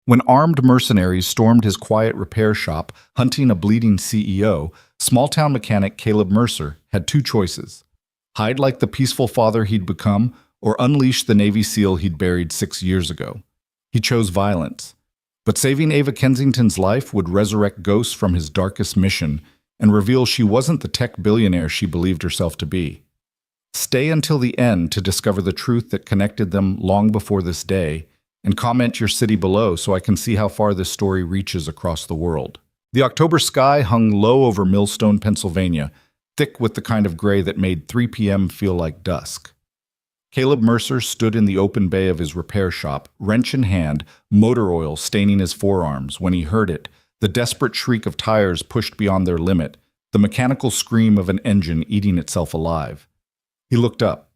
When armed mercenaries stormed his quiet repair shop, hunting a bleeding CEO, small-town mechanic Caleb Mercer had two choices: hide like the peaceful father he'd become, or unleash the Navy SEAL he'd buried 6 years ago. He chose violence. But saving Ava Kensington's life would resurrect Ghost from his darkest mission and reveal she wasn't the tech billionaire she believed herself to be. Stay until the end to discover the truth that connected them long before this day, and comment your city below so I can see how far this story reaches across the world. The October sky hung low over Millstone, Pennsylvania, thick with the kind of gray that made 3 p.m. feel like dusk. Caleb Mercer stood in the open bay of his repair shop, wrench in hand, motor oil staining his forearms, when he heard it, the desperate shriek of tires pushed beyond their limit, the mechanical scream of an engine eating itself alive. He looked up.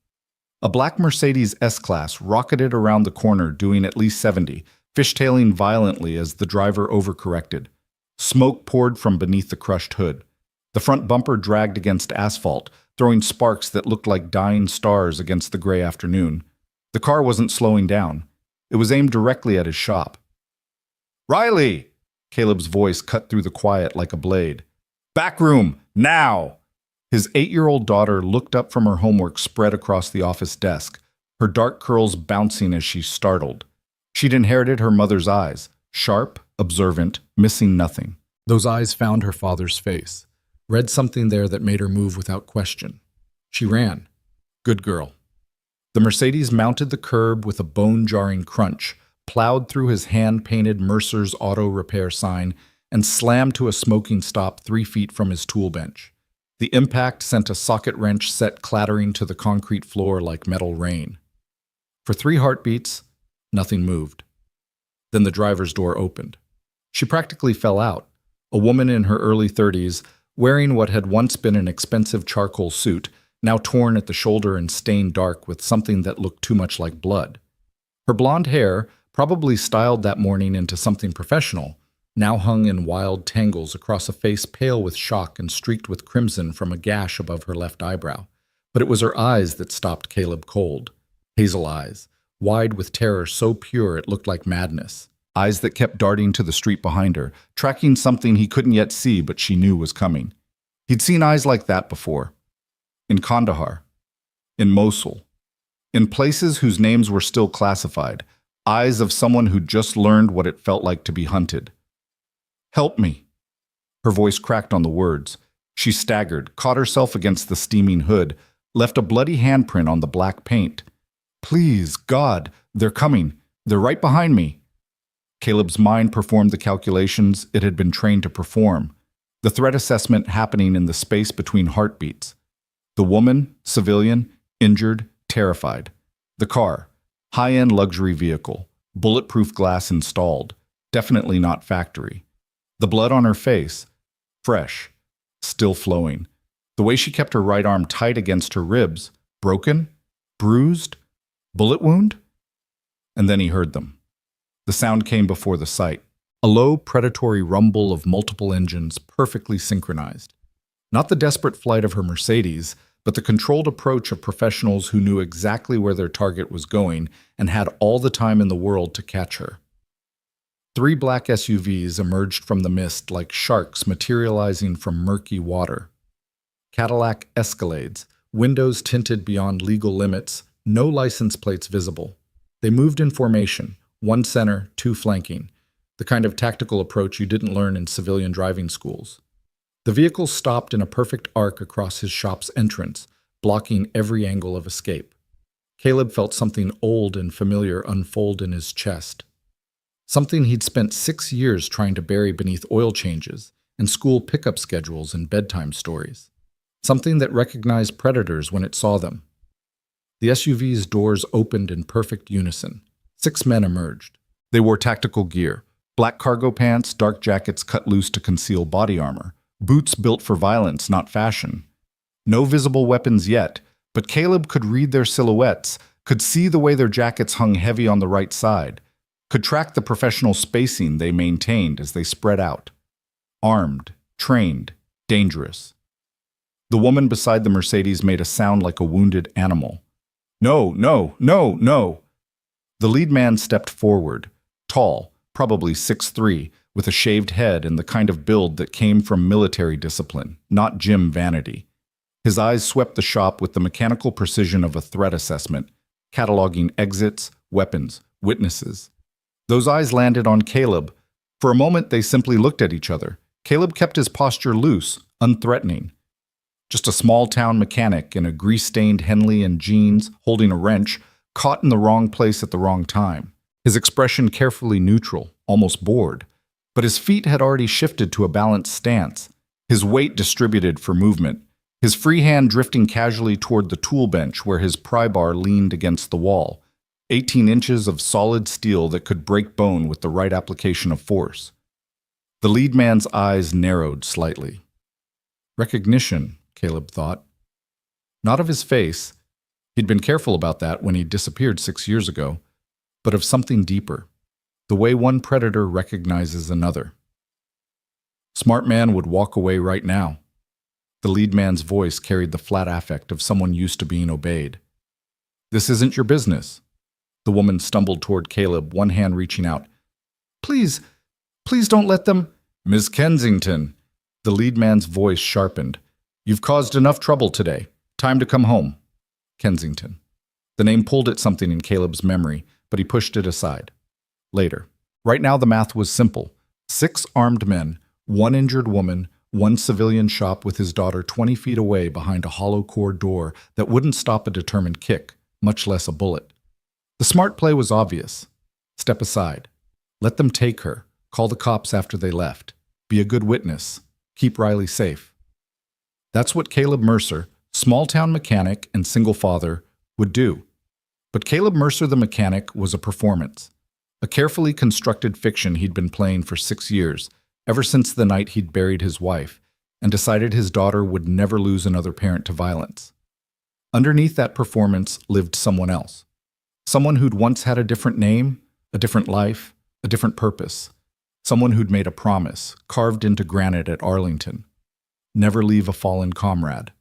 A black Mercedes S-Class rocketed around the corner doing at least 70, fishtailing violently as the driver overcorrected. Smoke poured from beneath the crushed hood. The front bumper dragged against asphalt, throwing sparks that looked like dying stars against the gray afternoon. The car wasn't slowing down. It was aimed directly at his shop. "Riley!" Caleb's voice cut through the quiet like a blade. "Back room, now!" His 8-year-old daughter looked up from her homework spread across the office desk, her dark curls bouncing as she startled. She'd inherited her mother's eyes, sharp, observant, missing nothing. Those eyes found her father's face, read something there that made her move without question. She ran. Good girl. The Mercedes mounted the curb with a bone-jarring crunch, plowed through his hand-painted Mercer's Auto Repair sign, and slammed to a smoking stop 3 feet from his tool bench. The impact sent a socket wrench set clattering to the concrete floor like metal rain. For 3 heartbeats, nothing moved. Then the driver's door opened. She practically fell out, a woman in her early 30s, wearing what had once been an expensive charcoal suit, now torn at the shoulder and stained dark with something that looked too much like blood. Her blonde hair, probably styled that morning into something professional, now hung in wild tangles across a face pale with shock and streaked with crimson from a gash above her left eyebrow. But it was her eyes that stopped Caleb cold. Hazel eyes, wide with terror so pure it looked like madness. Eyes that kept darting to the street behind her, tracking something he couldn't yet see but she knew was coming. He'd seen eyes like that before. In Kandahar. In Mosul. In places whose names were still classified. Eyes of someone who'd just learned what it felt like to be hunted. "Help me." Her voice cracked on the words. She staggered, caught herself against the steaming hood, left a bloody handprint on the black paint. "Please, God, they're coming. They're right behind me." Caleb's mind performed the calculations it had been trained to perform, the threat assessment happening in the space between heartbeats. The woman, civilian, injured, terrified. The car, high-end luxury vehicle, bulletproof glass installed, definitely not factory. The blood on her face, fresh, still flowing. The way she kept her right arm tight against her ribs, broken, bruised, bullet wound? And then he heard them. The sound came before the sight, a low, predatory rumble of multiple engines perfectly synchronized. Not the desperate flight of her Mercedes, but the controlled approach of professionals who knew exactly where their target was going and had all the time in the world to catch her. 3 black SUVs emerged from the mist like sharks materializing from murky water. Cadillac Escalades, windows tinted beyond legal limits, no license plates visible. They moved in formation, 1 center, 2 flanking, the kind of tactical approach you didn't learn in civilian driving schools. The vehicles stopped in a perfect arc across his shop's entrance, blocking every angle of escape. Caleb felt something old and familiar unfold in his chest. Something he'd spent 6 years trying to bury beneath oil changes and school pickup schedules and bedtime stories. Something that recognized predators when it saw them. The SUV's doors opened in perfect unison. 6 men emerged. They wore tactical gear, black cargo pants, dark jackets cut loose to conceal body armor, boots built for violence, not fashion. No visible weapons yet, but Caleb could read their silhouettes, could see the way their jackets hung heavy on the right side, could track the professional spacing they maintained as they spread out. Armed, trained, dangerous. The woman beside the Mercedes made a sound like a wounded animal. "No, no, no, no!" The lead man stepped forward, tall, probably 6'3", with a shaved head and the kind of build that came from military discipline, not gym vanity. His eyes swept the shop with the mechanical precision of a threat assessment, cataloging exits, weapons, witnesses. Those eyes landed on Caleb. For a moment, they simply looked at each other. Caleb kept his posture loose, unthreatening. Just a small-town mechanic in a grease-stained Henley and jeans, holding a wrench, caught in the wrong place at the wrong time. His expression carefully neutral, almost bored. But his feet had already shifted to a balanced stance, his weight distributed for movement, his free hand drifting casually toward the tool bench where his pry bar leaned against the wall, 18 inches of solid steel that could break bone with the right application of force. The lead man's eyes narrowed slightly. Recognition, Caleb thought. Not of his face. He'd been careful about that when he disappeared 6 years ago, but of something deeper. The way one predator recognizes another. Smart man would walk away right now. The lead man's voice carried the flat affect of someone used to being obeyed. This isn't your business. The woman stumbled toward Caleb, one hand reaching out. Please don't let them. Miss Kensington. The lead man's voice sharpened. You've caused enough trouble today. Time to come home. Kensington. The name pulled at something in Caleb's memory, but he pushed it aside. Later. Right now the math was simple. 6 armed men, 1 injured woman, 1 civilian shop with his daughter 20 feet away behind a hollow core door that wouldn't stop a determined kick, much less a bullet. The smart play was obvious. Step aside. Let them take her. Call the cops after they left. Be a good witness. Keep Riley safe. That's what Caleb Mercer, small-town mechanic and single father, would do. But Caleb Mercer the mechanic was a performance. A carefully constructed fiction he'd been playing for 6 years, ever since the night he'd buried his wife, and decided his daughter would never lose another parent to violence. Underneath that performance lived someone else. Someone who'd once had a different name, a different life, a different purpose. Someone who'd made a promise, carved into granite at Arlington. Never leave a fallen comrade.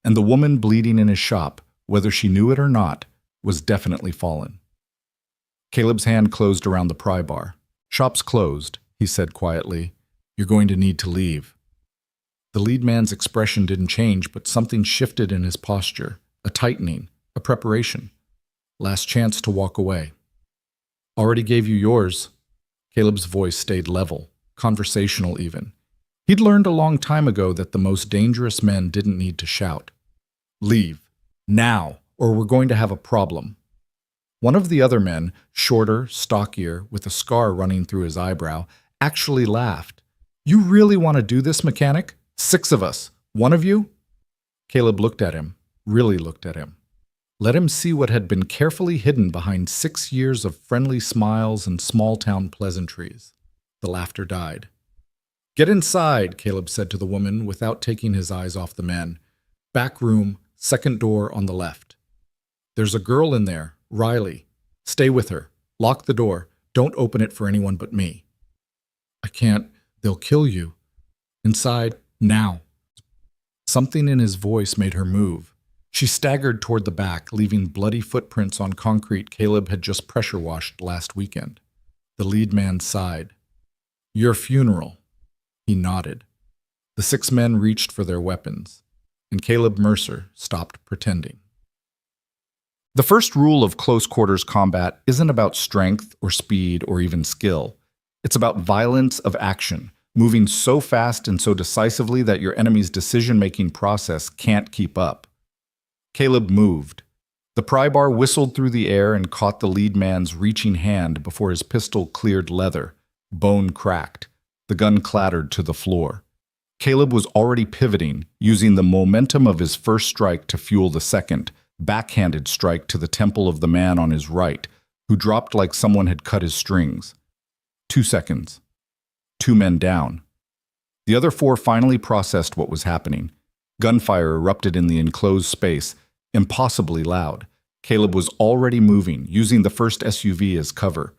And the woman bleeding in his shop, whether she knew it or not, was definitely fallen. Caleb's hand closed around the pry bar. Shop's closed, he said quietly. You're going to need to leave. The lead man's expression didn't change, but something shifted in his posture, a tightening, a preparation. Last chance to walk away. Already gave you yours. Caleb's voice stayed level, conversational even. He'd learned a long time ago that the most dangerous men didn't need to shout. Leave. Now, or we're going to have a problem. One of the other men, shorter, stockier, with a scar running through his eyebrow, actually laughed. You really want to do this, mechanic? 6 of us. 1 of you? Caleb looked at him, really looked at him. Let him see what had been carefully hidden behind 6 years of friendly smiles and small-town pleasantries. The laughter died. Get inside, Caleb said to the woman without taking his eyes off the men. Back room, second door on the left. There's a girl in there, Riley. Stay with her. Lock the door. Don't open it for anyone but me. I can't. They'll kill you. Inside, now. Something in his voice made her move. She staggered toward the back, leaving bloody footprints on concrete Caleb had just pressure washed last weekend. The lead man sighed. Your funeral. He nodded. The 6 men reached for their weapons, and Caleb Mercer stopped pretending. The first rule of close-quarters combat isn't about strength or speed or even skill. It's about violence of action, moving so fast and so decisively that your enemy's decision-making process can't keep up. Caleb moved. The pry bar whistled through the air and caught the lead man's reaching hand before his pistol cleared leather. Bone cracked. The gun clattered to the floor. Caleb was already pivoting, using the momentum of his first strike to fuel the second, backhanded strike to the temple of the man on his right, who dropped like someone had cut his strings. 2 seconds. 2 men down. The other 4 finally processed what was happening. Gunfire erupted in the enclosed space, impossibly loud. Caleb was already moving, using the first SUV as cover.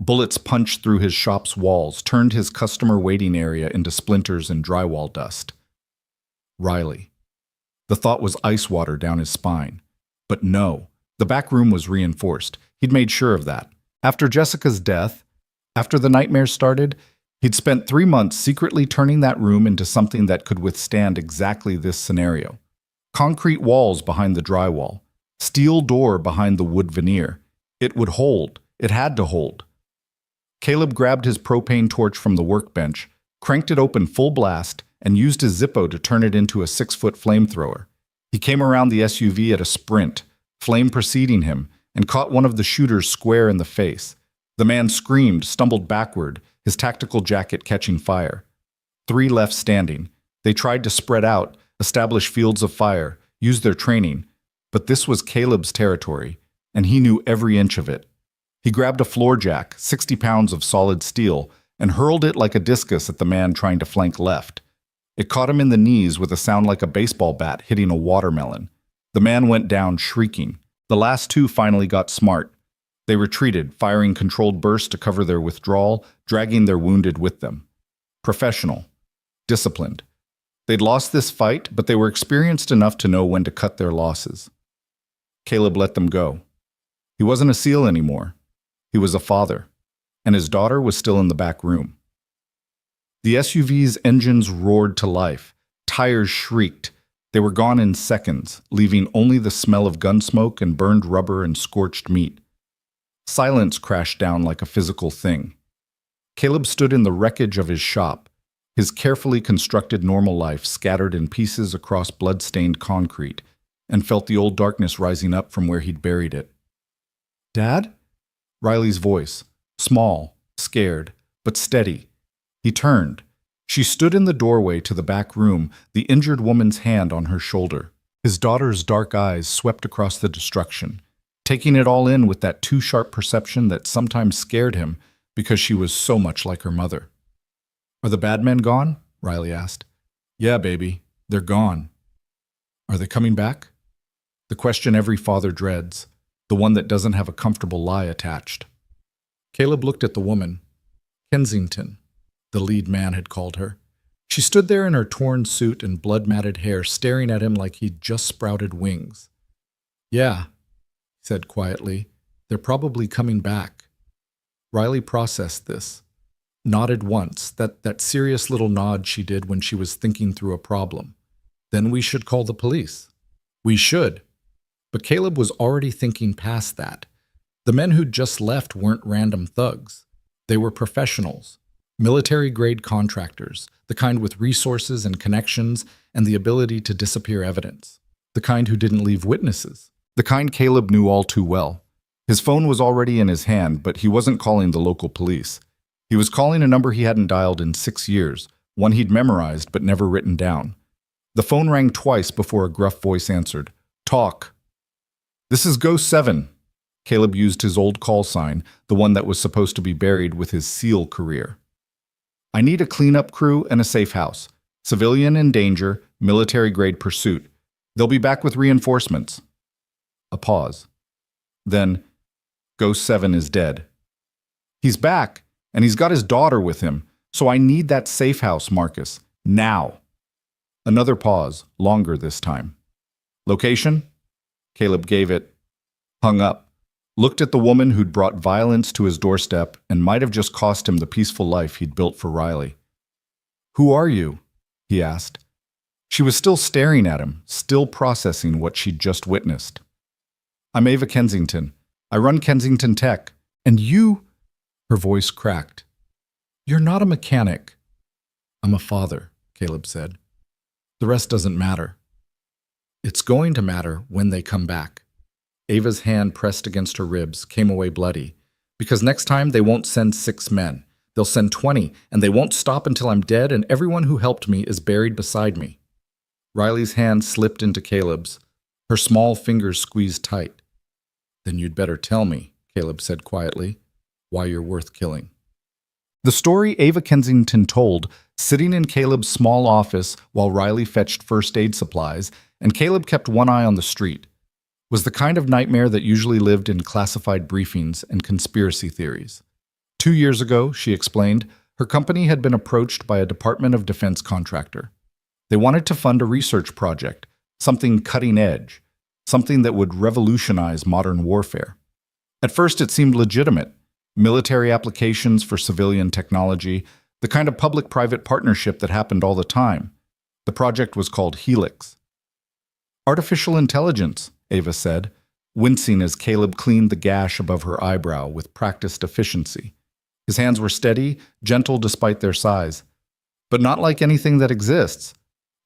Bullets punched through his shop's walls, turned his customer waiting area into splinters and drywall dust. Riley. The thought was ice water down his spine. But no, the back room was reinforced. He'd made sure of that. After Jessica's death, After the nightmares started, he'd spent 3 months secretly turning that room into something that could withstand exactly this scenario. Concrete walls behind the drywall, steel door behind the wood veneer. It would hold. It had to hold. Caleb grabbed his propane torch from the workbench, cranked it open full blast, and used his Zippo to turn it into a 6-foot flamethrower. He came around the SUV at a sprint, flame preceding him, and caught one of the shooters square in the face. The man screamed, stumbled backward, his tactical jacket catching fire. 3 left standing. They tried to spread out, establish fields of fire, use their training, but this was Caleb's territory, and he knew every inch of it. He grabbed a floor jack, 60 pounds of solid steel, and hurled it like a discus at the man trying to flank left. It caught him in the knees with a sound like a baseball bat hitting a watermelon. The man went down shrieking. The last 2 finally got smart. They retreated, firing controlled bursts to cover their withdrawal, dragging their wounded with them. Professional. Disciplined. They'd lost this fight, but they were experienced enough to know when to cut their losses. Caleb let them go. He wasn't a SEAL anymore. He was a father, and his daughter was still in the back room. The SUV's engines roared to life. Tires shrieked. They were gone in seconds, leaving only the smell of gun smoke and burned rubber and scorched meat. Silence crashed down like a physical thing. Caleb stood in the wreckage of his shop, his carefully constructed normal life scattered in pieces across blood-stained concrete, and felt the old darkness rising up from where he'd buried it. "Dad?" Riley's voice, small, scared, but steady. He turned. She stood in the doorway to the back room, the injured woman's hand on her shoulder. His daughter's dark eyes swept across the destruction, taking it all in with that too sharp perception that sometimes scared him because she was so much like her mother. "Are the bad men gone?" Riley asked. "Yeah, baby, they're gone." "Are they coming back?" The question every father dreads, the one that doesn't have a comfortable lie attached. Caleb looked at the woman. Kensington, the lead man had called her. She stood there in her torn suit and blood-matted hair, staring at him like he'd just sprouted wings. "Yeah," he said quietly, "they're probably coming back." Riley processed this. Nodded once, that serious little nod she did when she was thinking through a problem. "Then we should call the police." "We should." But Caleb was already thinking past that. The men who'd just left weren't random thugs. They were professionals, military-grade contractors, the kind with resources and connections and the ability to disappear evidence. The kind who didn't leave witnesses. The kind Caleb knew all too well. His phone was already in his hand, but he wasn't calling the local police. He was calling a number he hadn't dialed in 6 years, one he'd memorized but never written down. The phone rang twice before a gruff voice answered. "Talk." "This is Ghost 7. Caleb used his old call sign, the one that was supposed to be buried with his SEAL career. "I need a cleanup crew and a safe house. Civilian in danger, military-grade pursuit. They'll be back with reinforcements." A pause. Then, "Ghost 7 is dead." "He's back, and he's got his daughter with him, so I need that safe house, Marcus. Now." Another pause, longer this time. "Location?" Caleb gave it, hung up, looked at the woman who'd brought violence to his doorstep and might have just cost him the peaceful life he'd built for Riley. "Who are you?" he asked. She was still staring at him, still processing what she'd just witnessed. "I'm Ava Kensington. I run Kensington Tech. And you—" Her voice cracked. "You're not a mechanic." "I'm a father," Caleb said. "The rest doesn't matter." "It's going to matter when they come back." Ava's hand pressed against her ribs, came away bloody. "Because next time they won't send 6 men. They'll send 20, and they won't stop until I'm dead and everyone who helped me is buried beside me." Riley's hand slipped into Caleb's. Her small fingers squeezed tight. "Then you'd better tell me," Caleb said quietly, "why you're worth killing." The story Ava Kensington told, sitting in Caleb's small office while Riley fetched first aid supplies, and Caleb kept one eye on the street, was the kind of nightmare that usually lived in classified briefings and conspiracy theories. 2 years ago, she explained, her company had been approached by a Department of Defense contractor. They wanted to fund a research project, something cutting edge, something that would revolutionize modern warfare. At first, it seemed legitimate. military applications for civilian technology, the kind of public-private partnership that happened all the time. The project was called Helix. Artificial intelligence, Ava said, wincing as Caleb cleaned the gash above her eyebrow with practiced efficiency. His hands were steady, gentle despite their size. But not like anything that exists.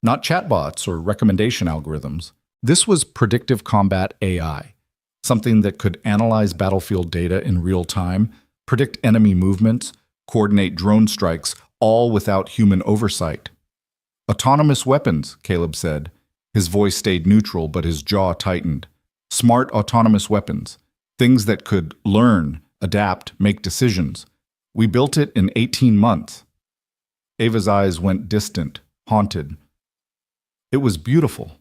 Not chatbots or recommendation algorithms. This was predictive combat AI, something that could analyze battlefield data in real time, predict enemy movements, coordinate drone strikes, all without human oversight. Autonomous weapons, Caleb said. His voice stayed neutral, but his jaw tightened. Smart autonomous weapons. Things that could learn, adapt, make decisions. We built it in 18 months. Ava's eyes went distant, haunted. It was beautiful.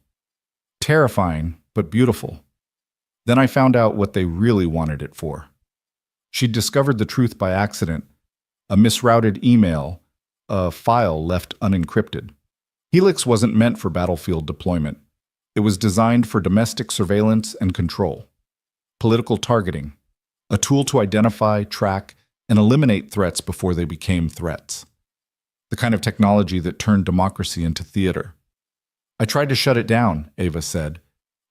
Terrifying, but beautiful. Then I found out what they really wanted it for. She'd discovered the truth by accident. A misrouted email, a file left unencrypted. Helix wasn't meant for battlefield deployment. It was designed for domestic surveillance and control. Political targeting. A tool to identify, track, and eliminate threats before they became threats. The kind of technology that turned democracy into theater. I tried to shut it down, Ava said.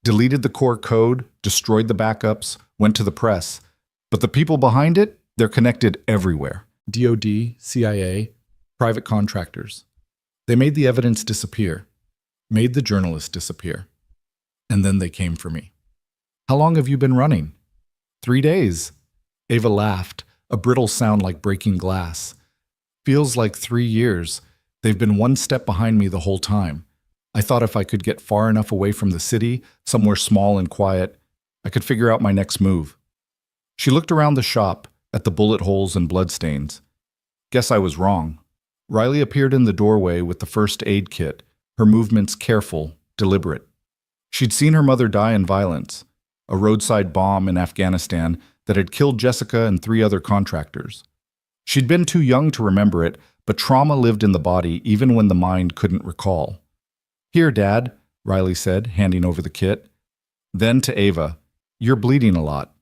Deleted the core code, destroyed the backups, went to the press. But the people behind it, they're connected everywhere. DoD, CIA, private contractors. They made the evidence disappear, made the journalists disappear. And then they came for me. How long have you been running? 3 days. Ava laughed, a brittle sound like breaking glass. Feels like 3 years. They've been one step behind me the whole time. I thought if I could get far enough away from the city, somewhere small and quiet, I could figure out my next move. She looked around the shop, at the bullet holes and bloodstains. Guess I was wrong. Riley appeared in the doorway with the first aid kit, her movements careful, deliberate. She'd seen her mother die in violence, a roadside bomb in Afghanistan that had killed Jessica and 3 other contractors. She'd been too young to remember it, but trauma lived in the body even when the mind couldn't recall. Here, Dad, Riley said, handing over the kit. Then to Ava, you're bleeding a lot.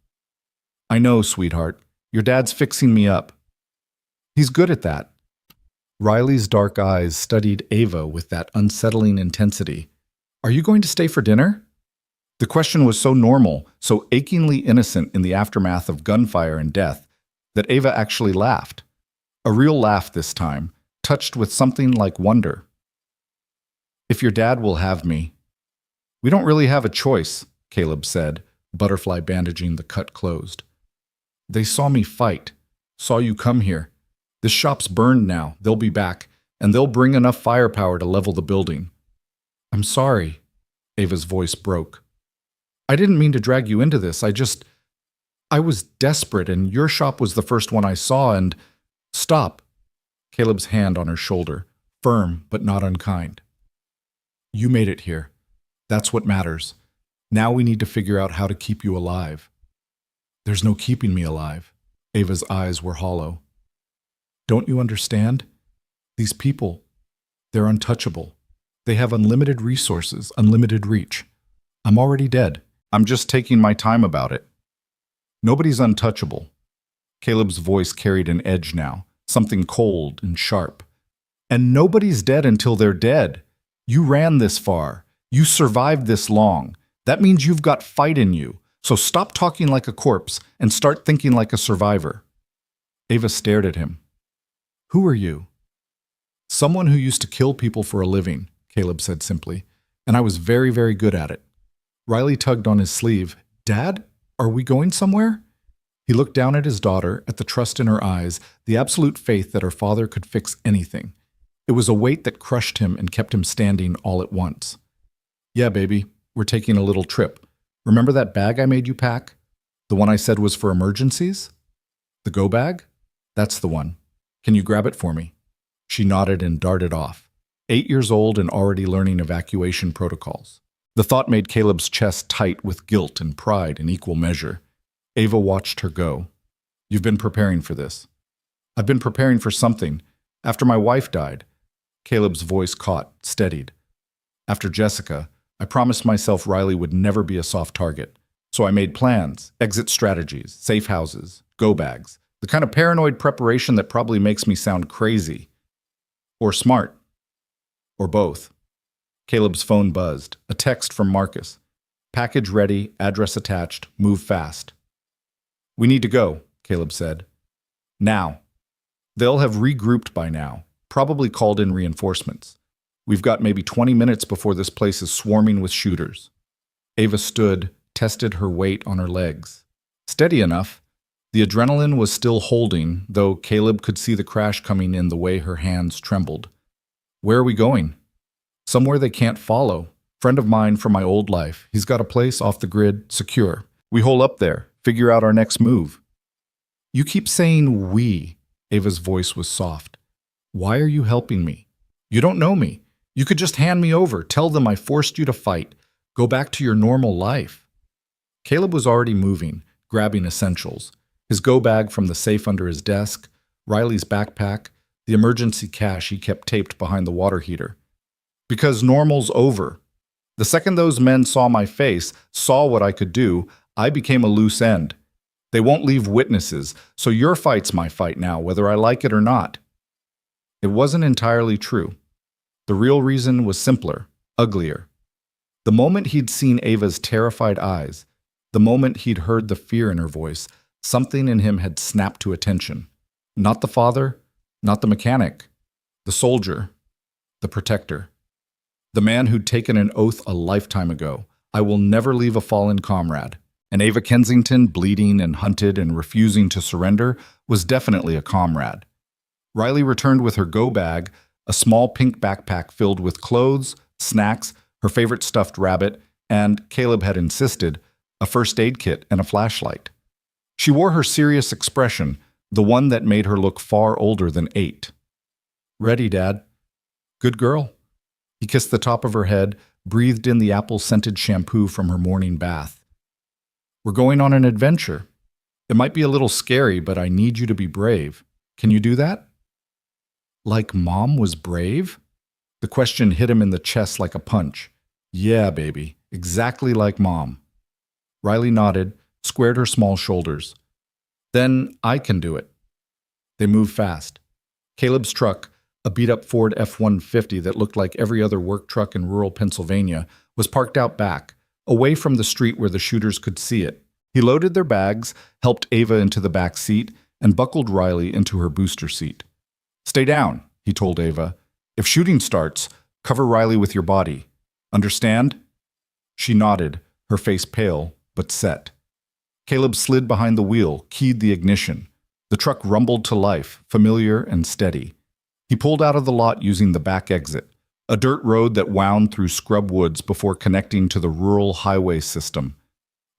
I know, sweetheart. Your dad's fixing me up. He's good at that. Riley's dark eyes studied Ava with that unsettling intensity. Are you going to stay for dinner? The question was so normal, so achingly innocent in the aftermath of gunfire and death, that Ava actually laughed. A real laugh this time, touched with something like wonder. If your dad will have me. We don't really have a choice, Caleb said, butterfly bandaging the cut closed. They saw me fight, saw you come here. This shop's burned now, they'll be back, and they'll bring enough firepower to level the building. I'm sorry, Ava's voice broke. I didn't mean to drag you into this, I was desperate, and your shop was the first one I saw, and… Stop. Caleb's hand on her shoulder, firm but not unkind. You made it here. That's what matters. Now we need to figure out how to keep you alive. There's no keeping me alive. Ava's eyes were hollow. Don't you understand? These people, they're untouchable. They have unlimited resources, unlimited reach. I'm already dead. I'm just taking my time about it. Nobody's untouchable. Caleb's voice carried an edge now, something cold and sharp. And nobody's dead until they're dead. You ran this far. You survived this long. That means you've got fight in you. So stop talking like a corpse and start thinking like a survivor. Ava stared at him. Who are you? Someone who used to kill people for a living, Caleb said simply, and I was very, very good at it. Riley tugged on his sleeve. Dad, are we going somewhere? He looked down at his daughter, at the trust in her eyes, the absolute faith that her father could fix anything. It was a weight that crushed him and kept him standing all at once. Yeah, baby, we're taking a little trip. Remember that bag I made you pack? The one I said was for emergencies? The go bag? That's the one. Can you grab it for me? She nodded and darted off. 8 years old and already learning evacuation protocols. The thought made Caleb's chest tight with guilt and pride in equal measure. Ava watched her go. You've been preparing for this. I've been preparing for something. After my wife died. Caleb's voice caught, steadied. After Jessica, I promised myself Riley would never be a soft target. So I made plans, exit strategies, safe houses, go bags, The kind of paranoid preparation that probably makes me sound crazy. Or smart. Or both. Caleb's phone buzzed. A text from Marcus. Package ready, address attached, move fast. We need to go, Caleb said. Now. They'll have regrouped by now, probably called in reinforcements. We've got maybe 20 minutes before this place is swarming with shooters. Ava stood, tested her weight on her legs. Steady enough. The adrenaline was still holding, though Caleb could see the crash coming in the way her hands trembled. Where are we going? Somewhere they can't follow. Friend of mine from my old life. He's got a place off the grid, secure. We hole up there, figure out our next move. You keep saying we. Ava's voice was soft. Why are you helping me? You don't know me. You could just hand me over, tell them I forced you to fight. Go back to your normal life. Caleb was already moving, grabbing essentials. His go bag from the safe under his desk, Riley's backpack, the emergency cash he kept taped behind the water heater. Because normal's over. The second those men saw my face, saw what I could do, I became a loose end. They won't leave witnesses, so your fight's my fight now, whether I like it or not. It wasn't entirely true. The real reason was simpler, uglier. The moment he'd seen Ava's terrified eyes, the moment he'd heard the fear in her voice, something in him had snapped to attention. Not the father, not the mechanic, the soldier, the protector. The man who'd taken an oath a lifetime ago. I will never leave a fallen comrade. And Ava Kensington, bleeding and hunted and refusing to surrender, was definitely a comrade. Riley returned with her go bag, a small pink backpack filled with clothes, snacks, her favorite stuffed rabbit, and, Caleb had insisted, a first aid kit and a flashlight. She wore her serious expression, the one that made her look far older than 8. Ready, Dad. Good girl. He kissed the top of her head, breathed in the apple-scented shampoo from her morning bath. We're going on an adventure. It might be a little scary, but I need you to be brave. Can you do that? Like Mom was brave? The question hit him in the chest like a punch. Yeah, baby, exactly like Mom. Riley nodded, squared her small shoulders. Then I can do it. They moved fast. Caleb's truck, a beat-up Ford F-150 that looked like every other work truck in rural Pennsylvania, was parked out back, away from the street where the shooters could see it. He loaded their bags, helped Ava into the back seat, and buckled Riley into her booster seat. Stay down, he told Ava. If shooting starts, cover Riley with your body. Understand? She nodded, her face pale, but set. Caleb slid behind the wheel, keyed the ignition. The truck rumbled to life, familiar and steady. He pulled out of the lot using the back exit, a dirt road that wound through scrub woods before connecting to the rural highway system.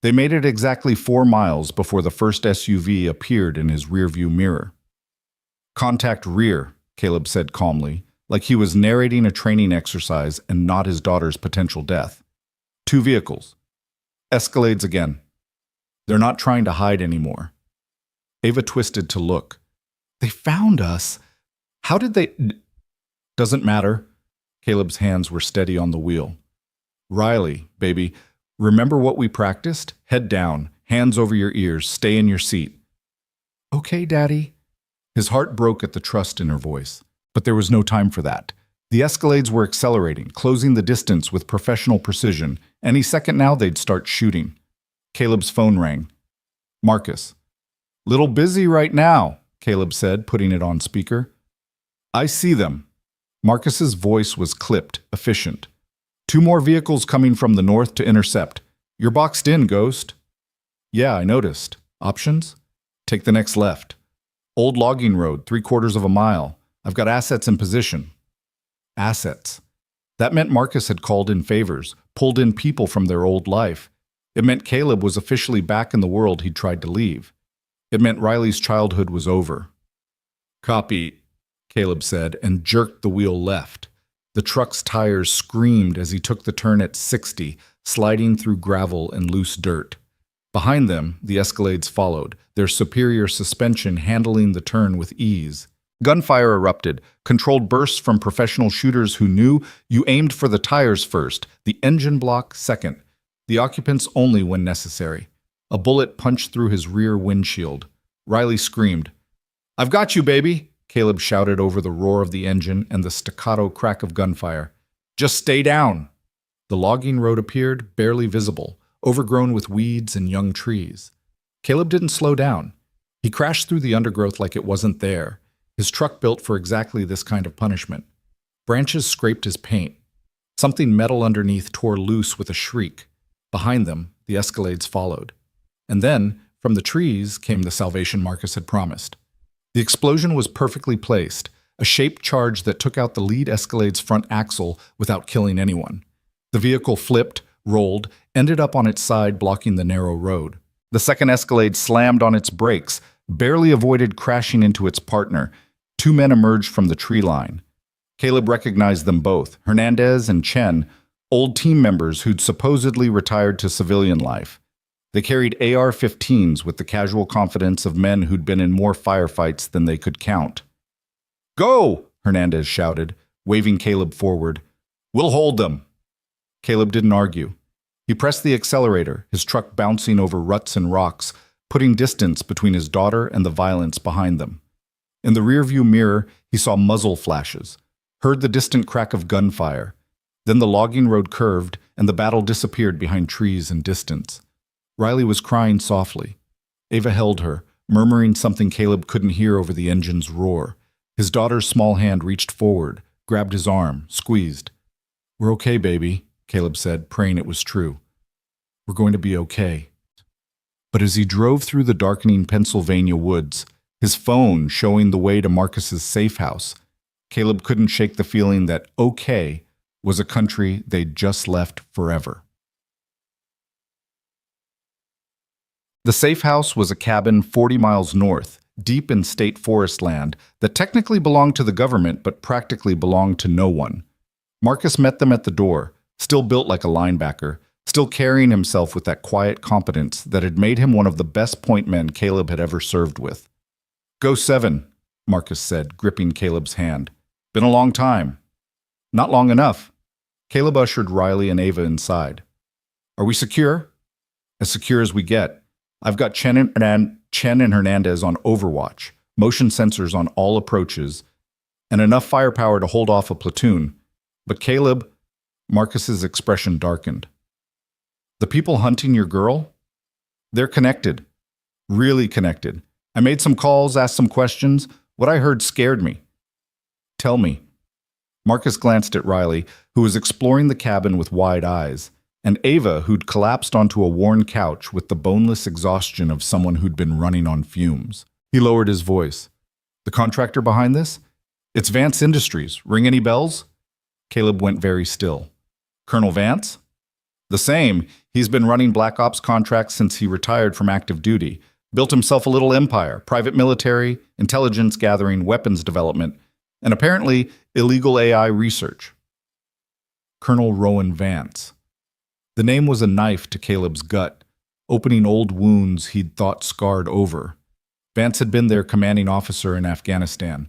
They made it exactly 4 miles before the first SUV appeared in his rearview mirror. Contact rear, Caleb said calmly, like he was narrating a training exercise and not his daughter's potential death. 2 vehicles. Escalades again. They're not trying to hide anymore. Ava twisted to look. They found us. How did they... Doesn't matter. Caleb's hands were steady on the wheel. Riley, baby, remember what we practiced? Head down, hands over your ears, stay in your seat. Okay, Daddy. His heart broke at the trust in her voice, but there was no time for that. The Escalades were accelerating, closing the distance with professional precision. Any second now, they'd start shooting. Caleb's phone rang. Marcus. Little busy right now, Caleb said, putting it on speaker. I see them. Marcus's voice was clipped, efficient. 2 more vehicles coming from the north to intercept. You're boxed in, Ghost. Yeah, I noticed. Options? Take the next left. Old logging road, 3/4 of a mile. I've got assets in position. Assets. That meant Marcus had called in favors, pulled in people from their old life. It meant Caleb was officially back in the world he'd tried to leave. It meant Riley's childhood was over. Copy, Caleb said, and jerked the wheel left. The truck's tires screamed as he took the turn at 60, sliding through gravel and loose dirt. Behind them, the Escalades followed, their superior suspension handling the turn with ease. Gunfire erupted, controlled bursts from professional shooters who knew you aimed for the tires first, the engine block second, the occupants only when necessary. A bullet punched through his rear windshield. Riley screamed. "I've got you, baby!" Caleb shouted over the roar of the engine and the staccato crack of gunfire. "Just stay down!" The logging road appeared, barely visible, overgrown with weeds and young trees. Caleb didn't slow down. He crashed through the undergrowth like it wasn't there, his truck built for exactly this kind of punishment. Branches scraped his paint. Something metal underneath tore loose with a shriek. Behind them, the Escalades followed. And then, from the trees, came the salvation Marcus had promised. The explosion was perfectly placed, a shaped charge that took out the lead Escalade's front axle without killing anyone. The vehicle flipped, rolled, ended up on its side blocking the narrow road. The second Escalade slammed on its brakes, barely avoided crashing into its partner. Two men emerged from the tree line. Caleb recognized them both, Hernandez and Chen, old team members who'd supposedly retired to civilian life. They carried AR-15s with the casual confidence of men who'd been in more firefights than they could count. "Go!" Hernandez shouted, waving Caleb forward. "We'll hold them." Caleb didn't argue. He pressed the accelerator, his truck bouncing over ruts and rocks, putting distance between his daughter and the violence behind them. In the rearview mirror, he saw muzzle flashes, heard the distant crack of gunfire. Then the logging road curved, and the battle disappeared behind trees and distance. Riley was crying softly. Ava held her, murmuring something Caleb couldn't hear over the engine's roar. His daughter's small hand reached forward, grabbed his arm, squeezed. "We're okay, baby," Caleb said, praying it was true. "We're going to be okay." But as he drove through the darkening Pennsylvania woods, his phone showing the way to Marcus's safe house, Caleb couldn't shake the feeling that okay was a country they'd just left forever. The safe house was a cabin 40 miles north, deep in state forest land that technically belonged to the government but practically belonged to no one. Marcus met them at the door, still built like a linebacker, still carrying himself with that quiet competence that had made him one of the best point men Caleb had ever served with. "Go 7, Marcus said, gripping Caleb's hand. "Been a long time." "Not long enough." Caleb ushered Riley and Ava inside. "Are we secure?" "As secure as we get. I've got Chen and Hernandez on overwatch, motion sensors on all approaches, and enough firepower to hold off a platoon. But Caleb," Marcus's expression darkened. "The people hunting your girl? They're connected. Really connected. I made some calls, asked some questions. What I heard scared me." "Tell me." Marcus glanced at Riley, who was exploring the cabin with wide eyes, and Ava, who'd collapsed onto a worn couch with the boneless exhaustion of someone who'd been running on fumes. He lowered his voice. "The contractor behind this? It's Vance Industries. Ring any bells?" Caleb went very still. "Colonel Vance?" "The same. He's been running Black Ops contracts since he retired from active duty. Built himself a little empire, private military, intelligence gathering, weapons development, and apparently illegal AI research." Colonel Rowan Vance. The name was a knife to Caleb's gut, opening old wounds he'd thought scarred over. Vance had been their commanding officer in Afghanistan.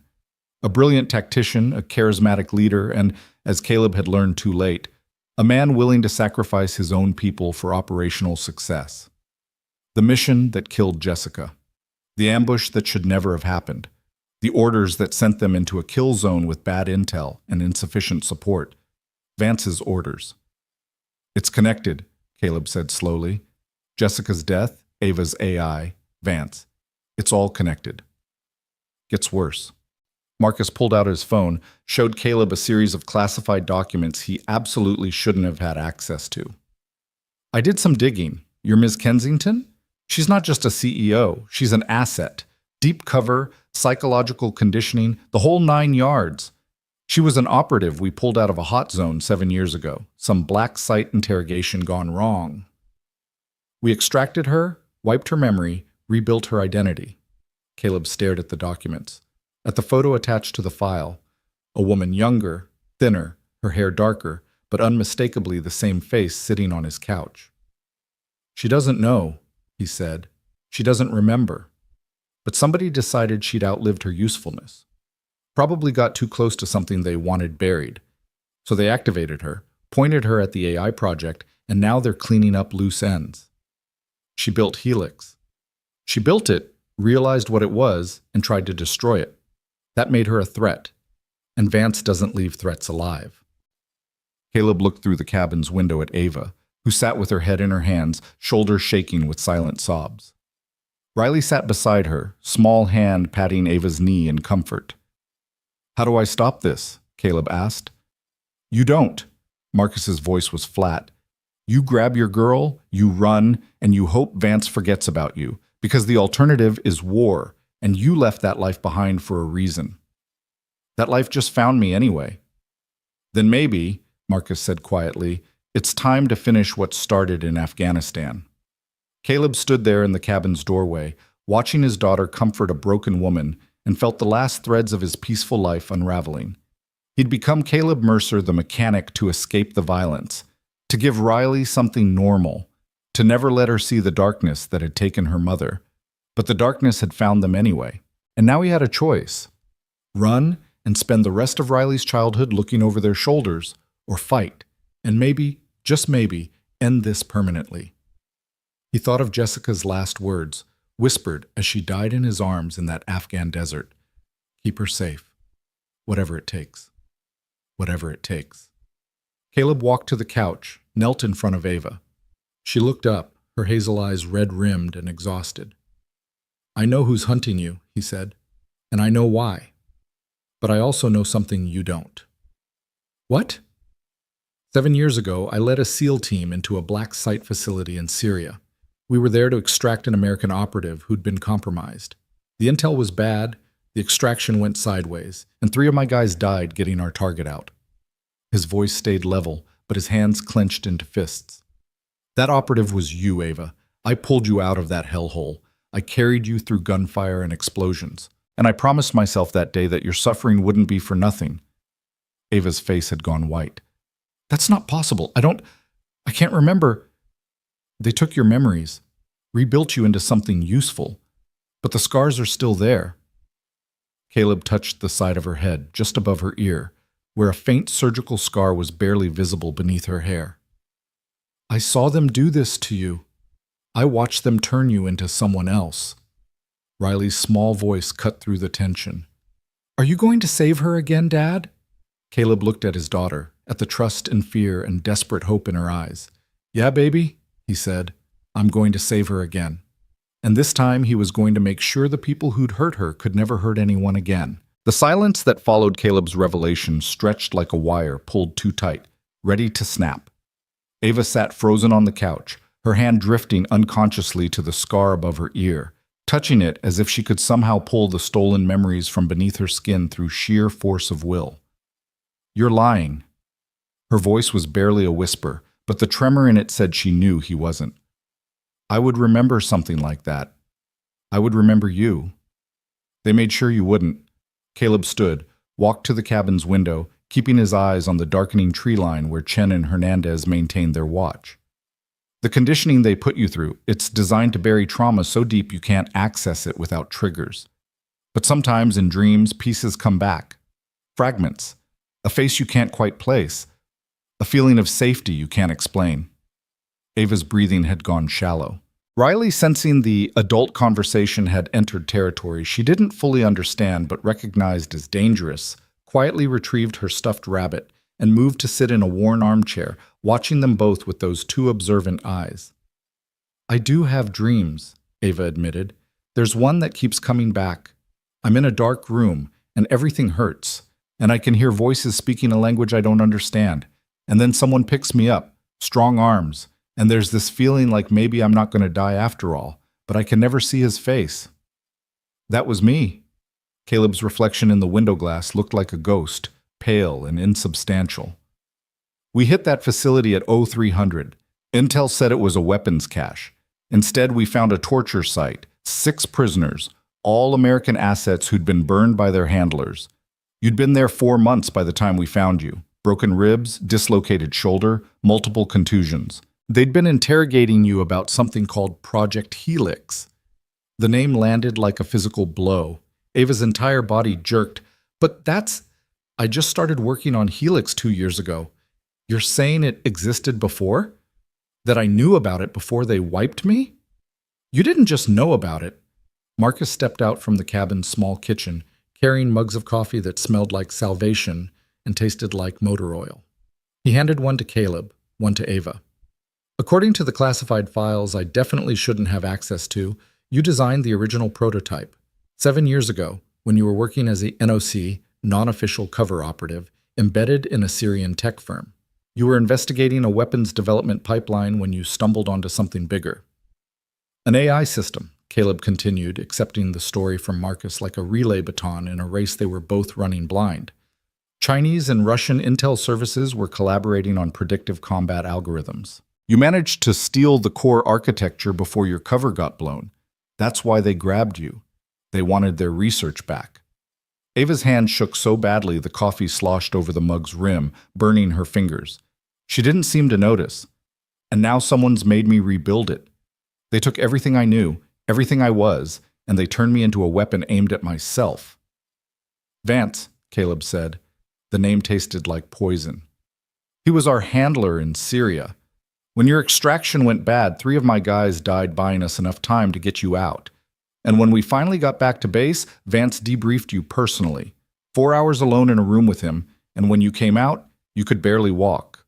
A brilliant tactician, a charismatic leader, and, as Caleb had learned too late, a man willing to sacrifice his own people for operational success. The mission that killed Jessica. The ambush that should never have happened. The orders that sent them into a kill zone with bad intel and insufficient support. Vance's orders. "It's connected," Caleb said slowly. "Jessica's death, Ava's AI, Vance. It's all connected." "Gets worse." Marcus pulled out his phone, showed Caleb a series of classified documents he absolutely shouldn't have had access to. "I did some digging. You're Ms. Kensington? She's not just a CEO, she's an asset. Deep cover, psychological conditioning, the whole 9 yards. She was an operative we pulled out of a hot zone 7 years ago. Some black site interrogation gone wrong. We extracted her, wiped her memory, rebuilt her identity." Caleb stared at the documents, at the photo attached to the file. A woman younger, thinner, her hair darker, but unmistakably the same face sitting on his couch. "She doesn't know," he said. "She doesn't remember. But somebody decided she'd outlived her usefulness. Probably got too close to something they wanted buried. So they activated her, pointed her at the AI project, and now they're cleaning up loose ends. She built Helix. She built it, realized what it was, and tried to destroy it. That made her a threat, and Vance doesn't leave threats alive. Caleb looked through the cabin's window at Ava, who sat with her head in her hands, shoulders shaking with silent sobs. Riley sat beside her, small hand patting Ava's knee in comfort. "How do I stop this?" Caleb asked. "You don't." Marcus's voice was flat. "You grab your girl, you run, and you hope Vance forgets about you, because the alternative is war, and you left that life behind for a reason. That life just found me anyway." "Then maybe," Marcus said quietly, "it's time to finish what started in Afghanistan." Caleb stood there in the cabin's doorway, watching his daughter comfort a broken woman, and felt the last threads of his peaceful life unraveling. He'd become Caleb Mercer, the mechanic, to escape the violence, to give Riley something normal, to never let her see the darkness that had taken her mother. But the darkness had found them anyway, and now he had a choice: run and spend the rest of Riley's childhood looking over their shoulders, or fight, and maybe, just maybe, end this permanently. He thought of Jessica's last words, whispered as she died in his arms in that Afghan desert. Keep her safe. Whatever it takes. Whatever it takes. Caleb walked to the couch, knelt in front of Ava. She looked up, her hazel eyes red-rimmed and exhausted. "I know who's hunting you," he said, "and I know why. But I also know something you don't." "What?" 7 years ago, I led a SEAL team into a black site facility in Syria. We were there to extract an American operative who'd been compromised. The intel was bad, the extraction went sideways, and 3 of my guys died getting our target out. His voice stayed level, but his hands clenched into fists. "That operative was you, Ava. I pulled you out of that hellhole. I carried you through gunfire and explosions. And I promised myself that day that your suffering wouldn't be for nothing." Ava's face had gone white. "That's not possible. I can't remember." "They took your memories, rebuilt you into something useful, but the scars are still there." Caleb touched the side of her head, just above her ear, where a faint surgical scar was barely visible beneath her hair. "I saw them do this to you. I watched them turn you into someone else." Riley's small voice cut through the tension. "Are you going to save her again, Dad?" Caleb looked at his daughter, at the trust and fear and desperate hope in her eyes. "Yeah, baby," he said, "I'm going to save her again." And this time he was going to make sure the people who'd hurt her could never hurt anyone again. The silence that followed Caleb's revelation stretched like a wire pulled too tight, ready to snap. Ava sat frozen on the couch, her hand drifting unconsciously to the scar above her ear, touching it as if she could somehow pull the stolen memories from beneath her skin through sheer force of will. "You're lying." Her voice was barely a whisper, but the tremor in it said she knew he wasn't. "I would remember something like that. I would remember you." "They made sure you wouldn't." Caleb stood, walked to the cabin's window, keeping his eyes on the darkening tree line where Chen and Hernandez maintained their watch. "The conditioning they put you through, it's designed to bury trauma so deep you can't access it without triggers. But sometimes in dreams, pieces come back. Fragments. A face you can't quite place. A feeling of safety you can't explain." Ava's breathing had gone shallow. Riley, sensing the adult conversation had entered territory she didn't fully understand but recognized as dangerous, quietly retrieved her stuffed rabbit and moved to sit in a worn armchair, watching them both with those 2 observant eyes. "I do have dreams," Ava admitted. "There's one that keeps coming back. I'm in a dark room, and everything hurts, and I can hear voices speaking a language I don't understand. And then someone picks me up, strong arms, and there's this feeling like maybe I'm not going to die after all, but I can never see his face." "That was me." Caleb's reflection in the window glass looked like a ghost, pale and insubstantial. "We hit that facility at 0300. Intel said it was a weapons cache. Instead, we found a torture site, 6 prisoners, all American assets who'd been burned by their handlers. You'd been there 4 months by the time we found you. Broken ribs, dislocated shoulder, multiple contusions. They'd been interrogating you about something called Project Helix." The name landed like a physical blow. Ava's entire body jerked. "But I just started working on Helix 2 years ago. You're saying it existed before? That I knew about it before they wiped me?" "You didn't just know about it." Marcus stepped out from the cabin's small kitchen, carrying mugs of coffee that smelled like salvation and tasted like motor oil. He handed one to Caleb, one to Ava. According to the classified files I definitely shouldn't have access to, you designed the original prototype 7 years ago when you were working as a NOC, non-official cover operative, embedded in a Syrian tech firm. You were investigating a weapons development pipeline when you stumbled onto something bigger. An AI system, Caleb continued, accepting the story from Marcus like a relay baton in a race they were both running blind. Chinese and Russian intel services were collaborating on predictive combat algorithms. You managed to steal the core architecture before your cover got blown. That's why they grabbed you. They wanted their research back. Ava's hand shook so badly the coffee sloshed over the mug's rim, burning her fingers. She didn't seem to notice. And now someone's made me rebuild it. They took everything I knew, everything I was, and they turned me into a weapon aimed at myself. Vance, Caleb said. The name tasted like poison. He was our handler in Syria. When your extraction went bad, 3 of my guys died buying us enough time to get you out. And when we finally got back to base, Vance debriefed you personally. 4 hours alone in a room with him, and when you came out, you could barely walk.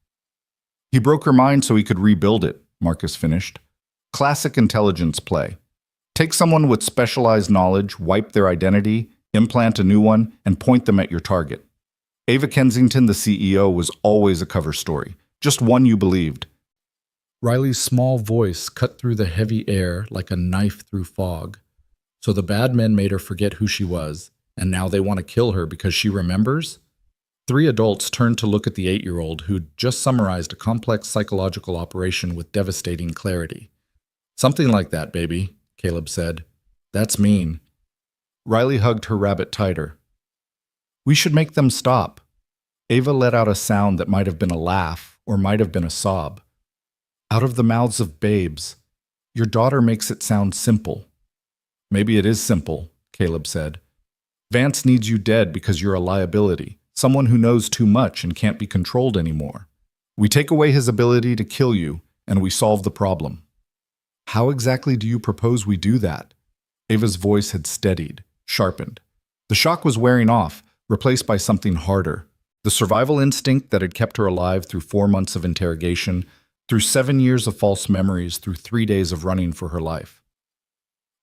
He broke her mind so he could rebuild it, Marcus finished. Classic intelligence play. Take someone with specialized knowledge, wipe their identity, implant a new one, and point them at your target. Ava Kensington, the CEO, was always a cover story, just one you believed. Riley's small voice cut through the heavy air like a knife through fog. So the bad men made her forget who she was, and now they want to kill her because she remembers? 3 adults turned to look at the 8-year-old who'd just summarized a complex psychological operation with devastating clarity. Something like that, baby, Caleb said. That's mean. Riley hugged her rabbit tighter. We should make them stop. Ava let out a sound that might have been a laugh or might have been a sob. Out of the mouths of babes. Your daughter makes it sound simple. Maybe it is simple, Caleb said. Vance needs you dead because you're a liability, someone who knows too much and can't be controlled anymore. We take away his ability to kill you, and we solve the problem. How exactly do you propose we do that? Ava's voice had steadied, sharpened. The shock was wearing off, replaced by something harder. The survival instinct that had kept her alive through 4 months of interrogation, through 7 years of false memories, through 3 days of running for her life.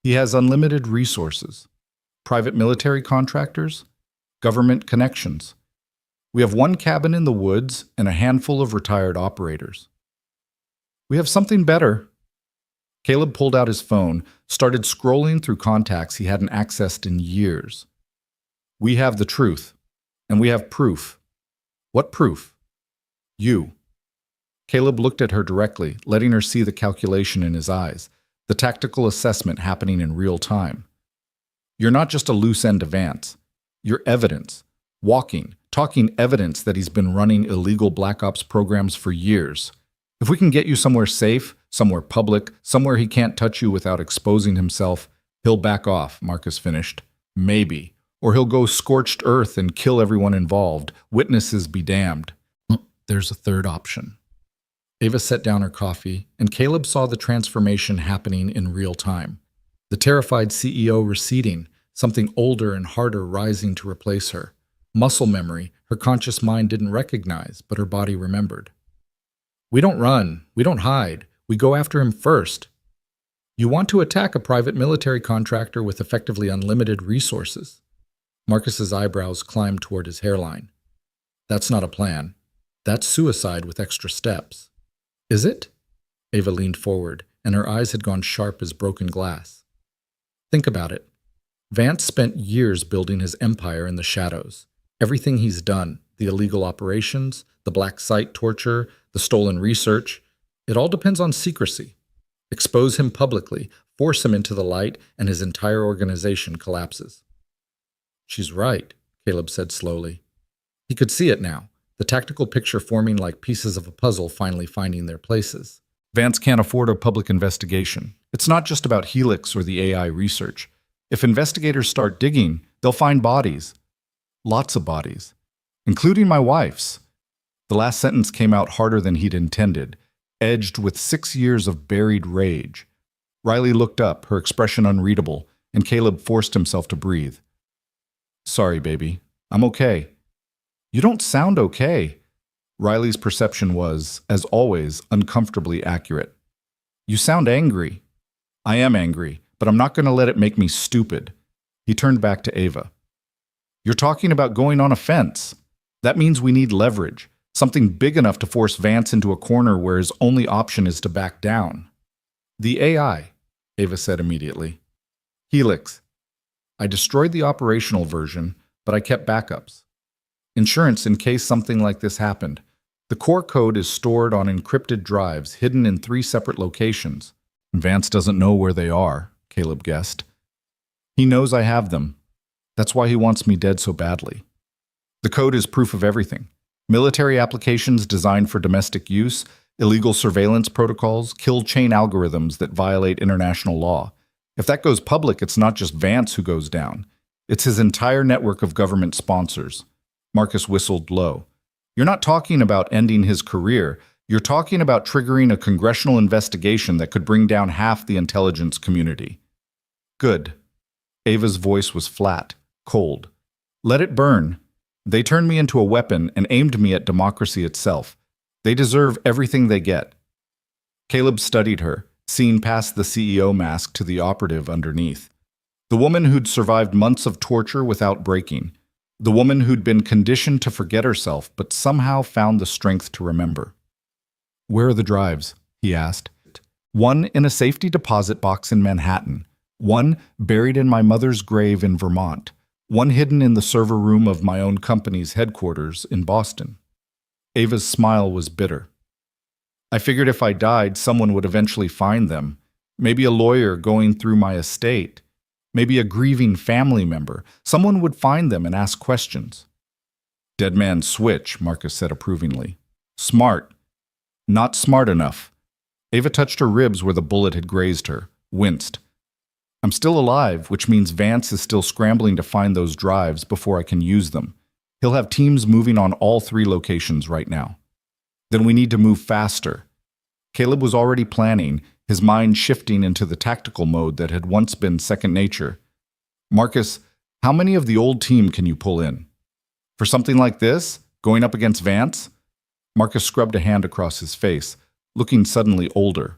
He has unlimited resources. Private military contractors, government connections. We have 1 cabin in the woods and a handful of retired operators. We have something better. Caleb pulled out his phone, started scrolling through contacts he hadn't accessed in years. We have the truth, and we have proof. What proof? You. Caleb looked at her directly, letting her see the calculation in his eyes, the tactical assessment happening in real time. You're not just a loose end to Vance. You're evidence. Walking, talking evidence that he's been running illegal Black Ops programs for years. If we can get you somewhere safe, somewhere public, somewhere he can't touch you without exposing himself, he'll back off, Marcus finished. Maybe. Or he'll go scorched earth and kill everyone involved. Witnesses be damned. There's a third option. Ava set down her coffee, and Caleb saw the transformation happening in real time. The terrified CEO receding, something older and harder rising to replace her. Muscle memory her conscious mind didn't recognize, but her body remembered. We don't run. We don't hide. We go after him first. You want to attack a private military contractor with effectively unlimited resources. Marcus's eyebrows climbed toward his hairline. That's not a plan. That's suicide with extra steps. Is it? Ava leaned forward, and her eyes had gone sharp as broken glass. Think about it. Vance spent years building his empire in the shadows. Everything he's done, the illegal operations, the black site torture, the stolen research, it all depends on secrecy. Expose him publicly, force him into the light, and his entire organization collapses. She's right, Caleb said slowly. He could see it now, the tactical picture forming like pieces of a puzzle finally finding their places. Vance can't afford a public investigation. It's not just about Helix or the AI research. If investigators start digging, they'll find bodies. Lots of bodies. Including my wife's. The last sentence came out harder than he'd intended, edged with 6 years of buried rage. Riley looked up, her expression unreadable, and Caleb forced himself to breathe. Sorry, baby. I'm okay. You don't sound okay. Riley's perception was, as always, uncomfortably accurate. You sound angry. I am angry, but I'm not going to let it make me stupid. He turned back to Ava. You're talking about going on a fence. That means we need leverage, something big enough to force Vance into a corner where his only option is to back down. The AI, Ava said immediately. Helix. I destroyed the operational version, but I kept backups. Insurance in case something like this happened. The core code is stored on encrypted drives hidden in 3 separate locations. Vance doesn't know where they are, Caleb guessed. He knows I have them. That's why he wants me dead so badly. The code is proof of everything. Military applications designed for domestic use, illegal surveillance protocols, kill chain algorithms that violate international law. If that goes public, it's not just Vance who goes down. It's his entire network of government sponsors. Marcus whistled low. You're not talking about ending his career. You're talking about triggering a congressional investigation that could bring down half the intelligence community. Good. Ava's voice was flat, cold. Let it burn. They turned me into a weapon and aimed me at democracy itself. They deserve everything they get. Caleb studied her, seeing past the CEO mask to the operative underneath. The woman who'd survived months of torture without breaking. The woman who'd been conditioned to forget herself but somehow found the strength to remember. Where are the drives? He asked. One in a safety deposit box in Manhattan. One buried in my mother's grave in Vermont. One hidden in the server room of my own company's headquarters in Boston. Ava's smile was bitter. I figured if I died, someone would eventually find them. Maybe a lawyer going through my estate. Maybe a grieving family member. Someone would find them and ask questions. Dead man's switch, Marcus said approvingly. Smart. Not smart enough. Ava touched her ribs where the bullet had grazed her, winced. I'm still alive, which means Vance is still scrambling to find those drives before I can use them. He'll have teams moving on all 3 locations right now. Then we need to move faster. Caleb was already planning, his mind shifting into the tactical mode that had once been second nature. Marcus, how many of the old team can you pull in? For something like this, going up against Vance? Marcus scrubbed a hand across his face, looking suddenly older.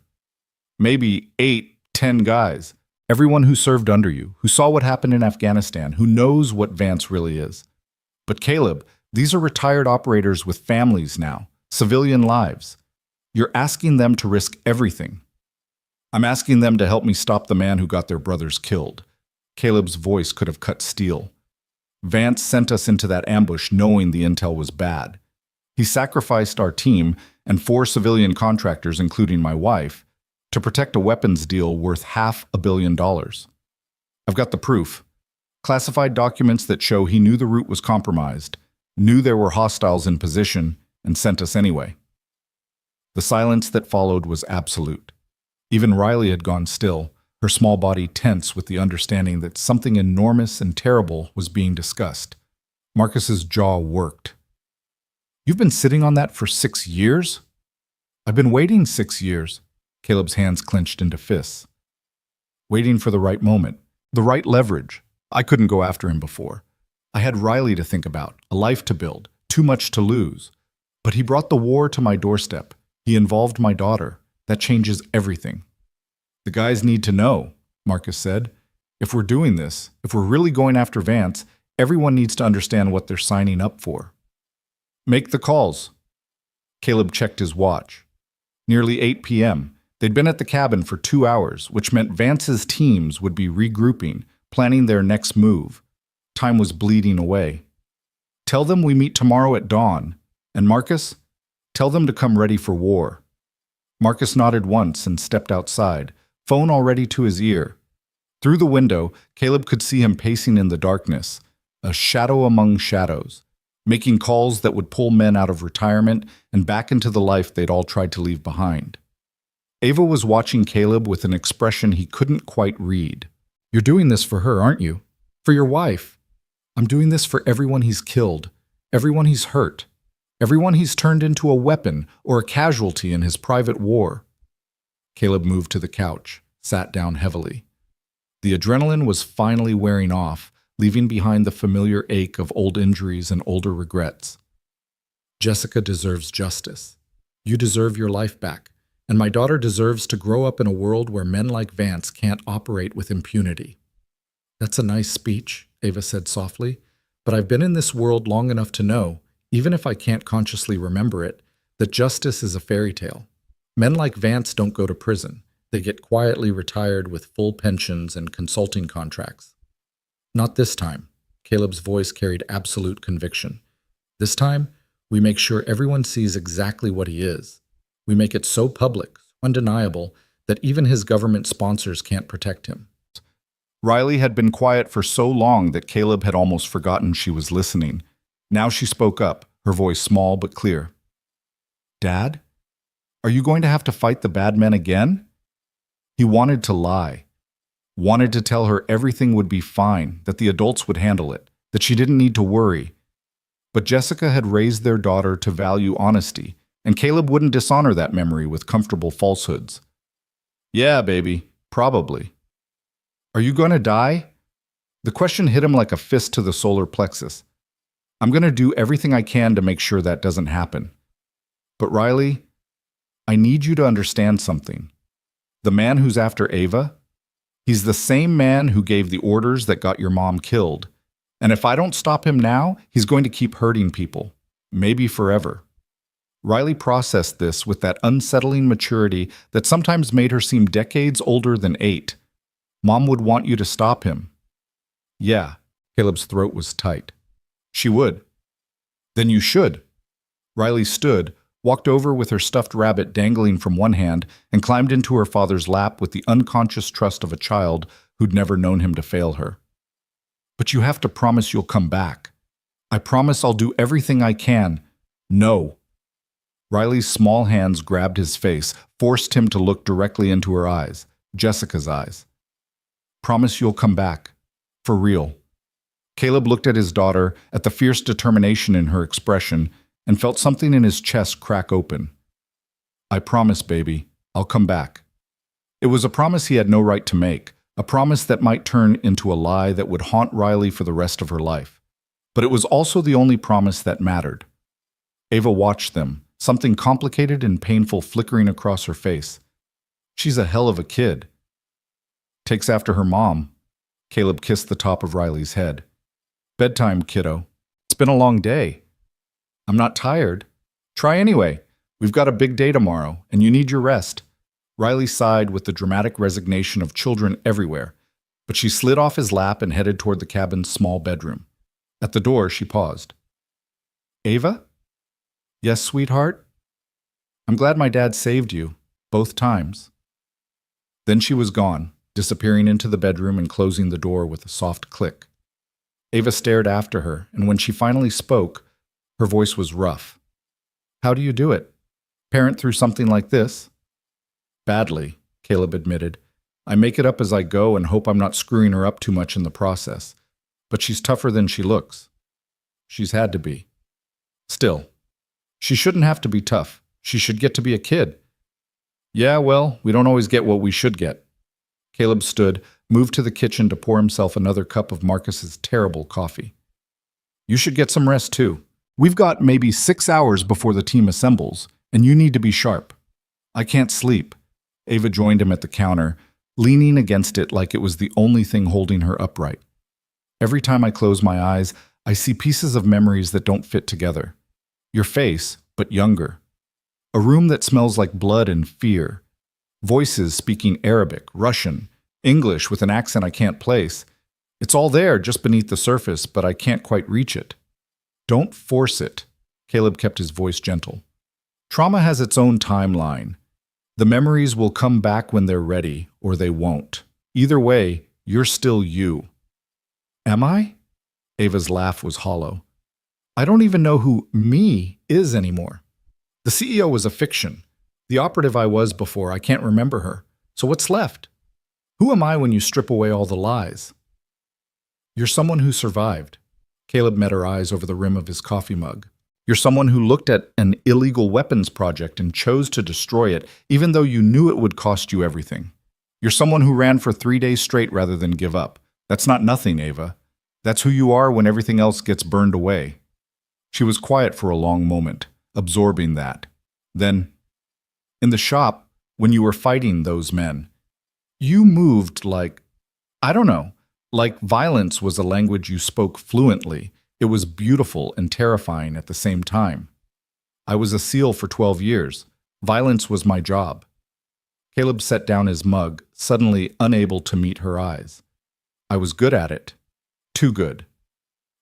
Maybe 8, 10 guys. Everyone who served under you, who saw what happened in Afghanistan, who knows what Vance really is. But Caleb, these are retired operators with families now, civilian lives. You're asking them to risk everything. I'm asking them to help me stop the man who got their brothers killed. Caleb's voice could have cut steel. Vance sent us into that ambush knowing the intel was bad. He sacrificed our team and 4 civilian contractors, including my wife, to protect a weapons deal worth $500 million. I've got the proof. Classified documents that show he knew the route was compromised, knew there were hostiles in position, and sent us anyway. The silence that followed was absolute. Even Riley had gone still, her small body tense with the understanding that something enormous and terrible was being discussed. Marcus's jaw worked. You've been sitting on that for 6 years? I've been waiting 6 years. Caleb's hands clenched into fists. Waiting for the right moment, the right leverage. I couldn't go after him before. I had Riley to think about, a life to build, too much to lose. But he brought the war to my doorstep. He involved my daughter. That changes everything. The guys need to know, Marcus said. If we're doing this, if we're really going after Vance, everyone needs to understand what they're signing up for. Make the calls. Caleb checked his watch. Nearly 8 p.m. They'd been at the cabin for 2 hours, which meant Vance's teams would be regrouping, planning their next move. Time was bleeding away. Tell them we meet tomorrow at dawn. And Marcus, tell them to come ready for war. Marcus nodded once and stepped outside, phone already to his ear. Through the window, Caleb could see him pacing in the darkness, a shadow among shadows, making calls that would pull men out of retirement and back into the life they'd all tried to leave behind. Ava was watching Caleb with an expression he couldn't quite read. You're doing this for her, aren't you? For your wife. I'm doing this for everyone he's killed, everyone he's hurt, everyone he's turned into a weapon or a casualty in his private war. Caleb moved to the couch, sat down heavily. The adrenaline was finally wearing off, leaving behind the familiar ache of old injuries and older regrets. Jessica deserves justice. You deserve your life back, and my daughter deserves to grow up in a world where men like Vance can't operate with impunity. That's a nice speech, Ava said softly, but I've been in this world long enough to know, even if I can't consciously remember it, that justice is a fairy tale. Men like Vance don't go to prison. They get quietly retired with full pensions and consulting contracts. Not this time. Caleb's voice carried absolute conviction. This time, we make sure everyone sees exactly what he is. We make it so public, undeniable, that even his government sponsors can't protect him. Riley had been quiet for so long that Caleb had almost forgotten she was listening. Now she spoke up, her voice small but clear. Dad? Are you going to have to fight the bad men again? He wanted to lie. Wanted to tell her everything would be fine, that the adults would handle it, that she didn't need to worry. But Jessica had raised their daughter to value honesty, and Caleb wouldn't dishonor that memory with comfortable falsehoods. Yeah, baby, probably. Are you going to die? The question hit him like a fist to the solar plexus. I'm going to do everything I can to make sure that doesn't happen. But Riley, I need you to understand something. The man who's after Ava, he's the same man who gave the orders that got your mom killed. And if I don't stop him now, he's going to keep hurting people, maybe forever. Riley processed this with that unsettling maturity that sometimes made her seem decades older than 8. Mom would want you to stop him. Yeah, Caleb's throat was tight. She would. Then you should. Riley stood, walked over with her stuffed rabbit dangling from one hand, and climbed into her father's lap with the unconscious trust of a child who'd never known him to fail her. But you have to promise you'll come back. I promise I'll do everything I can. No. Riley's small hands grabbed his face, forced him to look directly into her eyes, Jessica's eyes. Promise you'll come back. For real. Caleb looked at his daughter, at the fierce determination in her expression, and felt something in his chest crack open. I promise, baby, I'll come back. It was a promise he had no right to make, a promise that might turn into a lie that would haunt Riley for the rest of her life. But it was also the only promise that mattered. Ava watched them, something complicated and painful flickering across her face. She's a hell of a kid. Takes after her mom. Caleb kissed the top of Riley's head. Bedtime, kiddo. It's been a long day. I'm not tired. Try anyway. We've got a big day tomorrow, and you need your rest. Riley sighed with the dramatic resignation of children everywhere, but she slid off his lap and headed toward the cabin's small bedroom. At the door, she paused. Ava? Yes, sweetheart? I'm glad my dad saved you, both times. Then she was gone, disappearing into the bedroom and closing the door with a soft click. Ava stared after her, and when she finally spoke, her voice was rough. How do you do it? Parent through something like this? Badly, Caleb admitted. I make it up as I go and hope I'm not screwing her up too much in the process. But she's tougher than she looks. She's had to be. Still, she shouldn't have to be tough. She should get to be a kid. Yeah, well, we don't always get what we should get. Caleb stood, moved to the kitchen to pour himself another cup of Marcus's terrible coffee. You should get some rest too. We've got maybe 6 hours before the team assembles, and you need to be sharp. I can't sleep. Ava joined him at the counter, leaning against it like it was the only thing holding her upright. Every time I close my eyes, I see pieces of memories that don't fit together. Your face, but younger. A room that smells like blood and fear. Voices speaking Arabic, Russian, English with an accent I can't place. It's all there, just beneath the surface, but I can't quite reach it. Don't force it. Caleb kept his voice gentle. Trauma has its own timeline. The memories will come back when they're ready, or they won't. Either way, you're still you. Am I? Ava's laugh was hollow. I don't even know who me is anymore. The CEO was a fiction. The operative I was before, I can't remember her. So what's left? Who am I when you strip away all the lies? You're someone who survived. Caleb met her eyes over the rim of his coffee mug. You're someone who looked at an illegal weapons project and chose to destroy it, even though you knew it would cost you everything. You're someone who ran for 3 days straight rather than give up. That's not nothing, Ava. That's who you are when everything else gets burned away. She was quiet for a long moment, absorbing that. Then, in the shop, when you were fighting those men, you moved like, I don't know, like violence was a language you spoke fluently. It was beautiful and terrifying at the same time. I was a SEAL for 12 years. Violence was my job. Caleb set down his mug, suddenly unable to meet her eyes. I was good at it. Too good.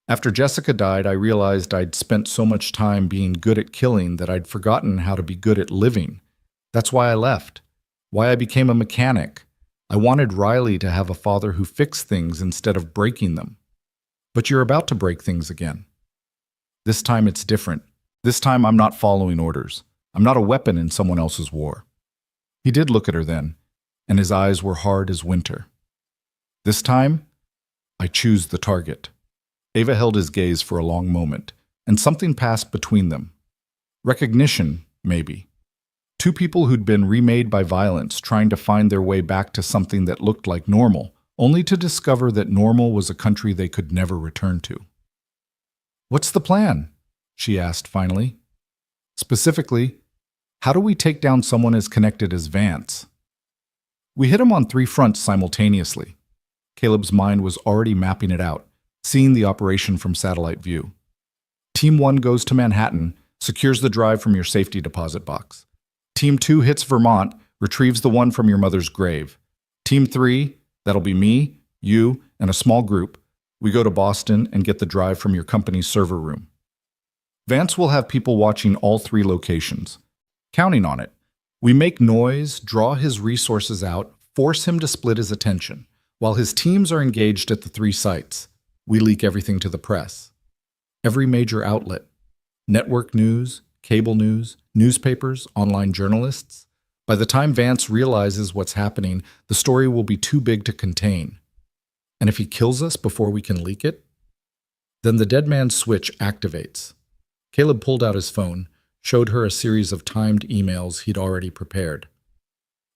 After Jessica died, I realized I'd spent so much time being good at killing that I'd forgotten how to be good at living. That's why I left. Why I became a mechanic. I wanted Riley to have a father who fixed things instead of breaking them. But you're about to break things again. This time it's different. This time I'm not following orders. I'm not a weapon in someone else's war. He did look at her then, and his eyes were hard as winter. This time, I choose the target. Ava held his gaze for a long moment, and something passed between them. Recognition, maybe. Two people who'd been remade by violence, trying to find their way back to something that looked like normal, only to discover that normal was a country they could never return to. "What's the plan?" she asked finally. Specifically, how do we take down someone as connected as Vance? We hit him on 3 fronts simultaneously. Caleb's mind was already mapping it out, seeing the operation from satellite view. Team 1 goes to Manhattan, secures the drive from your safety deposit box. Team 2 hits Vermont, retrieves the one from your mother's grave. Team 3, that'll be me, you, and a small group, we go to Boston and get the drive from your company's server room. Vance will have people watching all 3 locations. Counting on it. We make noise, draw his resources out, force him to split his attention. While his teams are engaged at the 3 sites, we leak everything to the press. Every major outlet. Network news, cable news, newspapers, online journalists. By the time Vance realizes what's happening, the story will be too big to contain. And if he kills us before we can leak it, then the dead man's switch activates. Caleb pulled out his phone, showed her a series of timed emails he'd already prepared.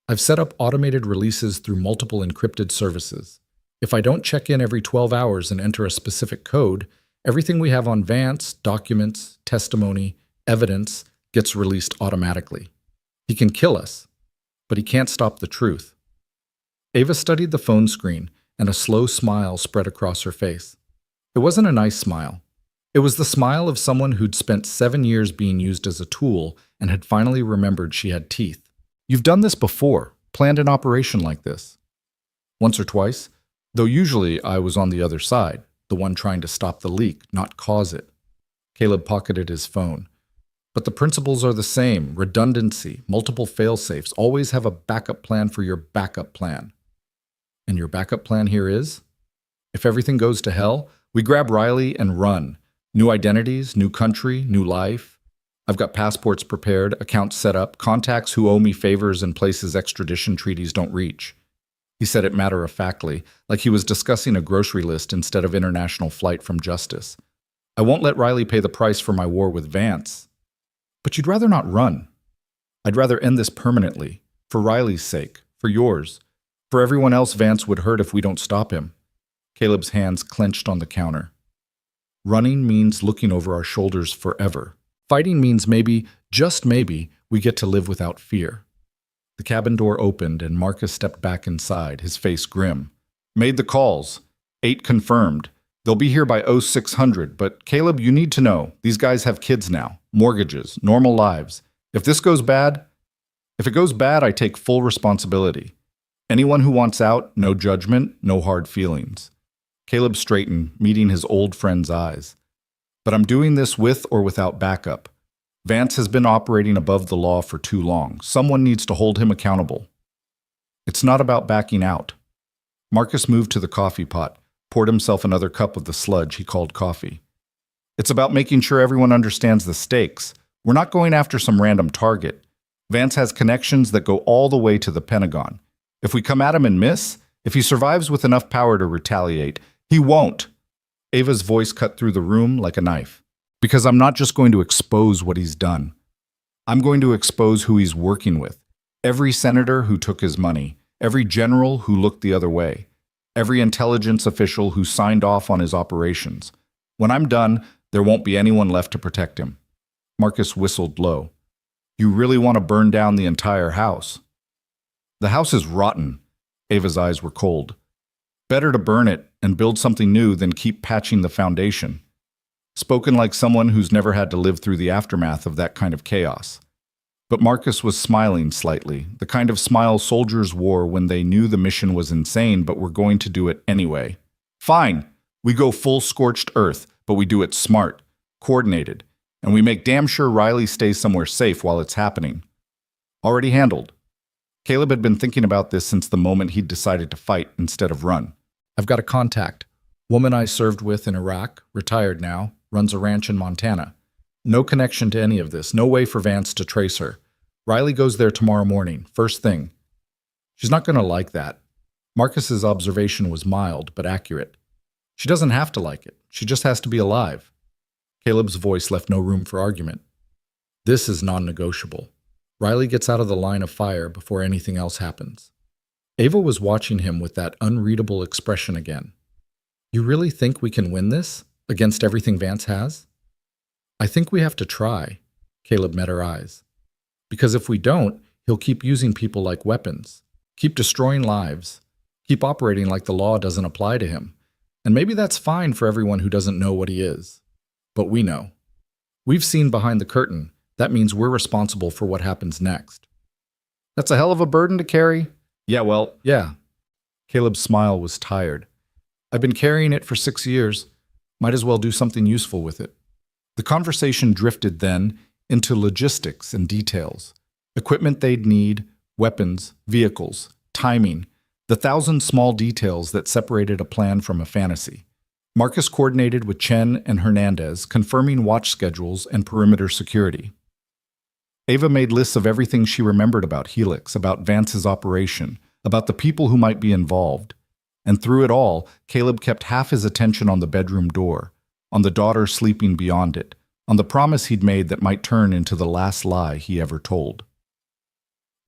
I've set up automated releases through multiple encrypted services. If I don't check in every 12 hours and enter a specific code, everything we have on Vance, documents, testimony, evidence, gets released automatically. He can kill us, but he can't stop the truth. Ava studied the phone screen, and a slow smile spread across her face. It wasn't a nice smile. It was the smile of someone who'd spent 7 years being used as a tool and had finally remembered she had teeth. You've done this before, planned an operation like this. Once or twice, though usually I was on the other side, the one trying to stop the leak, not cause it. Caleb pocketed his phone. But the principles are the same: redundancy, multiple fail-safes, always have a backup plan for your backup plan. And your backup plan here is? If everything goes to hell, we grab Riley and run. New identities, new country, new life. I've got passports prepared, accounts set up, contacts who owe me favors in places extradition treaties don't reach. He said it matter-of-factly, like he was discussing a grocery list instead of international flight from justice. I won't let Riley pay the price for my war with Vance. But you'd rather not run. I'd rather end this permanently, for Riley's sake, for yours, for everyone else Vance would hurt if we don't stop him. Caleb's hands clenched on the counter. Running means looking over our shoulders forever. Fighting means maybe, just maybe, we get to live without fear. The cabin door opened and Marcus stepped back inside, his face grim. Made the calls. 8 confirmed. They'll be here by 0600, but Caleb, you need to know, these guys have kids now, mortgages, normal lives. If it goes bad, I take full responsibility. Anyone who wants out, no judgment, no hard feelings. Caleb straightened, meeting his old friend's eyes. But I'm doing this with or without backup. Vance has been operating above the law for too long. Someone needs to hold him accountable. It's not about backing out. Marcus moved to the coffee pot, poured himself another cup of the sludge he called coffee. It's about making sure everyone understands the stakes. We're not going after some random target. Vance has connections that go all the way to the Pentagon. If we come at him and miss, if he survives with enough power to retaliate, he won't. Ava's voice cut through the room like a knife. Because I'm not just going to expose what he's done. I'm going to expose who he's working with. Every senator who took his money, every general who looked the other way, every intelligence official who signed off on his operations. When I'm done, there won't be anyone left to protect him. Marcus whistled low. You really want to burn down the entire house? The house is rotten. Ava's eyes were cold. Better to burn it and build something new than keep patching the foundation. Spoken like someone who's never had to live through the aftermath of that kind of chaos. But Marcus was smiling slightly, the kind of smile soldiers wore when they knew the mission was insane but were going to do it anyway. Fine, we go full scorched earth, but we do it smart, coordinated, and we make damn sure Riley stays somewhere safe while it's happening. Already handled. Caleb had been thinking about this since the moment he'd decided to fight instead of run. I've got a contact. Woman I served with in Iraq, retired now, runs a ranch in Montana. No connection to any of this, no way for Vance to trace her. Riley goes there tomorrow morning, first thing. She's not going to like that. Marcus's observation was mild, but accurate. She doesn't have to like it. She just has to be alive. Caleb's voice left no room for argument. This is non-negotiable. Riley gets out of the line of fire before anything else happens. Ava was watching him with that unreadable expression again. You really think we can win this, against everything Vance has? I think we have to try. Caleb met her eyes. Because if we don't, he'll keep using people like weapons, keep destroying lives, keep operating like the law doesn't apply to him. And maybe that's fine for everyone who doesn't know what he is. But we know. We've seen behind the curtain. That means we're responsible for what happens next. That's a hell of a burden to carry. Yeah. Caleb's smile was tired. I've been carrying it for 6 years. Might as well do something useful with it. The conversation drifted then into logistics and details. Equipment they'd need, weapons, vehicles, timing, the 1,000 small details that separated a plan from a fantasy. Marcus coordinated with Chen and Hernandez, confirming watch schedules and perimeter security. Ava made lists of everything she remembered about Helix, about Vance's operation, about the people who might be involved. And through it all, Caleb kept half his attention on the bedroom door, on the daughter sleeping beyond it, on the promise he'd made that might turn into the last lie he ever told.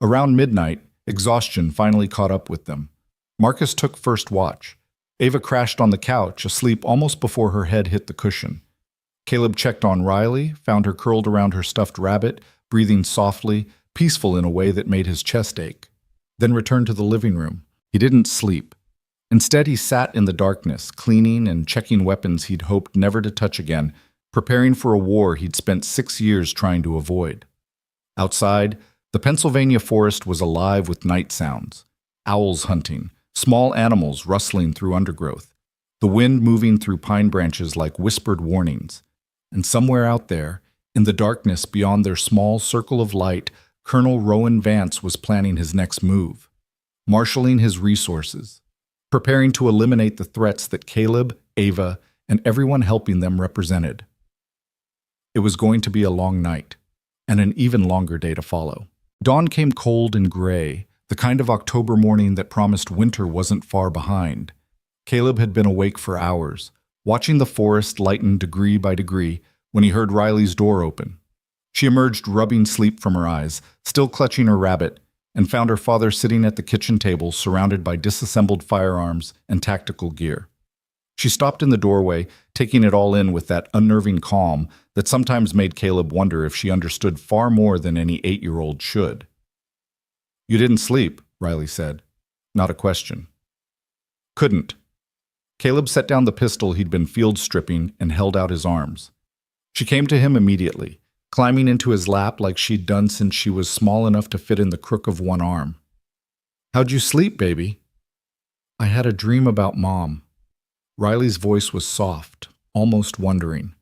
Around midnight, exhaustion finally caught up with them. Marcus took first watch. Ava crashed on the couch, asleep almost before her head hit the cushion. Caleb checked on Riley, found her curled around her stuffed rabbit, breathing softly, peaceful in a way that made his chest ache. Then returned to the living room. He didn't sleep. Instead, he sat in the darkness, cleaning and checking weapons he'd hoped never to touch again, preparing for a war he'd spent 6 years trying to avoid. Outside, the Pennsylvania forest was alive with night sounds. Owls hunting, small animals rustling through undergrowth, the wind moving through pine branches like whispered warnings. And somewhere out there, in the darkness beyond their small circle of light, Colonel Rowan Vance was planning his next move, marshaling his resources, preparing to eliminate the threats that Caleb, Ava, and everyone helping them represented. It was going to be a long night, and an even longer day to follow. Dawn came cold and gray, the kind of October morning that promised winter wasn't far behind. Caleb had been awake for hours, watching the forest lighten degree by degree when he heard Riley's door open. She emerged, rubbing sleep from her eyes, still clutching her rabbit, and found her father sitting at the kitchen table surrounded by disassembled firearms and tactical gear. She stopped in the doorway, taking it all in with that unnerving calm that sometimes made Caleb wonder if she understood far more than any 8-year-old should. You didn't sleep, Riley said. Not a question. Couldn't. Caleb set down the pistol he'd been field stripping and held out his arms. She came to him immediately, climbing into his lap like she'd done since she was small enough to fit in the crook of one arm. How'd you sleep, baby? I had a dream about Mom. Riley's voice was soft, almost wondering.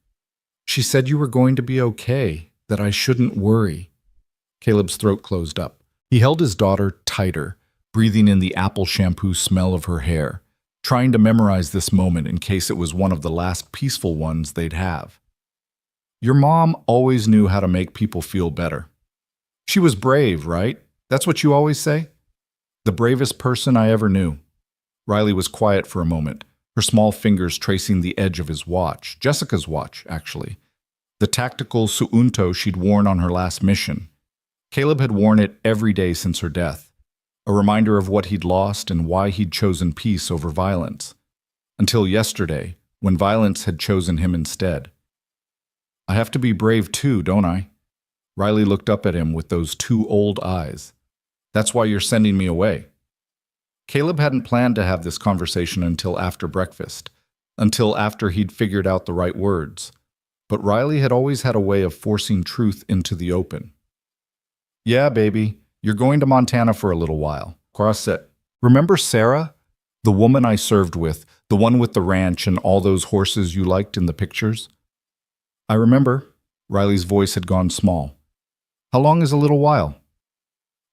She said you were going to be okay, that I shouldn't worry. Caleb's throat closed up. He held his daughter tighter, breathing in the apple shampoo smell of her hair, trying to memorize this moment in case it was one of the last peaceful ones they'd have. Your mom always knew how to make people feel better. She was brave, right? That's what you always say? The bravest person I ever knew. Riley was quiet for a moment, her small fingers tracing the edge of his watch, Jessica's watch, actually. The tactical Suunto she'd worn on her last mission. Caleb had worn it every day since her death. a reminder of what he'd lost and why he'd chosen peace over violence. Until yesterday, when violence had chosen him instead. I have to be brave too, don't I? Riley looked up at him with those two old eyes. That's why you're sending me away. Caleb hadn't planned to have this conversation until after breakfast, until after he'd figured out the right words. But Riley had always had a way of forcing truth into the open. Yeah, baby, you're going to Montana for a little while. Cross it. Remember Sarah? The woman I served with, the one with the ranch and all those horses you liked in the pictures? I remember. Riley's voice had gone small. How long is a little while?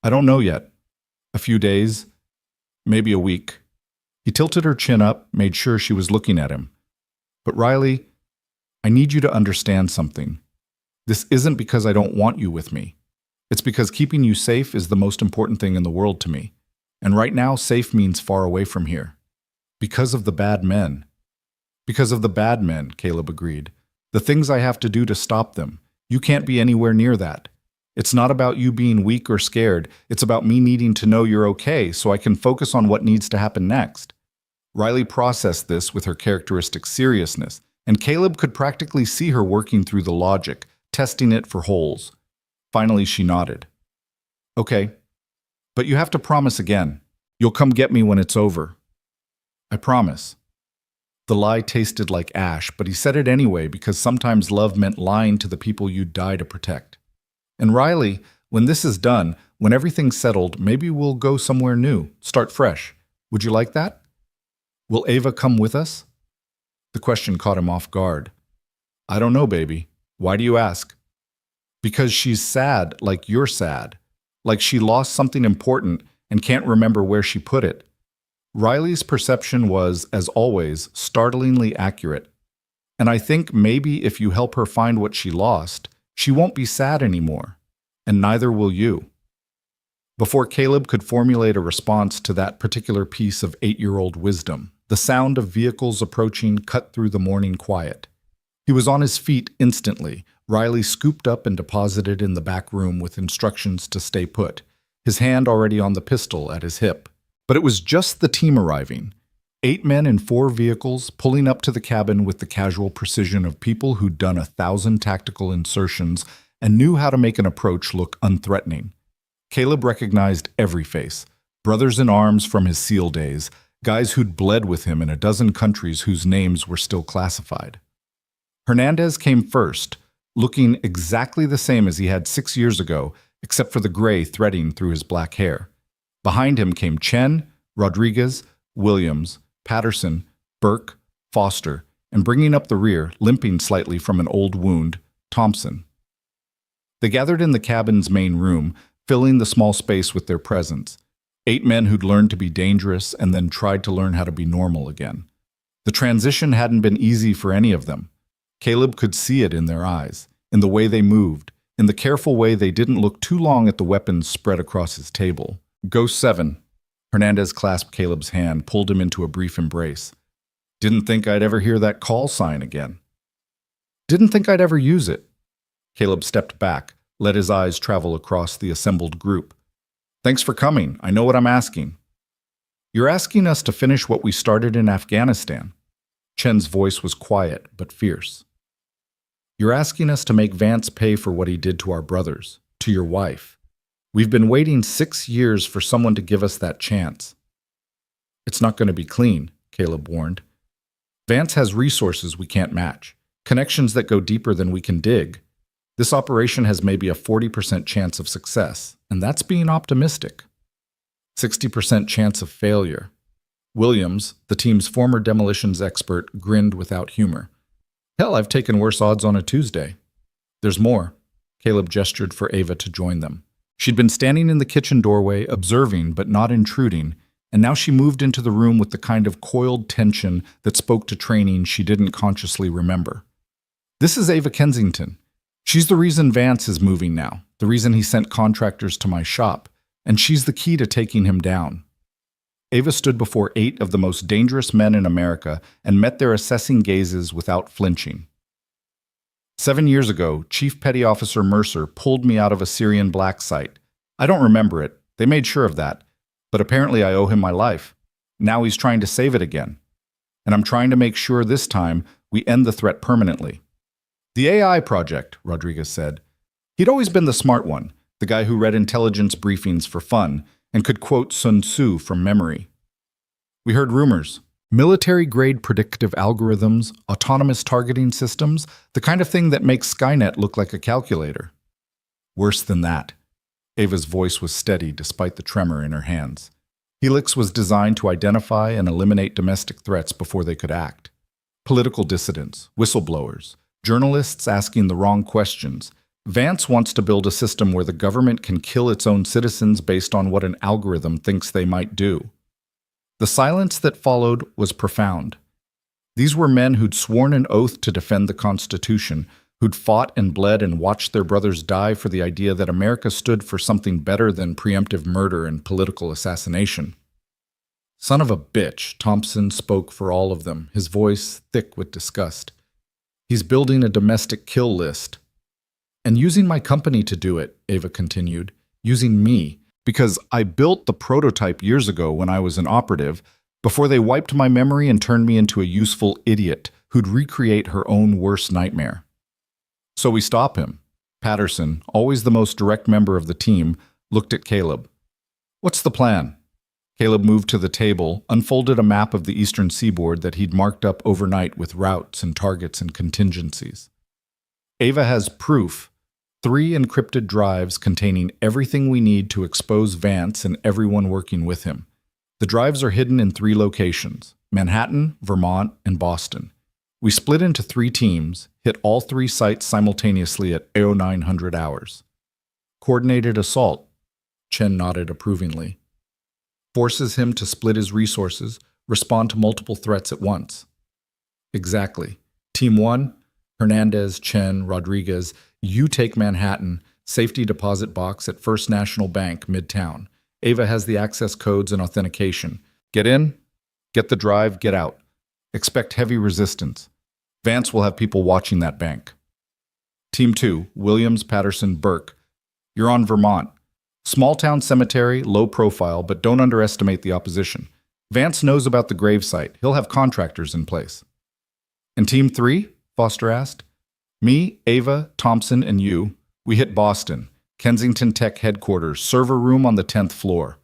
I don't know yet. A few days, maybe a week. He tilted her chin up, made sure she was looking at him. But Riley, I need you to understand something. This isn't because I don't want you with me. It's because keeping you safe is the most important thing in the world to me. And right now, safe means far away from here. Because of the bad men. Because of the bad men, Caleb agreed. The things I have to do to stop them. You can't be anywhere near that. It's not about you being weak or scared. It's about me needing to know you're okay so I can focus on what needs to happen next. Riley processed this with her characteristic seriousness, and Caleb could practically see her working through the logic, testing it for holes. Finally, she nodded. Okay, but you have to promise again. You'll come get me when it's over. I promise. The lie tasted like ash, but he said it anyway because sometimes love meant lying to the people you'd die to protect. And Riley, when this is done, when everything's settled, maybe we'll go somewhere new, start fresh. Would you like that? Will Ava come with us? The question caught him off guard. I don't know, baby. Why do you ask? Because she's sad like you're sad, like she lost something important and can't remember where she put it. Riley's perception was, as always, startlingly accurate. And I think maybe if you help her find what she lost, she won't be sad anymore, and neither will you. Before Caleb could formulate a response to that particular piece of 8-year-old wisdom, the sound of vehicles approaching cut through the morning quiet. He was on his feet instantly, Riley scooped up and deposited in the back room with instructions to stay put, his hand already on the pistol at his hip. But it was just the team arriving. 8 men in 4 vehicles pulling up to the cabin with the casual precision of people who'd done 1,000 tactical insertions and knew how to make an approach look unthreatening. Caleb recognized every face. Brothers in arms from his SEAL days, guys who'd bled with him in a dozen countries whose names were still classified. Hernandez came first, looking exactly the same as he had 6 years ago, except for the gray threading through his black hair. Behind him came Chen, Rodriguez, Williams, Patterson, Burke, Foster, and bringing up the rear, limping slightly from an old wound, Thompson. They gathered in the cabin's main room, filling the small space with their presence. 8 men who'd learned to be dangerous and then tried to learn how to be normal again. The transition hadn't been easy for any of them. Caleb could see it in their eyes, in the way they moved, in the careful way they didn't look too long at the weapons spread across his table. Ghost 7. Hernandez clasped Caleb's hand, pulled him into a brief embrace. Didn't think I'd ever hear that call sign again. Didn't think I'd ever use it. Caleb stepped back, let his eyes travel across the assembled group. Thanks for coming. I know what I'm asking. You're asking us to finish what we started in Afghanistan. Chen's voice was quiet but fierce. You're asking us to make Vance pay for what he did to our brothers, to your wife. We've been waiting 6 years for someone to give us that chance. It's not going to be clean, Caleb warned. Vance has resources we can't match, connections that go deeper than we can dig. This operation has maybe a 40% chance of success, and that's being optimistic. 60% chance of failure. Williams, the team's former demolitions expert, grinned without humor. Hell, I've taken worse odds on a Tuesday. There's more. Caleb gestured for Ava to join them. She'd been standing in the kitchen doorway, observing but not intruding, and now she moved into the room with the kind of coiled tension that spoke to training she didn't consciously remember. This is Ava Kensington. She's the reason Vance is moving now, the reason he sent contractors to my shop, and she's the key to taking him down. Ava stood before 8 of the most dangerous men in America and met their assessing gazes without flinching. 7 years ago, Chief Petty Officer Mercer pulled me out of a Syrian black site. I don't remember it. They made sure of that. But apparently I owe him my life. Now he's trying to save it again. And I'm trying to make sure this time we end the threat permanently. The AI project, Rodriguez said. He'd always been the smart one, the guy who read intelligence briefings for fun and could quote Sun Tzu from memory. We heard rumors. Military-grade predictive algorithms, autonomous targeting systems, the kind of thing that makes Skynet look like a calculator. Worse than that. Ava's voice was steady despite the tremor in her hands. Helix was designed to identify and eliminate domestic threats before they could act. Political dissidents, whistleblowers, journalists asking the wrong questions. Vance wants to build a system where the government can kill its own citizens based on what an algorithm thinks they might do. The silence that followed was profound. These were men who'd sworn an oath to defend the Constitution, who'd fought and bled and watched their brothers die for the idea that America stood for something better than preemptive murder and political assassination. Son of a bitch, Thompson spoke for all of them, his voice thick with disgust. He's building a domestic kill list. And using my company to do it, Ava continued, using me, because I built the prototype years ago when I was an operative, before they wiped my memory and turned me into a useful idiot who'd recreate her own worst nightmare. So we stop him. Patterson, always the most direct member of the team, looked at Caleb. What's the plan? Caleb moved to the table, unfolded a map of the eastern seaboard that he'd marked up overnight with routes and targets and contingencies. Ava has proof. 3 encrypted drives containing everything we need to expose Vance and everyone working with him. The drives are hidden in 3 locations: Manhattan, Vermont, and Boston. We split into 3 teams, hit all 3 sites simultaneously at 0900 hours. Coordinated assault, Chen nodded approvingly. Forces him to split his resources, respond to multiple threats at once. Exactly. Team 1, Hernandez, Chen, Rodriguez, you take Manhattan, safety deposit box at First National Bank, Midtown. Ava has the access codes and authentication. Get in, get the drive, get out. Expect heavy resistance. Vance will have people watching that bank. Team 2, Williams, Patterson, Burke. You're on Vermont. Small town cemetery, low profile, but don't underestimate the opposition. Vance knows about the gravesite. He'll have contractors in place. And Team 3? Foster asked. Me, Ava, Thompson, and you, we hit Boston, Kensington Tech headquarters, server room on the 10th floor.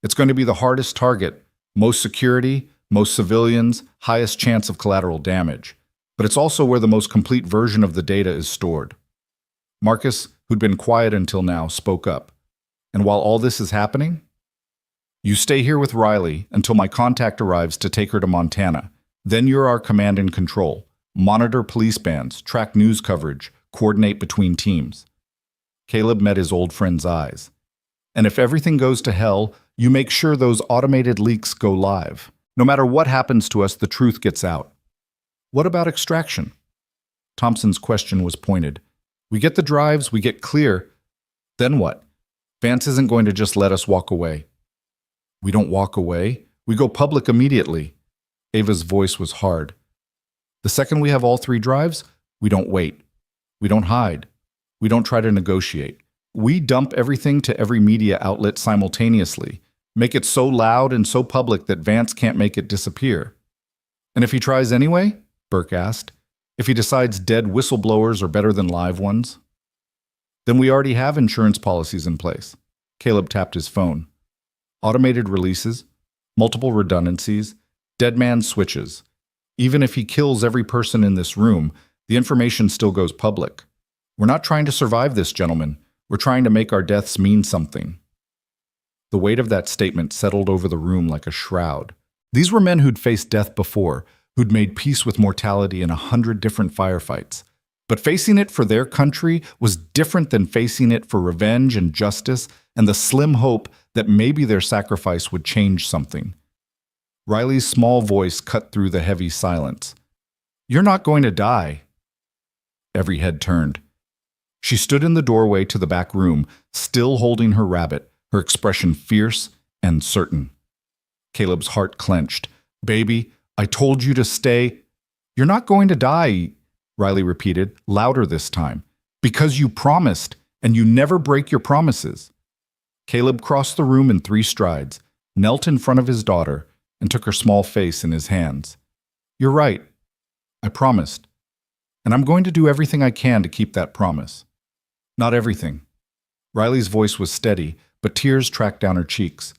It's going to be the hardest target, most security, most civilians, highest chance of collateral damage. But it's also where the most complete version of the data is stored. Marcus, who'd been quiet until now, spoke up. And while all this is happening, you stay here with Riley until my contact arrives to take her to Montana. Then you're our command and control. Monitor police bands, track news coverage, coordinate between teams. Caleb met his old friend's eyes. And if everything goes to hell, you make sure those automated leaks go live. No matter what happens to us, the truth gets out. What about extraction? Thompson's question was pointed. We get the drives, we get clear. Then what? Vance isn't going to just let us walk away. We don't walk away. We go public immediately. Ava's voice was hard. The second we have all 3 drives, we don't wait. We don't hide. We don't try to negotiate. We dump everything to every media outlet simultaneously, make it so loud and so public that Vance can't make it disappear. And if he tries anyway? Burke asked. If he decides dead whistleblowers are better than live ones? Then we already have insurance policies in place. Caleb tapped his phone. Automated releases, multiple redundancies, dead man switches. Even if he kills every person in this room, the information still goes public. We're not trying to survive this, gentlemen. We're trying to make our deaths mean something. The weight of that statement settled over the room like a shroud. These were men who'd faced death before, who'd made peace with mortality in 100 different firefights. But facing it for their country was different than facing it for revenge and justice and the slim hope that maybe their sacrifice would change something. Riley's small voice cut through the heavy silence. You're not going to die. Every head turned. She stood in the doorway to the back room, still holding her rabbit, her expression fierce and certain. Caleb's heart clenched. Baby, I told you to stay. You're not going to die, Riley repeated, louder this time. Because you promised, and you never break your promises. Caleb crossed the room in 3 strides. knelt in front of his daughter, and took her small face in his hands. "You're right. I promised. And I'm going to do everything I can to keep that promise." "Not everything." Riley's voice was steady, but tears tracked down her cheeks.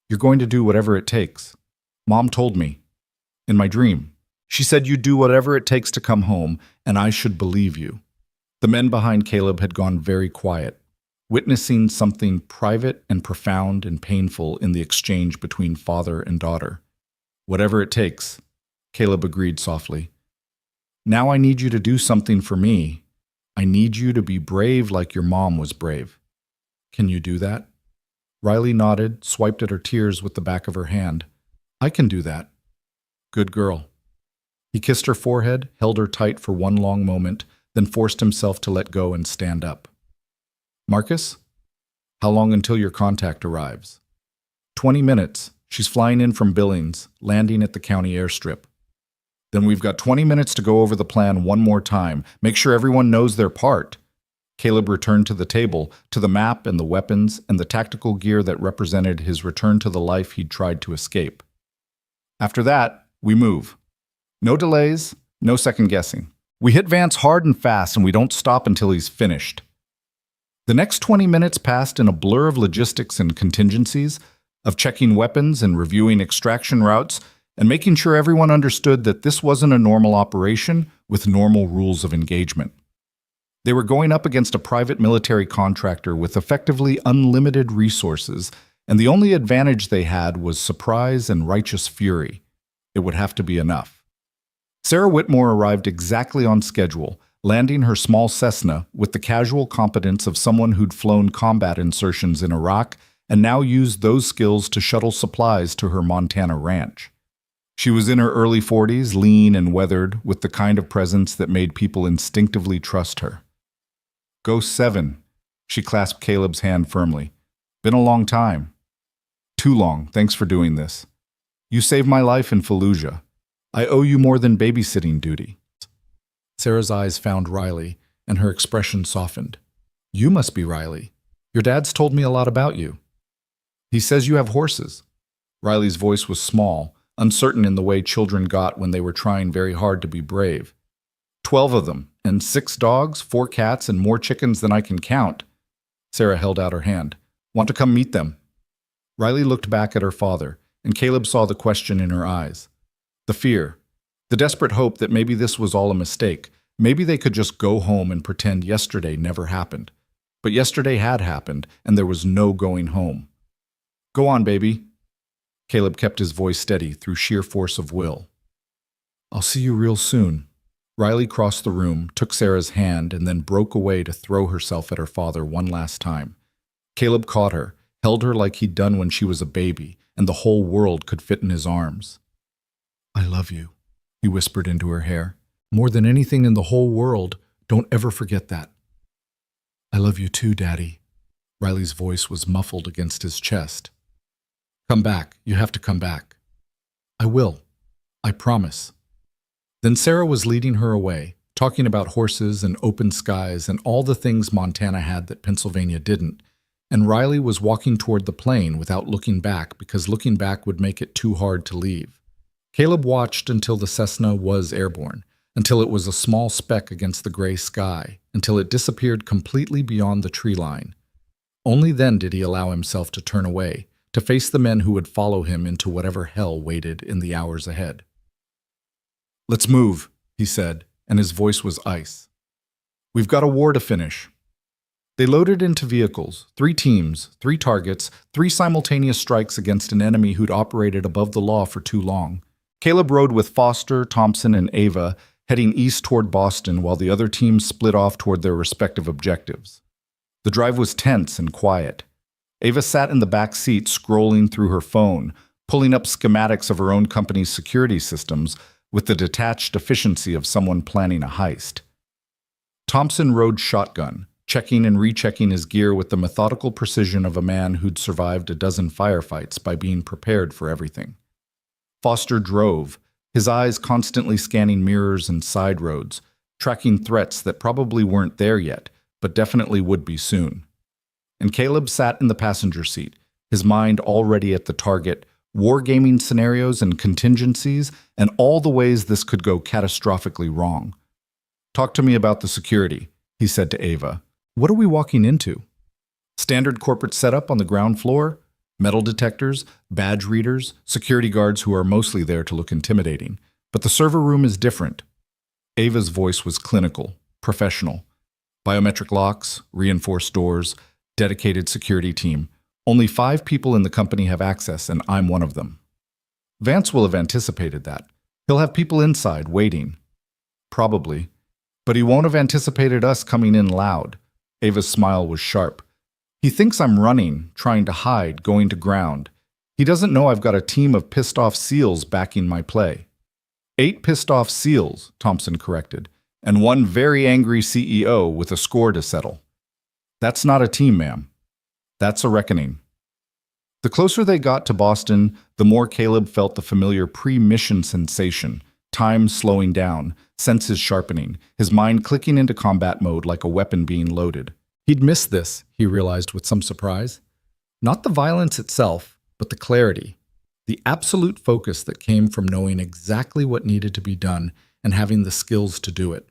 "You're going to do whatever it takes. Mom told me. In my dream. She said you'd do whatever it takes to come home, and I should believe you." The men behind Caleb had gone very quiet, witnessing something private and profound and painful in the exchange between father and daughter. "Whatever it takes," Caleb agreed softly. "Now I need you to do something for me. I need you to be brave like your mom was brave. Can you do that?" Riley nodded, swiped at her tears with the back of her hand. "I can do that." "Good girl." He kissed her forehead, held her tight for one long moment, then forced himself to let go and stand up. "Marcus? How long until your contact arrives?" 20 minutes. She's flying in from Billings, landing at the county airstrip." "Then we've got 20 minutes to go over the plan one more time. Make sure everyone knows their part." Caleb returned to the table, to the map and the weapons and the tactical gear that represented his return to the life he'd tried to escape. "After that, we move. No delays, no second guessing. We hit Vance hard and fast, and we don't stop until he's finished." The next 20 minutes passed in a blur of logistics and contingencies, of checking weapons and reviewing extraction routes, and making sure everyone understood that this wasn't a normal operation with normal rules of engagement. They were going up against a private military contractor with effectively unlimited resources, and the only advantage they had was surprise and righteous fury. It would have to be enough. Sarah Whitmore arrived exactly on schedule, landing her small Cessna with the casual competence of someone who'd flown combat insertions in Iraq and now used those skills to shuttle supplies to her Montana ranch. She was in her early 40s, lean and weathered, with the kind of presence that made people instinctively trust her. "Ghost 7, she clasped Caleb's hand firmly. "Been a long time." "Too long, thanks for doing this. You saved my life in Fallujah. I owe you more than babysitting duty." Sarah's eyes found Riley, and her expression softened. "You must be Riley. Your dad's told me a lot about you." "He says you have horses." Riley's voice was small, uncertain in the way children got when they were trying very hard to be brave. 12 of them, and 6 dogs, 4 cats, and more chickens than I can count." Sarah held out her hand. "Want to come meet them?" Riley looked back at her father, and Caleb saw the question in her eyes. The fear, the desperate hope that maybe this was all a mistake. Maybe they could just go home and pretend yesterday never happened. But yesterday had happened, and there was no going home. "Go on, baby." Caleb kept his voice steady through sheer force of will. "I'll see you real soon." Riley crossed the room, took Sarah's hand, and then broke away to throw herself at her father one last time. Caleb caught her, held her like he'd done when she was a baby, and the whole world could fit in his arms. "I love you," he whispered into her hair. "More than anything in the whole world, don't ever forget that." "I love you too, Daddy." Riley's voice was muffled against his chest. "Come back. You have to come back." "I will. I promise." Then Sarah was leading her away, talking about horses and open skies and all the things Montana had that Pennsylvania didn't, and Riley was walking toward the plane without looking back because looking back would make it too hard to leave. Caleb watched until the Cessna was airborne, until it was a small speck against the gray sky, until it disappeared completely beyond the tree line. Only then did he allow himself to turn away, to face the men who would follow him into whatever hell waited in the hours ahead. "Let's move," he said, and his voice was ice. "We've got a war to finish." They loaded into vehicles, 3 teams, 3 targets, 3 simultaneous strikes against an enemy who'd operated above the law for too long. Caleb rode with Foster, Thompson, and Ava, heading east toward Boston while the other teams split off toward their respective objectives. The drive was tense and quiet. Ava sat in the back seat scrolling through her phone, pulling up schematics of her own company's security systems with the detached efficiency of someone planning a heist. Thompson rode shotgun, checking and rechecking his gear with the methodical precision of a man who'd survived a dozen firefights by being prepared for everything. Foster drove, his eyes constantly scanning mirrors and side roads, tracking threats that probably weren't there yet, but definitely would be soon. And Caleb sat in the passenger seat, his mind already at the target, wargaming scenarios and contingencies, and all the ways this could go catastrophically wrong. "Talk to me about the security," he said to Ava. "What are we walking into?" "Standard corporate setup on the ground floor, metal detectors, badge readers, security guards who are mostly there to look intimidating. But the server room is different." Ava's voice was clinical, professional. Biometric locks, reinforced doors, dedicated security team. Only 5 people in the company have access, and I'm one of them. Vance will have anticipated that. He'll have people inside, waiting. Probably. But he won't have anticipated us coming in loud. Ava's smile was sharp. He thinks I'm running, trying to hide, going to ground. He doesn't know I've got a team of pissed-off SEALs backing my play. 8 pissed-off SEALs, Thompson corrected, and 1 very angry CEO with a score to settle. That's not a team, ma'am. That's a reckoning. The closer they got to Boston, the more Caleb felt the familiar pre-mission sensation, time slowing down, senses sharpening, his mind clicking into combat mode like a weapon being loaded. He'd missed this, he realized with some surprise. Not the violence itself, but the clarity, the absolute focus that came from knowing exactly what needed to be done and having the skills to do it.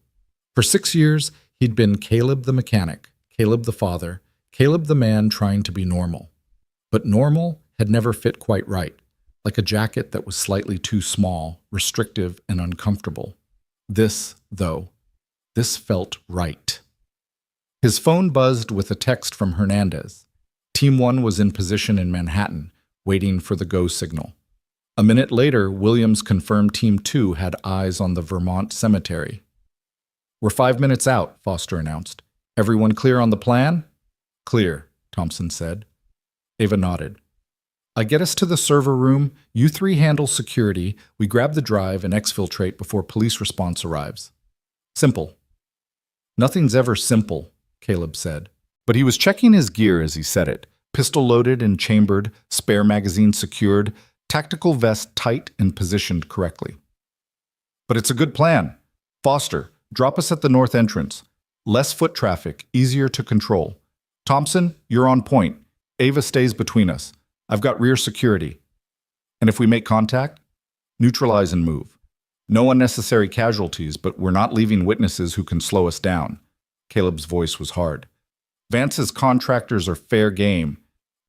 For 6 years, he'd been Caleb the mechanic, Caleb the father, Caleb the man trying to be normal. But normal had never fit quite right, like a jacket that was slightly too small, restrictive, and uncomfortable. This, though, this felt right. His phone buzzed with a text from Hernandez. Team 1 was in position in Manhattan, waiting for the go signal. A minute later, Williams confirmed Team 2 had eyes on the Vermont cemetery. "We're 5 minutes out," Foster announced. "Everyone clear on the plan?" "Clear," Thompson said. Ava nodded. "I get us to the server room, you 3 handle security, we grab the drive and exfiltrate before police response arrives. Simple." "Nothing's ever simple," Caleb said. But he was checking his gear as he said it. Pistol loaded and chambered, spare magazine secured, tactical vest tight and positioned correctly. "But it's a good plan. Foster, drop us at the north entrance. Less foot traffic, easier to control. Thompson, you're on point. Ava stays between us. I've got rear security. And if we make contact, neutralize and move. No unnecessary casualties, but we're not leaving witnesses who can slow us down." Caleb's voice was hard. "Vance's contractors are fair game.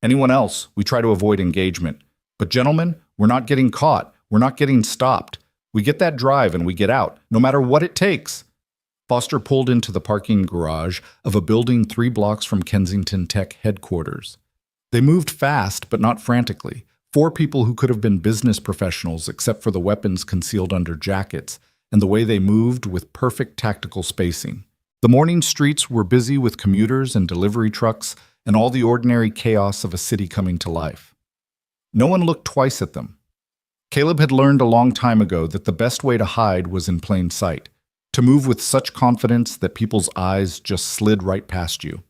Anyone else, we try to avoid engagement. But gentlemen, we're not getting caught. We're not getting stopped. We get that drive and we get out, no matter what it takes." Foster pulled into the parking garage of a building 3 blocks from Kensington Tech headquarters. They moved fast, but not frantically. 4 people who could have been business professionals except for the weapons concealed under jackets, and the way they moved with perfect tactical spacing. The morning streets were busy with commuters and delivery trucks and all the ordinary chaos of a city coming to life. No one looked twice at them. Caleb had learned a long time ago that the best way to hide was in plain sight, to move with such confidence that people's eyes just slid right past you.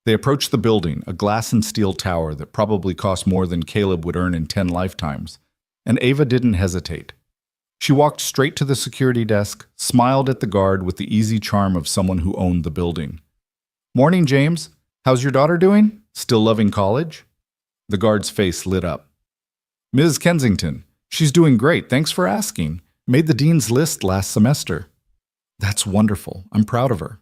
They approached the building, a glass and steel tower that probably cost more than Caleb would earn in 10 lifetimes, and Ava didn't hesitate. She walked straight to the security desk, smiled at the guard with the easy charm of someone who owned the building. "Morning, James. How's your daughter doing? Still loving college?" The guard's face lit up. "Ms. Kensington, she's doing great. Thanks for asking. Made the dean's list last semester." "That's wonderful. I'm proud of her."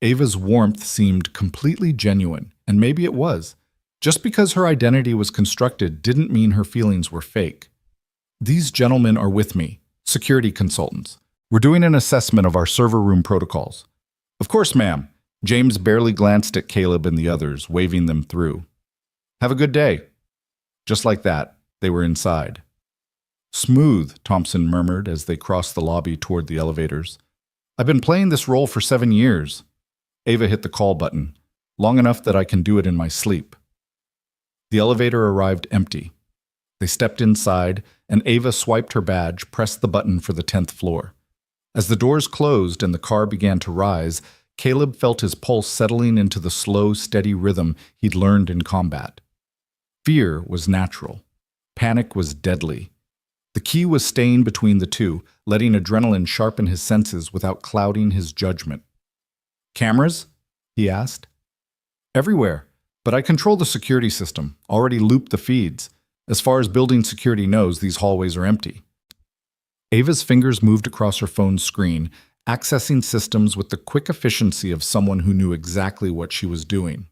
Ava's warmth seemed completely genuine, and maybe it was. Just because her identity was constructed didn't mean her feelings were fake. "These gentlemen are with me, security consultants. We're doing an assessment of our server room protocols." "Of course, ma'am." James barely glanced at Caleb and the others, waving them through. "Have a good day." Just like that, they were inside. "Smooth," Thompson murmured as they crossed the lobby toward the elevators. "I've been playing this role for 7 years. Ava hit the call button, long enough that I can do it in my sleep. The elevator arrived empty. They stepped inside, and Ava swiped her badge, pressed the button for the 10th floor. As the doors closed and the car began to rise, Caleb felt his pulse settling into the slow, steady rhythm he'd learned in combat. Fear was natural. Panic was deadly. The key was staying between the two, letting adrenaline sharpen his senses without clouding his judgment. "Cameras?" he asked. "Everywhere. But I control the security system, already looped the feeds. As far as building security knows, these hallways are empty. Ava's fingers moved across her phone's screen, accessing systems with the quick efficiency of someone who knew exactly what she was doing.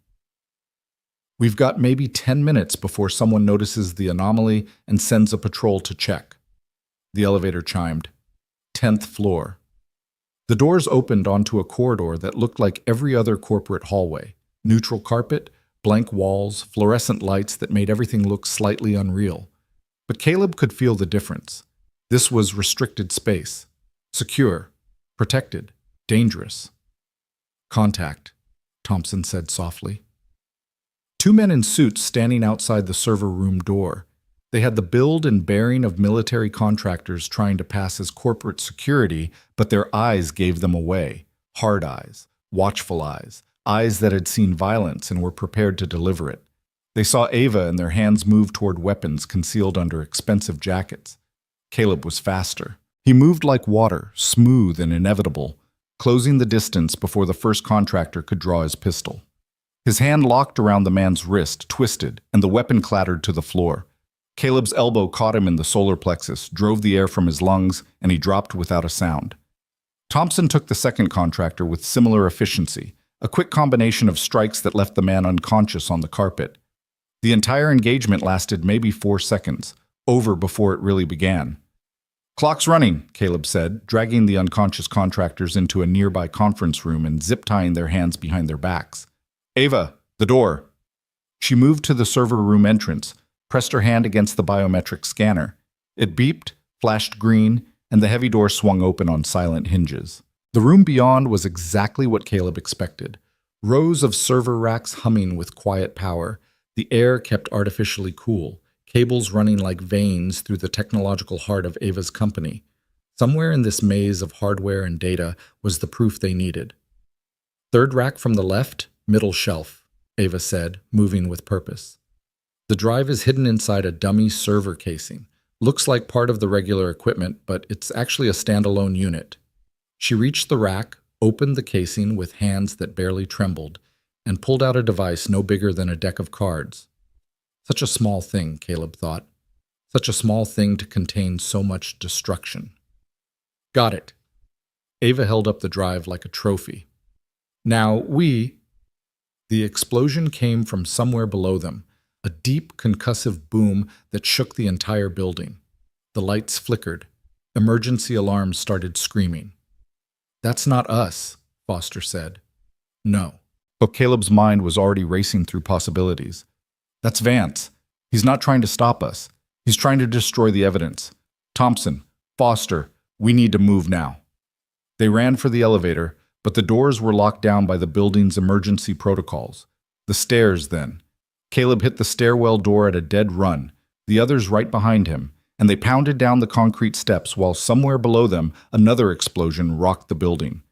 We've got maybe 10 minutes before someone notices the anomaly and sends a patrol to check. The elevator chimed. 10th floor. The doors opened onto a corridor that looked like every other corporate hallway. Neutral carpet, blank walls, fluorescent lights that made everything look slightly unreal. But Caleb could feel the difference. This was restricted space. Secure. Protected. Dangerous. Contact, Thompson said softly. Two men in suits standing outside the server room door. They had the build and bearing of military contractors trying to pass as corporate security, but their eyes gave them away. Hard eyes, watchful eyes, eyes that had seen violence and were prepared to deliver it. They saw Ava and their hands move toward weapons concealed under expensive jackets. Caleb was faster. He moved like water, smooth and inevitable, closing the distance before the first contractor could draw his pistol. His hand locked around the man's wrist, twisted, and the weapon clattered to the floor. Caleb's elbow caught him in the solar plexus, drove the air from his lungs, and he dropped without a sound. Thompson took the second contractor with similar efficiency, a quick combination of strikes that left the man unconscious on the carpet. The entire engagement lasted maybe 4 seconds, over before it really began. Clock's running, Caleb said, dragging the unconscious contractors into a nearby conference room and zip-tying their hands behind their backs. Ava, the door. She moved to the server room entrance, pressed her hand against the biometric scanner. It beeped, flashed green, and the heavy door swung open on silent hinges. The room beyond was exactly what Caleb expected. Rows of server racks humming with quiet power. The air kept artificially cool, cables running like veins through the technological heart of Ava's company. Somewhere in this maze of hardware and data was the proof they needed. Third rack from the left, middle shelf, Ava said, moving with purpose. The drive is hidden inside a dummy server casing. Looks like part of the regular equipment, but it's actually a standalone unit. She reached the rack, opened the casing with hands that barely trembled, and pulled out a device no bigger than a deck of cards. Such a small thing, Caleb thought. Such a small thing to contain so much destruction. Got it. Ava held up the drive like a trophy. Now The explosion came from somewhere below them, a deep concussive boom that shook the entire building. The lights flickered. Emergency alarms started screaming. That's not us, Foster said. No. But Caleb's mind was already racing through possibilities. That's Vance. He's not trying to stop us. He's trying to destroy the evidence. Thompson, Foster, we need to move now. They ran for the elevator, but the doors were locked down by the building's emergency protocols. The stairs, then. Caleb hit the stairwell door at a dead run, the others right behind him, and they pounded down the concrete steps while somewhere below them another explosion rocked the building.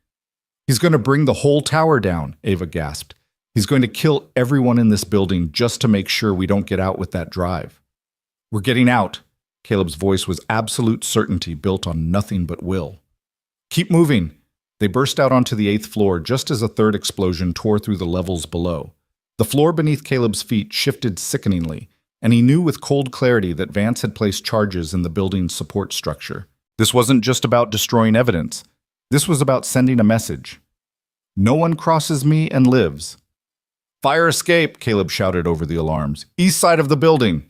He's going to bring the whole tower down, Ava gasped. He's going to kill everyone in this building just to make sure we don't get out with that drive. We're getting out. Caleb's voice was absolute certainty built on nothing but will. Keep moving. They burst out onto the 8th floor just as a third explosion tore through the levels below. The floor beneath Caleb's feet shifted sickeningly, and he knew with cold clarity that Vance had placed charges in the building's support structure. This wasn't just about destroying evidence. This was about sending a message. No one crosses me and lives. Fire escape, Caleb shouted over the alarms. East side of the building.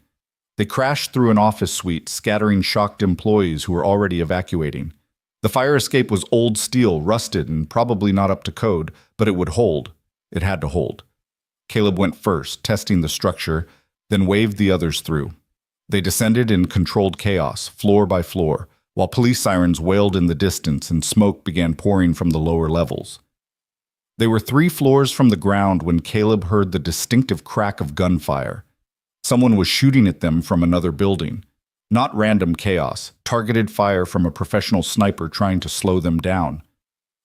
They crashed through an office suite, scattering shocked employees who were already evacuating. The fire escape was old steel, rusted, and probably not up to code, but it would hold. It had to hold. Caleb went first, testing the structure, then waved the others through. They descended in controlled chaos, floor by floor, while police sirens wailed in the distance and smoke began pouring from the lower levels. They were 3 floors from the ground when Caleb heard the distinctive crack of gunfire. Someone was shooting at them from another building. Not random chaos, targeted fire from a professional sniper trying to slow them down.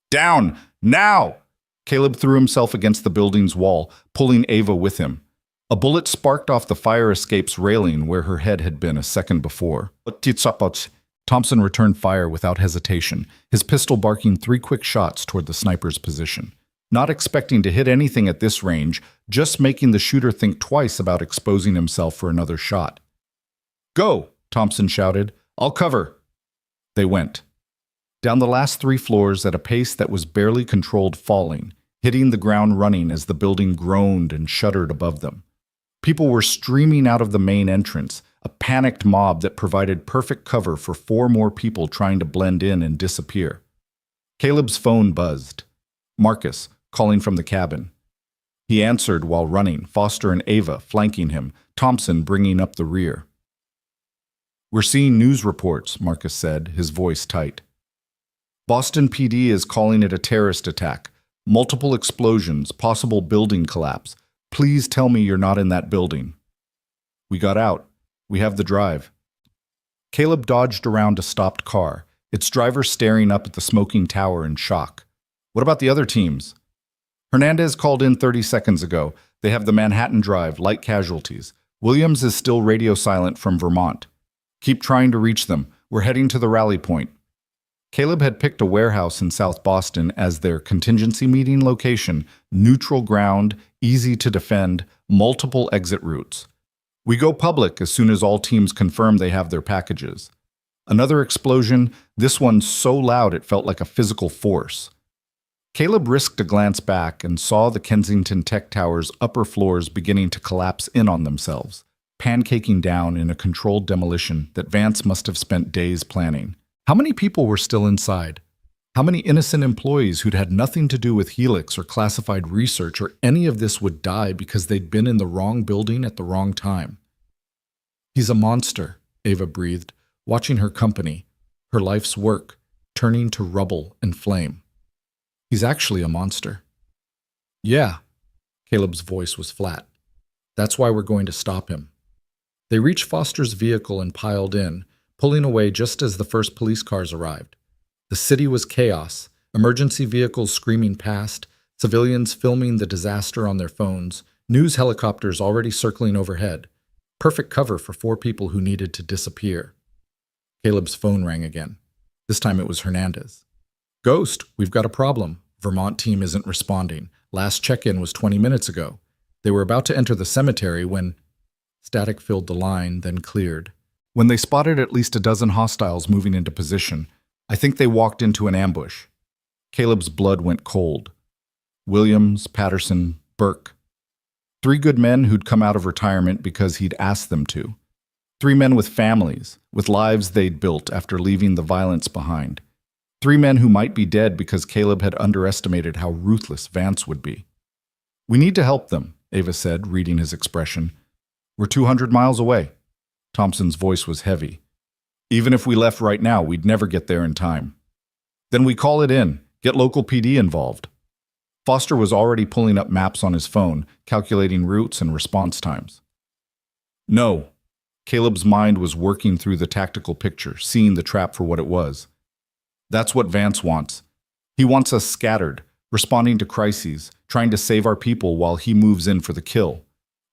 Down! Now! Caleb threw himself against the building's wall, pulling Ava with him. A bullet sparked off the fire escape's railing where her head had been a second before. Thompson returned fire without hesitation, his pistol barking 3 quick shots toward the sniper's position. not expecting to hit anything at this range, just making the shooter think twice about exposing himself for another shot. "Go!" Thompson shouted. "I'll cover." They went. Down the last 3 floors at a pace that was barely controlled, falling, hitting the ground running as the building groaned and shuddered above them. People were streaming out of the main entrance, a panicked mob that provided perfect cover for 4 more people trying to blend in and disappear. Caleb's phone buzzed. Marcus, calling from the cabin. He answered while running, Foster and Ava flanking him, Thompson bringing up the rear. "We're seeing news reports," Marcus said, his voice tight. "Boston PD is calling it a terrorist attack. Multiple explosions, possible building collapse. Please tell me you're not in that building." "We got out. We have the drive." Caleb dodged around a stopped car, its driver staring up at the smoking tower in shock. "What about the other teams?" "Hernandez called in 30 seconds ago. They have the Manhattan Drive, light casualties. Williams is still radio silent from Vermont. Keep trying to reach them. We're heading to the rally point." Caleb had picked a warehouse in South Boston as their contingency meeting location, neutral ground, easy to defend, multiple exit routes. "We go public as soon as all teams confirm they have their packages." Another explosion, this one so loud it felt like a physical force. Caleb risked a glance back and saw the Kensington Tech Tower's upper floors beginning to collapse in on themselves, pancaking down in a controlled demolition that Vance must have spent days planning. How many people were still inside? How many innocent employees who'd had nothing to do with Helix or classified research or any of this would die because they'd been in the wrong building at the wrong time? "He's a monster," Ava breathed, watching her company, her life's work, turning to rubble and flame. "He's actually a monster." "Yeah," Caleb's voice was flat. "That's why we're going to stop him." They reached Foster's vehicle and piled in, pulling away just as the first police cars arrived. The city was chaos, emergency vehicles screaming past, civilians filming the disaster on their phones, news helicopters already circling overhead. Perfect cover for 4 people who needed to disappear. Caleb's phone rang again. This time it was Hernandez. "Ghost, we've got a problem. Vermont team isn't responding. Last check-in was 20 minutes ago. They were about to enter the cemetery when..." Static filled the line, then cleared. "When they spotted at least a dozen hostiles moving into position. I think they walked into an ambush." Caleb's blood went cold. Williams, Patterson, Burke. 3 good men who'd come out of retirement because he'd asked them to. 3 men with families, with lives they'd built after leaving the violence behind. 3 men who might be dead because Caleb had underestimated how ruthless Vance would be. "We need to help them," Ava said, reading his expression. "We're 200 miles away." Thompson's voice was heavy. "Even if we left right now, we'd never get there in time." "Then we call it in. Get local PD involved." Foster was already pulling up maps on his phone, calculating routes and response times. "No." Caleb's mind was working through the tactical picture, seeing the trap for what it was. "That's what Vance wants. He wants us scattered, responding to crises, trying to save our people while he moves in for the kill.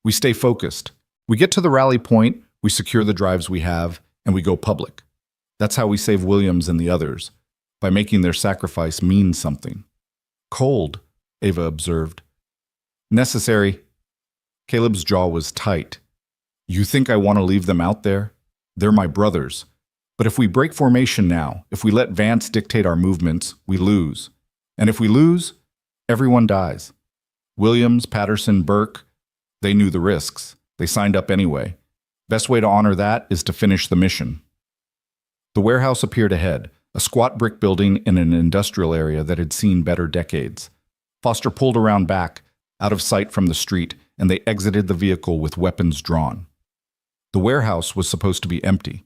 We stay focused. We get to the rally point, we secure the drives we have, and we go public. That's how we save Williams and the others, by making their sacrifice mean something." "Cold," Ava observed. "Necessary." Caleb's jaw was tight. "You think I want to leave them out there? They're my brothers. But if we break formation now, if we let Vance dictate our movements, we lose. And if we lose, everyone dies. Williams, Patterson, Burke, they knew the risks. They signed up anyway. Best way to honor that is to finish the mission." The warehouse appeared ahead, a squat brick building in an industrial area that had seen better decades. Foster pulled around back, out of sight from the street, and they exited the vehicle with weapons drawn. The warehouse was supposed to be empty,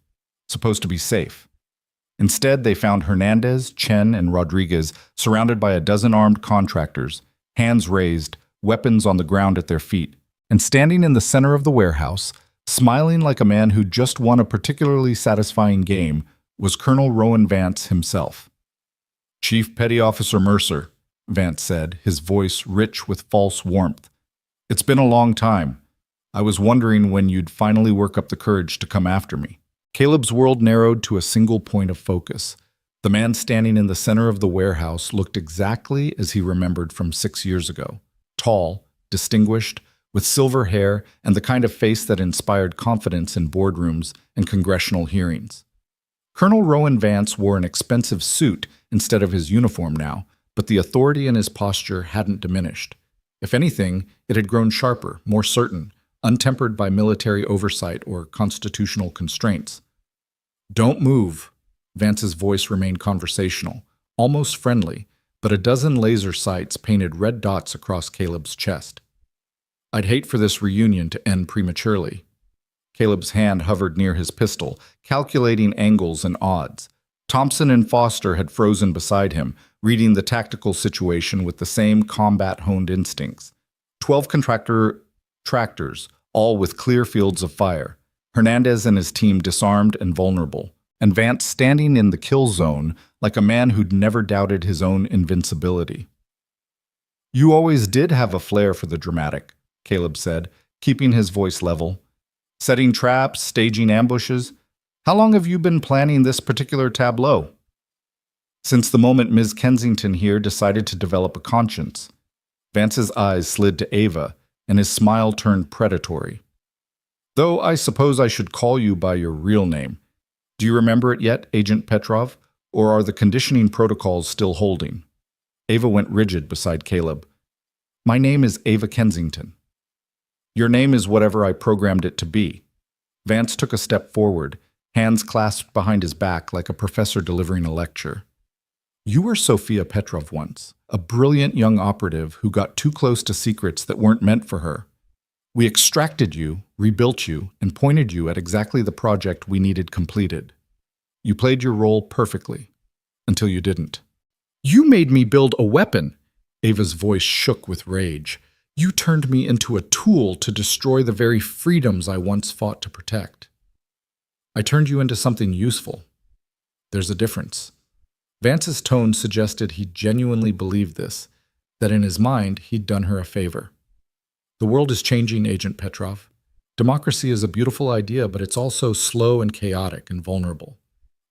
supposed to be safe. Instead, they found Hernandez, Chen, and Rodriguez surrounded by a dozen armed contractors, hands raised, weapons on the ground at their feet, and standing in the center of the warehouse, smiling like a man who'd just won a particularly satisfying game, was Colonel Rowan Vance himself. "Chief Petty Officer Mercer," Vance said, his voice rich with false warmth. "It's been a long time. I was wondering when you'd finally work up the courage to come after me." Caleb's world narrowed to a single point of focus, The man standing in the center of the warehouse looked exactly as he remembered from 6 years ago. Tall, distinguished, with silver hair and the kind of face that inspired confidence in boardrooms and congressional hearings. Colonel Rowan Vance wore an expensive suit instead of his uniform now, but the authority in his posture hadn't diminished. If anything, it had grown sharper, more certain, untempered by military oversight or constitutional constraints. "Don't move." Vance's voice remained conversational, almost friendly, but a dozen laser sights painted red dots across Caleb's chest. "I'd hate for this reunion to end prematurely." Caleb's hand hovered near his pistol, calculating angles and odds. Thompson and Foster had frozen beside him, reading the tactical situation with the same combat-honed instincts. 12 contractor tractors, all with clear fields of fire. Hernandez and his team disarmed and vulnerable, and Vance standing in the kill zone like a man who'd never doubted his own invincibility. "You always did have a flair for the dramatic," Caleb said, keeping his voice level. "Setting traps, staging ambushes. How long have you been planning this particular tableau?" "Since the moment Ms. Kensington here decided to develop a conscience." Vance's eyes slid to Ava, and his smile turned predatory. "Though I suppose I should call you by your real name. Do you remember it yet, Agent Petrov, or are the conditioning protocols still holding?" Ava went rigid beside Caleb. "My name is Ava Kensington." "Your name is whatever I programmed it to be." Vance took a step forward, hands clasped behind his back like a professor delivering a lecture. "You were Sophia Petrov once, a brilliant young operative who got too close to secrets that weren't meant for her. We extracted you, rebuilt you, and pointed you at exactly the project we needed completed. You played your role perfectly, until you didn't." "You made me build a weapon!" Ava's voice shook with rage. "You turned me into a tool to destroy the very freedoms I once fought to protect." "I turned you into something useful. There's a difference." Vance's tone suggested he genuinely believed this, that in his mind he'd done her a favor. "The world is changing, Agent Petrov. Democracy is a beautiful idea, but it's also slow and chaotic and vulnerable.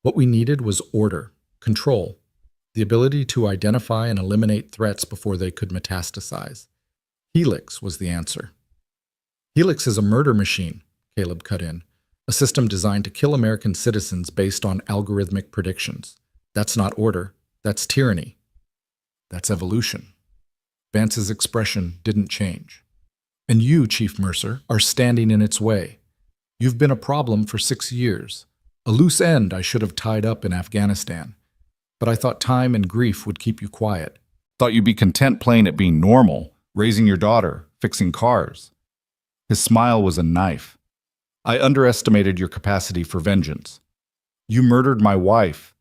What we needed was order, control, the ability to identify and eliminate threats before they could metastasize. Helix was the answer." "Helix is a murder machine," Caleb cut in, "a system designed to kill American citizens based on algorithmic predictions. That's not order, that's tyranny. That's evolution." Vance's expression didn't change. "And you, Chief Mercer, are standing in its way. You've been a problem for 6 years, a loose end I should have tied up in Afghanistan. But I thought time and grief would keep you quiet. Thought you'd be content playing at being normal, raising your daughter, fixing cars." His smile was a knife. "I underestimated your capacity for vengeance. You murdered my wife."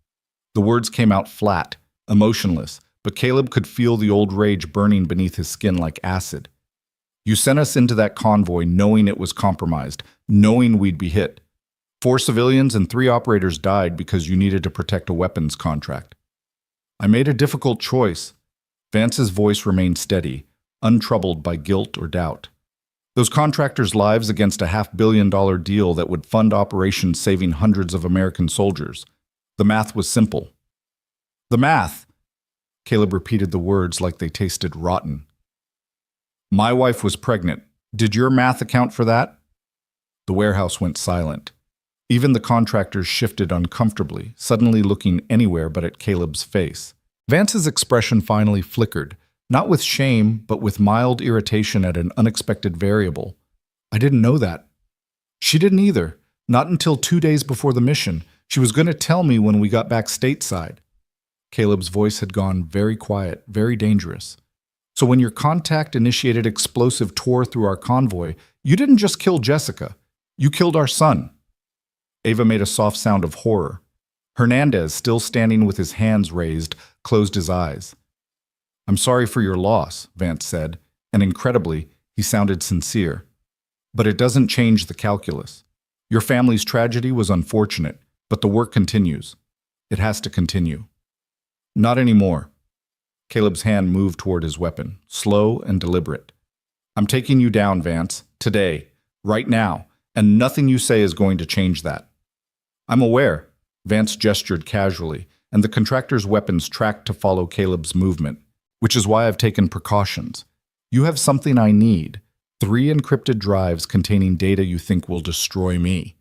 The words came out flat, emotionless, but Caleb could feel the old rage burning beneath his skin like acid. "You sent us into that convoy knowing it was compromised, knowing we'd be hit. 4 civilians and 3 operators died because you needed to protect a weapons contract. I made a difficult choice." Vance's voice remained steady, untroubled by guilt or doubt. "Those contractors' lives against a $500 million deal that would fund operations saving hundreds of American soldiers. The math was simple." "The math!" Caleb repeated the words like they tasted rotten. "My wife was pregnant. Did your math account for that?" The warehouse went silent. Even the contractors shifted uncomfortably, suddenly looking anywhere but at Caleb's face. Vance's expression finally flickered, not with shame, but with mild irritation at an unexpected variable. "I didn't know that." "She didn't either. Not until 2 days before the mission. She was going to tell me when we got back stateside." Caleb's voice had gone very quiet, very dangerous. "So when your contact-initiated explosive tore through our convoy, you didn't just kill Jessica. You killed our son." Ava made a soft sound of horror. Hernandez, still standing with his hands raised, closed his eyes. "I'm sorry for your loss," Vance said, and incredibly, he sounded sincere. "But it doesn't change the calculus. Your family's tragedy was unfortunate, but the work continues. It has to continue." "Not anymore." Caleb's hand moved toward his weapon, slow and deliberate. "I'm taking you down, Vance, today, right now, and nothing you say is going to change that." "I'm aware." Vance gestured casually, and the contractor's weapons tracked to follow Caleb's movement, which is why I've taken precautions. You have something I need. 3 encrypted drives containing data you think will destroy me.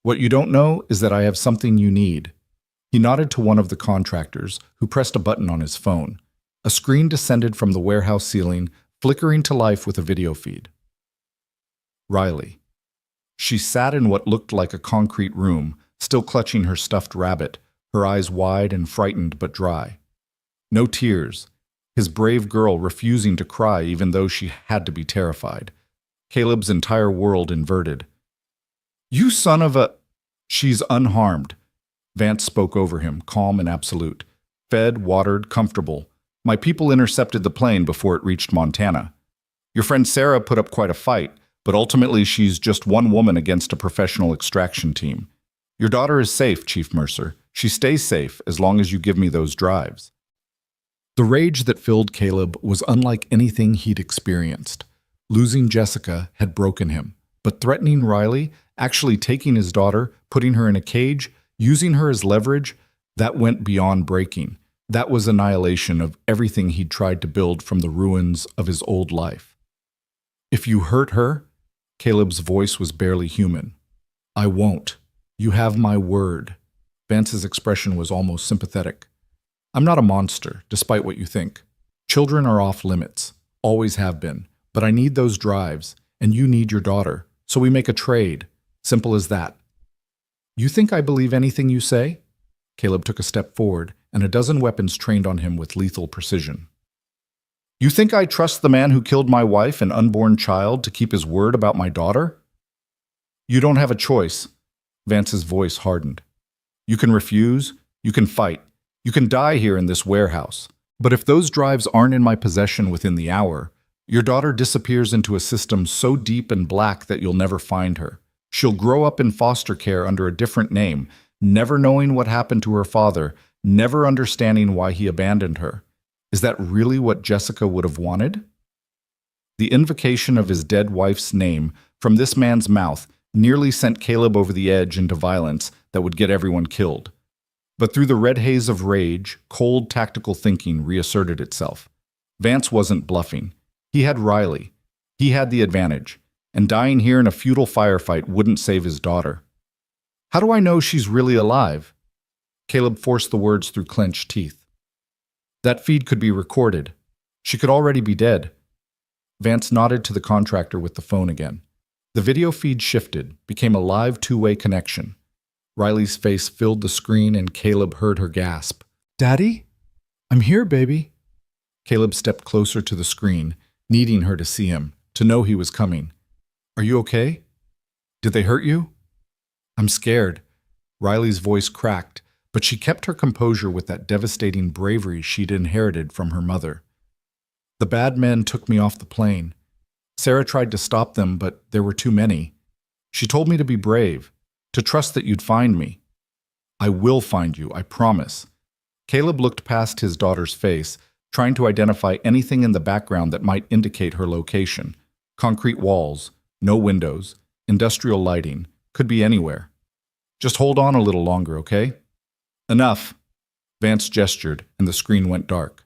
What you don't know is that I have something you need. He nodded to one of the contractors, who pressed a button on his phone. A screen descended from the warehouse ceiling, flickering to life with a video feed. Riley. She sat in what looked like a concrete room, still clutching her stuffed rabbit, her eyes wide and frightened but dry. No tears. His brave girl refusing to cry even though she had to be terrified. Caleb's entire world inverted. You son of a... She's unharmed. Vance spoke over him, calm and absolute. Fed, watered, comfortable. My people intercepted the plane before it reached Montana. Your friend Sarah put up quite a fight, but ultimately she's just one woman against a professional extraction team. Your daughter is safe, Chief Mercer. She stays safe as long as you give me those drives. The rage that filled Caleb was unlike anything he'd experienced. Losing Jessica had broken him, but threatening Riley, actually taking his daughter, putting her in a cage, using her as leverage, that went beyond breaking. That was annihilation of everything he'd tried to build from the ruins of his old life. If you hurt her, Caleb's voice was barely human. I won't. You have my word. Vance's expression was almost sympathetic. I'm not a monster, despite what you think. Children are off limits, always have been, but I need those drives, and you need your daughter, so we make a trade. Simple as that. You think I believe anything you say? Caleb took a step forward, and a dozen weapons trained on him with lethal precision. You think I trust the man who killed my wife and unborn child to keep his word about my daughter? You don't have a choice. Vance's voice hardened. You can refuse, you can fight, you can die here in this warehouse. But if those drives aren't in my possession within the hour, your daughter disappears into a system so deep and black that you'll never find her. She'll grow up in foster care under a different name, never knowing what happened to her father, never understanding why he abandoned her. Is that really what Jessica would have wanted? The invocation of his dead wife's name from this man's mouth nearly sent Caleb over the edge into violence that would get everyone killed. But through the red haze of rage, cold tactical thinking reasserted itself. Vance wasn't bluffing. He had Riley. He had the advantage, and dying here in a futile firefight wouldn't save his daughter. How do I know she's really alive? Caleb forced the words through clenched teeth. That feed could be recorded. She could already be dead. Vance nodded to the contractor with the phone again. The video feed shifted, became a live two-way connection. Riley's face filled the screen and Caleb heard her gasp. Daddy? I'm here, baby. Caleb stepped closer to the screen, needing her to see him, to know he was coming. Are you okay? Did they hurt you? I'm scared. Riley's voice cracked, but she kept her composure with that devastating bravery she'd inherited from her mother. The bad men took me off the plane. Sarah tried to stop them, but there were too many. She told me to be brave, to trust that you'd find me. I will find you, I promise. Caleb looked past his daughter's face, trying to identify anything in the background that might indicate her location. Concrete walls, no windows, industrial lighting, could be anywhere. Just hold on a little longer, okay? Enough. Vance gestured, and the screen went dark.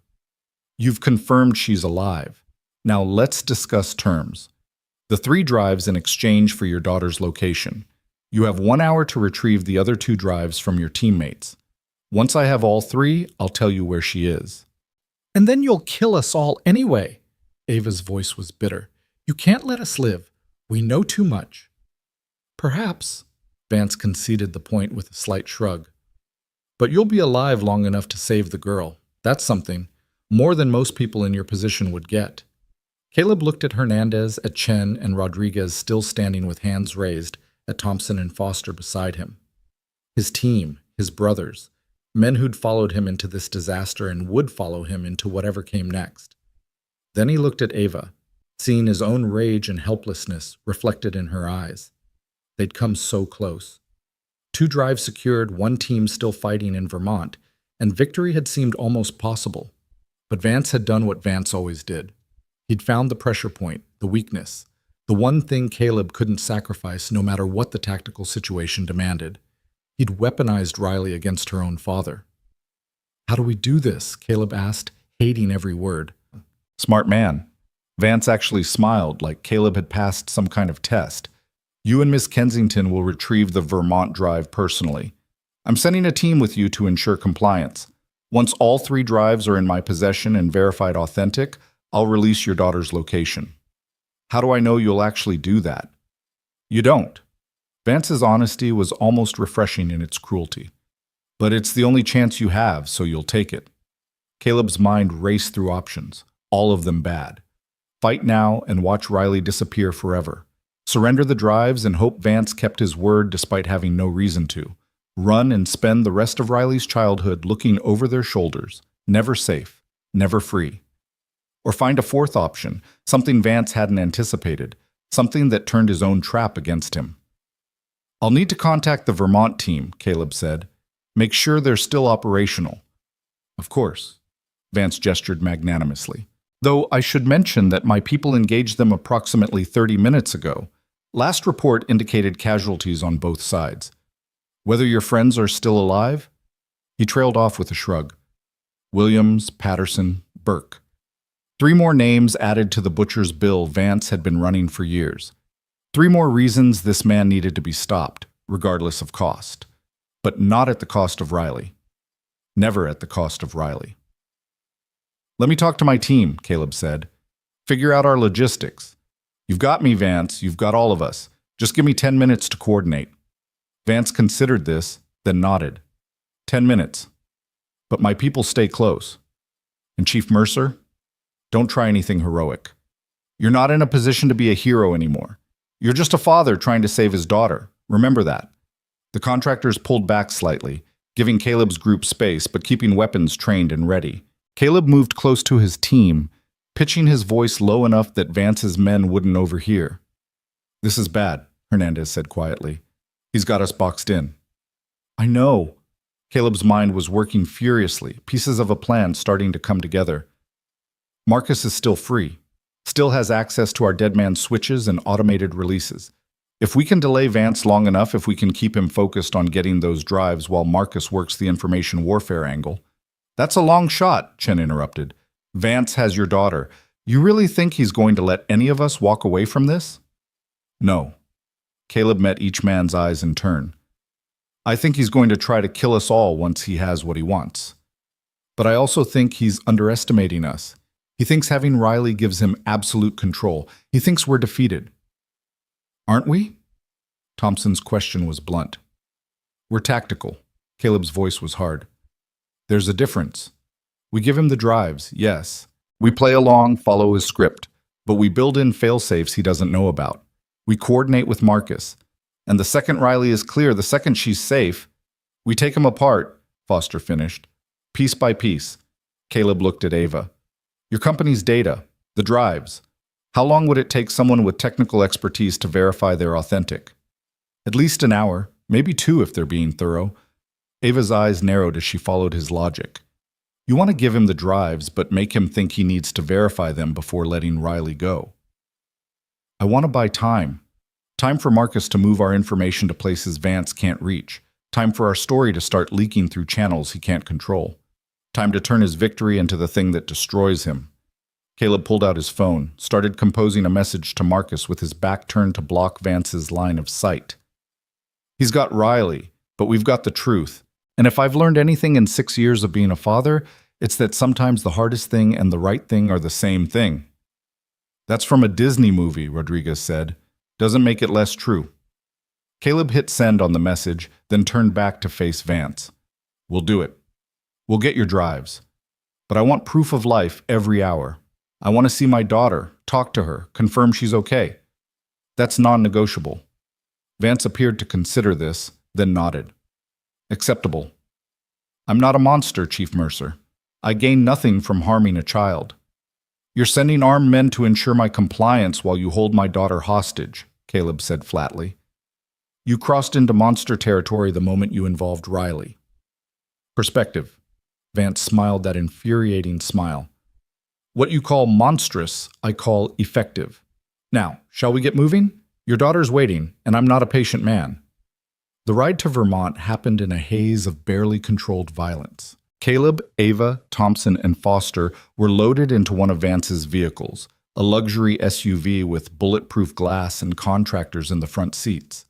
You've confirmed she's alive. Now let's discuss terms. The 3 drives in exchange for your daughter's location. You have 1 hour to retrieve the other 2 drives from your teammates. Once I have all 3, I'll tell you where she is. And then you'll kill us all anyway. Ava's voice was bitter. You can't let us live. We know too much. Perhaps, Vance conceded the point with a slight shrug. But you'll be alive long enough to save the girl. That's something. More than most people in your position would get. Caleb looked at Hernandez, at Chen, and Rodriguez still standing with hands raised, at Thompson and Foster beside him. His team, his brothers, men who'd followed him into this disaster and would follow him into whatever came next. Then he looked at Ava, seeing his own rage and helplessness reflected in her eyes. They'd come so close. 2 drives secured, 1 team still fighting in Vermont, and victory had seemed almost possible. But Vance had done what Vance always did. He'd found the pressure point, the weakness, the one thing Caleb couldn't sacrifice no matter what the tactical situation demanded. He'd weaponized Riley against her own father. How do we do this? Caleb asked, hating every word. Smart man. Vance actually smiled, like Caleb had passed some kind of test. You and Miss Kensington will retrieve the Vermont drive personally. I'm sending a team with you to ensure compliance. Once all 3 drives are in my possession and verified authentic, I'll release your daughter's location. How do I know you'll actually do that? You don't. Vance's honesty was almost refreshing in its cruelty. But it's the only chance you have, so you'll take it. Caleb's mind raced through options, all of them bad. Fight now and watch Riley disappear forever. Surrender the drives and hope Vance kept his word despite having no reason to. Run and spend the rest of Riley's childhood looking over their shoulders, never safe, never free. Or find a 4th option, something Vance hadn't anticipated, something that turned his own trap against him. I'll need to contact the Vermont team, Caleb said. Make sure they're still operational. Of course. Vance gestured magnanimously. Though I should mention that my people engaged them approximately 30 minutes ago. Last report indicated casualties on both sides. Whether your friends are still alive? He trailed off with a shrug. Williams, Patterson, Burke. 3 more names added to the butcher's bill Vance had been running for years. 3 more reasons this man needed to be stopped, regardless of cost. But not at the cost of Riley. Never at the cost of Riley. Let me talk to my team, Caleb said. Figure out our logistics. You've got me, Vance. You've got all of us. Just give me 10 minutes to coordinate. Vance considered this, then nodded. 10 minutes. But my people stay close. And Chief Mercer? Don't try anything heroic. You're not in a position to be a hero anymore. You're just a father trying to save his daughter. Remember that. The contractors pulled back slightly, giving Caleb's group space but keeping weapons trained and ready. Caleb moved close to his team, pitching his voice low enough that Vance's men wouldn't overhear. This is bad, Hernandez said quietly. He's got us boxed in. I know. Caleb's mind was working furiously, pieces of a plan starting to come together. Marcus is still free, still has access to our dead man switches and automated releases. If we can delay Vance long enough, if we can keep him focused on getting those drives while Marcus works the information warfare angle. That's a long shot, Chen interrupted. Vance has your daughter. You really think he's going to let any of us walk away from this? No. Caleb met each man's eyes in turn. I think he's going to try to kill us all once he has what he wants. But I also think he's underestimating us. He thinks having Riley gives him absolute control. He thinks we're defeated. Aren't we? Thompson's question was blunt. We're tactical. Caleb's voice was hard. There's a difference. We give him the drives, yes. We play along, follow his script, but we build in fail-safes he doesn't know about. We coordinate with Marcus. And the second Riley is clear, the second she's safe, we take him apart, Foster finished. Piece by piece. Caleb looked at Ava. Your company's data, the drives. How long would it take someone with technical expertise to verify they're authentic? At least an hour, maybe 2 if they're being thorough. Ava's eyes narrowed as she followed his logic. You want to give him the drives, but make him think he needs to verify them before letting Riley go. I want to buy time. Time for Marcus to move our information to places Vance can't reach. Time for our story to start leaking through channels he can't control. Time to turn his victory into the thing that destroys him. Caleb pulled out his phone, started composing a message to Marcus with his back turned to block Vance's line of sight. He's got Riley, but we've got the truth. And if I've learned anything in 6 years of being a father, it's that sometimes the hardest thing and the right thing are the same thing. That's from a Disney movie, Rodriguez said. Doesn't make it less true. Caleb hit send on the message, then turned back to face Vance. We'll do it. We'll get your drives. But I want proof of life every hour. I want to see my daughter, talk to her, confirm she's okay. That's non-negotiable. Vance appeared to consider this, then nodded. Acceptable. I'm not a monster, Chief Mercer. I gain nothing from harming a child. You're sending armed men to ensure my compliance while you hold my daughter hostage, Caleb said flatly. You crossed into monster territory the moment you involved Riley. Perspective. Vance smiled that infuriating smile. What you call monstrous, I call effective. Now, shall we get moving? Your daughter's waiting, and I'm not a patient man. The ride to Vermont happened in a haze of barely controlled violence. Caleb, Ava, Thompson, and Foster were loaded into one of Vance's vehicles, a luxury SUV with bulletproof glass and contractors in the front seats.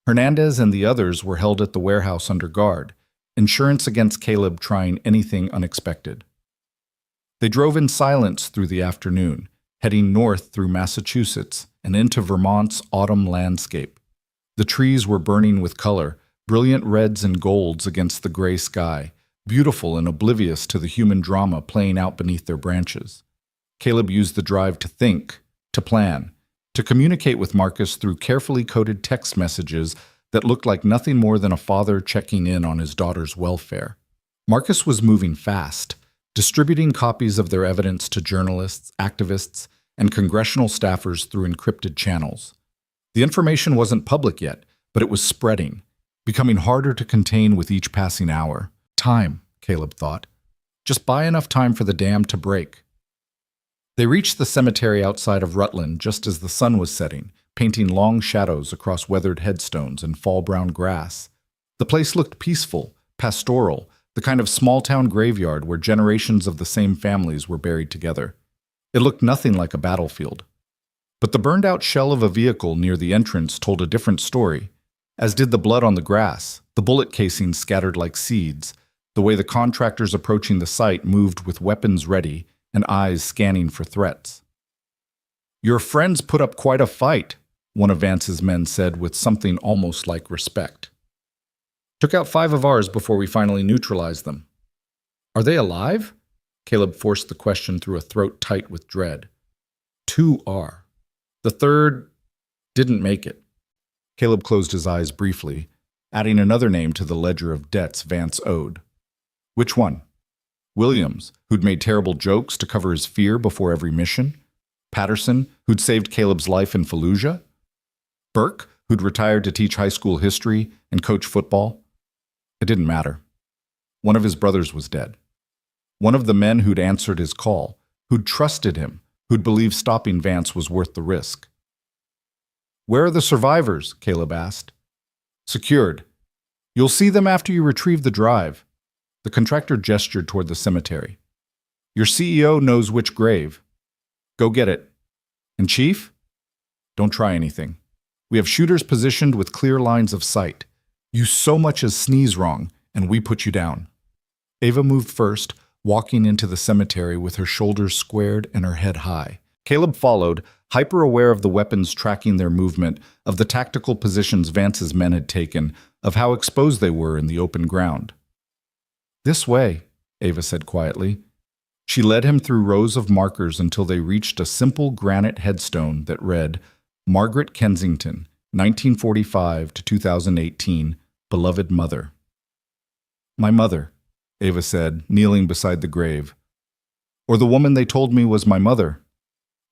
Hernandez and the others were held at the warehouse under guard, insurance against Caleb trying anything unexpected. They drove in silence through the afternoon, heading north through Massachusetts and into Vermont's autumn landscape. The trees were burning with color, brilliant reds and golds against the gray sky, beautiful and oblivious to the human drama playing out beneath their branches. Caleb used the drive to think, to plan, to communicate with Marcus through carefully coded text messages that looked like nothing more than a father checking in on his daughter's welfare. Marcus was moving fast, distributing copies of their evidence to journalists, activists, and congressional staffers through encrypted channels. The information wasn't public yet, but it was spreading, becoming harder to contain with each passing hour. Time, Caleb thought. Just buy enough time for the dam to break. They reached the cemetery outside of Rutland just as the sun was setting, painting long shadows across weathered headstones and fall-brown grass. The place looked peaceful, pastoral, the kind of small-town graveyard where generations of the same families were buried together. It looked nothing like a battlefield. But the burned-out shell of a vehicle near the entrance told a different story, as did the blood on the grass, the bullet casings scattered like seeds, the way the contractors approaching the site moved with weapons ready and eyes scanning for threats. "Your friends put up quite a fight," one of Vance's men said with something almost like respect. "Took out 5 of ours before we finally neutralized them." "Are they alive?" Caleb forced the question through a throat tight with dread. 2 are. The third didn't make it. Caleb closed his eyes briefly, adding another name to the ledger of debts Vance owed. Which one? Williams, who'd made terrible jokes to cover his fear before every mission? Patterson, who'd saved Caleb's life in Fallujah? Burke, who'd retired to teach high school history and coach football? It didn't matter. One of his brothers was dead. One of the men who'd answered his call, who'd trusted him, who'd believed stopping Vance was worth the risk. "Where are the survivors?" Caleb asked. "Secured. You'll see them after you retrieve the drive." The contractor gestured toward the cemetery. "Your CEO knows which grave. Go get it. And Chief? Don't try anything. We have shooters positioned with clear lines of sight. You so much as sneeze wrong, and we put you down." Ava moved first, walking into the cemetery with her shoulders squared and her head high. Caleb followed, hyper-aware of the weapons tracking their movement, of the tactical positions Vance's men had taken, of how exposed they were in the open ground. "This way," Ava said quietly. She led him through rows of markers until they reached a simple granite headstone that read, "Margaret Kensington, 1945 to 2018, beloved mother." "My mother," Ava said, kneeling beside the grave. "Or the woman they told me was my mother.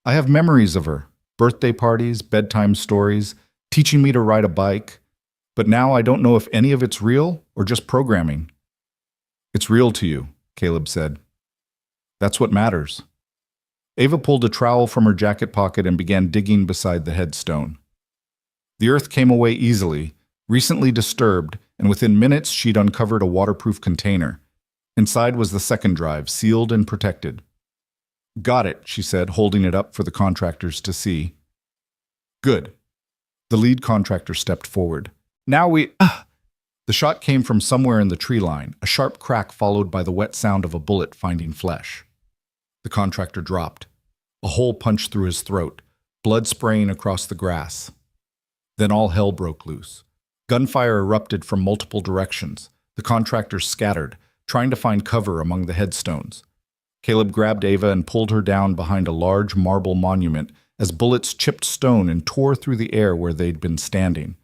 I have memories of her, birthday parties, bedtime stories, teaching me to ride a bike, but now I don't know if any of it's real or just programming." "It's real to you," Caleb said. "That's what matters." Ava pulled a trowel from her jacket pocket and began digging beside the headstone. The earth came away easily, recently disturbed, and within minutes she'd uncovered a waterproof container. Inside was the second drive, sealed and protected. "Got it," she said, holding it up for the contractors to see. "Good." The lead contractor stepped forward. "Now we—" The shot came from somewhere in the tree line, a sharp crack followed by the wet sound of a bullet finding flesh. The contractor dropped. A hole punched through his throat, blood spraying across the grass. Then all hell broke loose. Gunfire erupted from multiple directions. The contractors scattered, trying to find cover among the headstones. Caleb grabbed Ava and pulled her down behind a large marble monument as bullets chipped stone and tore through the air where they'd been standing.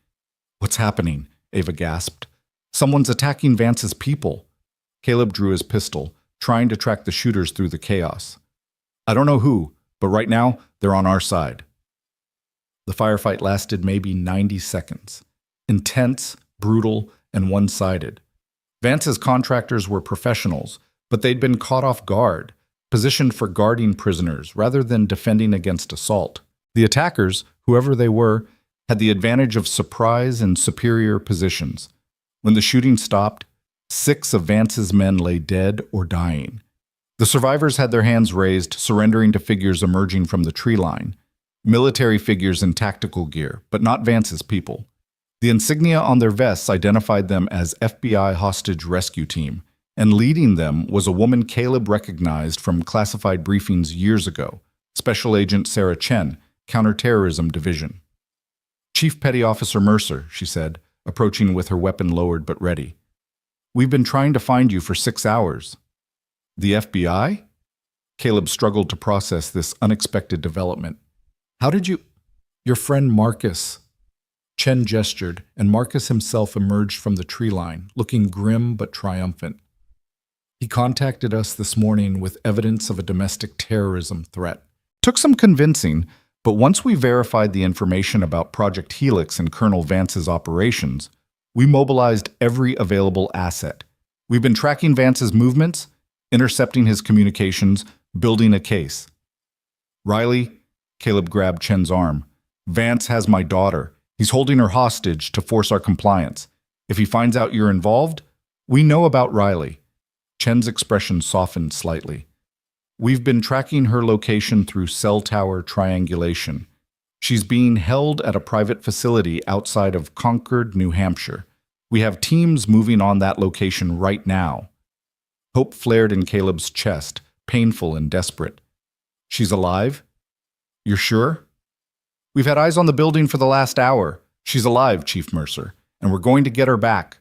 "What's happening?" Ava gasped. "Someone's attacking Vance's people." Caleb drew his pistol, trying to track the shooters through the chaos. "I don't know who, but right now, they're on our side." The firefight lasted maybe 90 seconds. Intense, brutal, and one-sided. Vance's contractors were professionals, but they'd been caught off guard, positioned for guarding prisoners rather than defending against assault. The attackers, whoever they were, had the advantage of surprise and superior positions. When the shooting stopped, 6 of Vance's men lay dead or dying. The survivors had their hands raised, surrendering to figures emerging from the tree line. Military figures in tactical gear, but not Vance's people. The insignia on their vests identified them as FBI Hostage Rescue Team, and leading them was a woman Caleb recognized from classified briefings years ago, Special Agent Sarah Chen, Counterterrorism Division. "Chief Petty Officer Mercer," she said, approaching with her weapon lowered but ready. "We've been trying to find you for 6 hours." "The FBI?" Caleb struggled to process this unexpected development. "How did you—" "Your friend Marcus." Chen gestured, and Marcus himself emerged from the tree line, looking grim but triumphant. "He contacted us this morning with evidence of a domestic terrorism threat. Took some convincing, but once we verified the information about Project Helix and Colonel Vance's operations, we mobilized every available asset. We've been tracking Vance's movements, intercepting his communications, building a case." "Riley," Caleb grabbed Chen's arm, "Vance has my daughter. He's holding her hostage to force our compliance. If he finds out you're involved, we know about Riley." Chen's expression softened slightly. "We've been tracking her location through cell tower triangulation. She's being held at a private facility outside of Concord, New Hampshire. We have teams moving on that location right now." Hope flared in Caleb's chest, painful and desperate. "She's alive? You're sure?" "We've had eyes on the building for the last hour. She's alive, Chief Mercer, and we're going to get her back."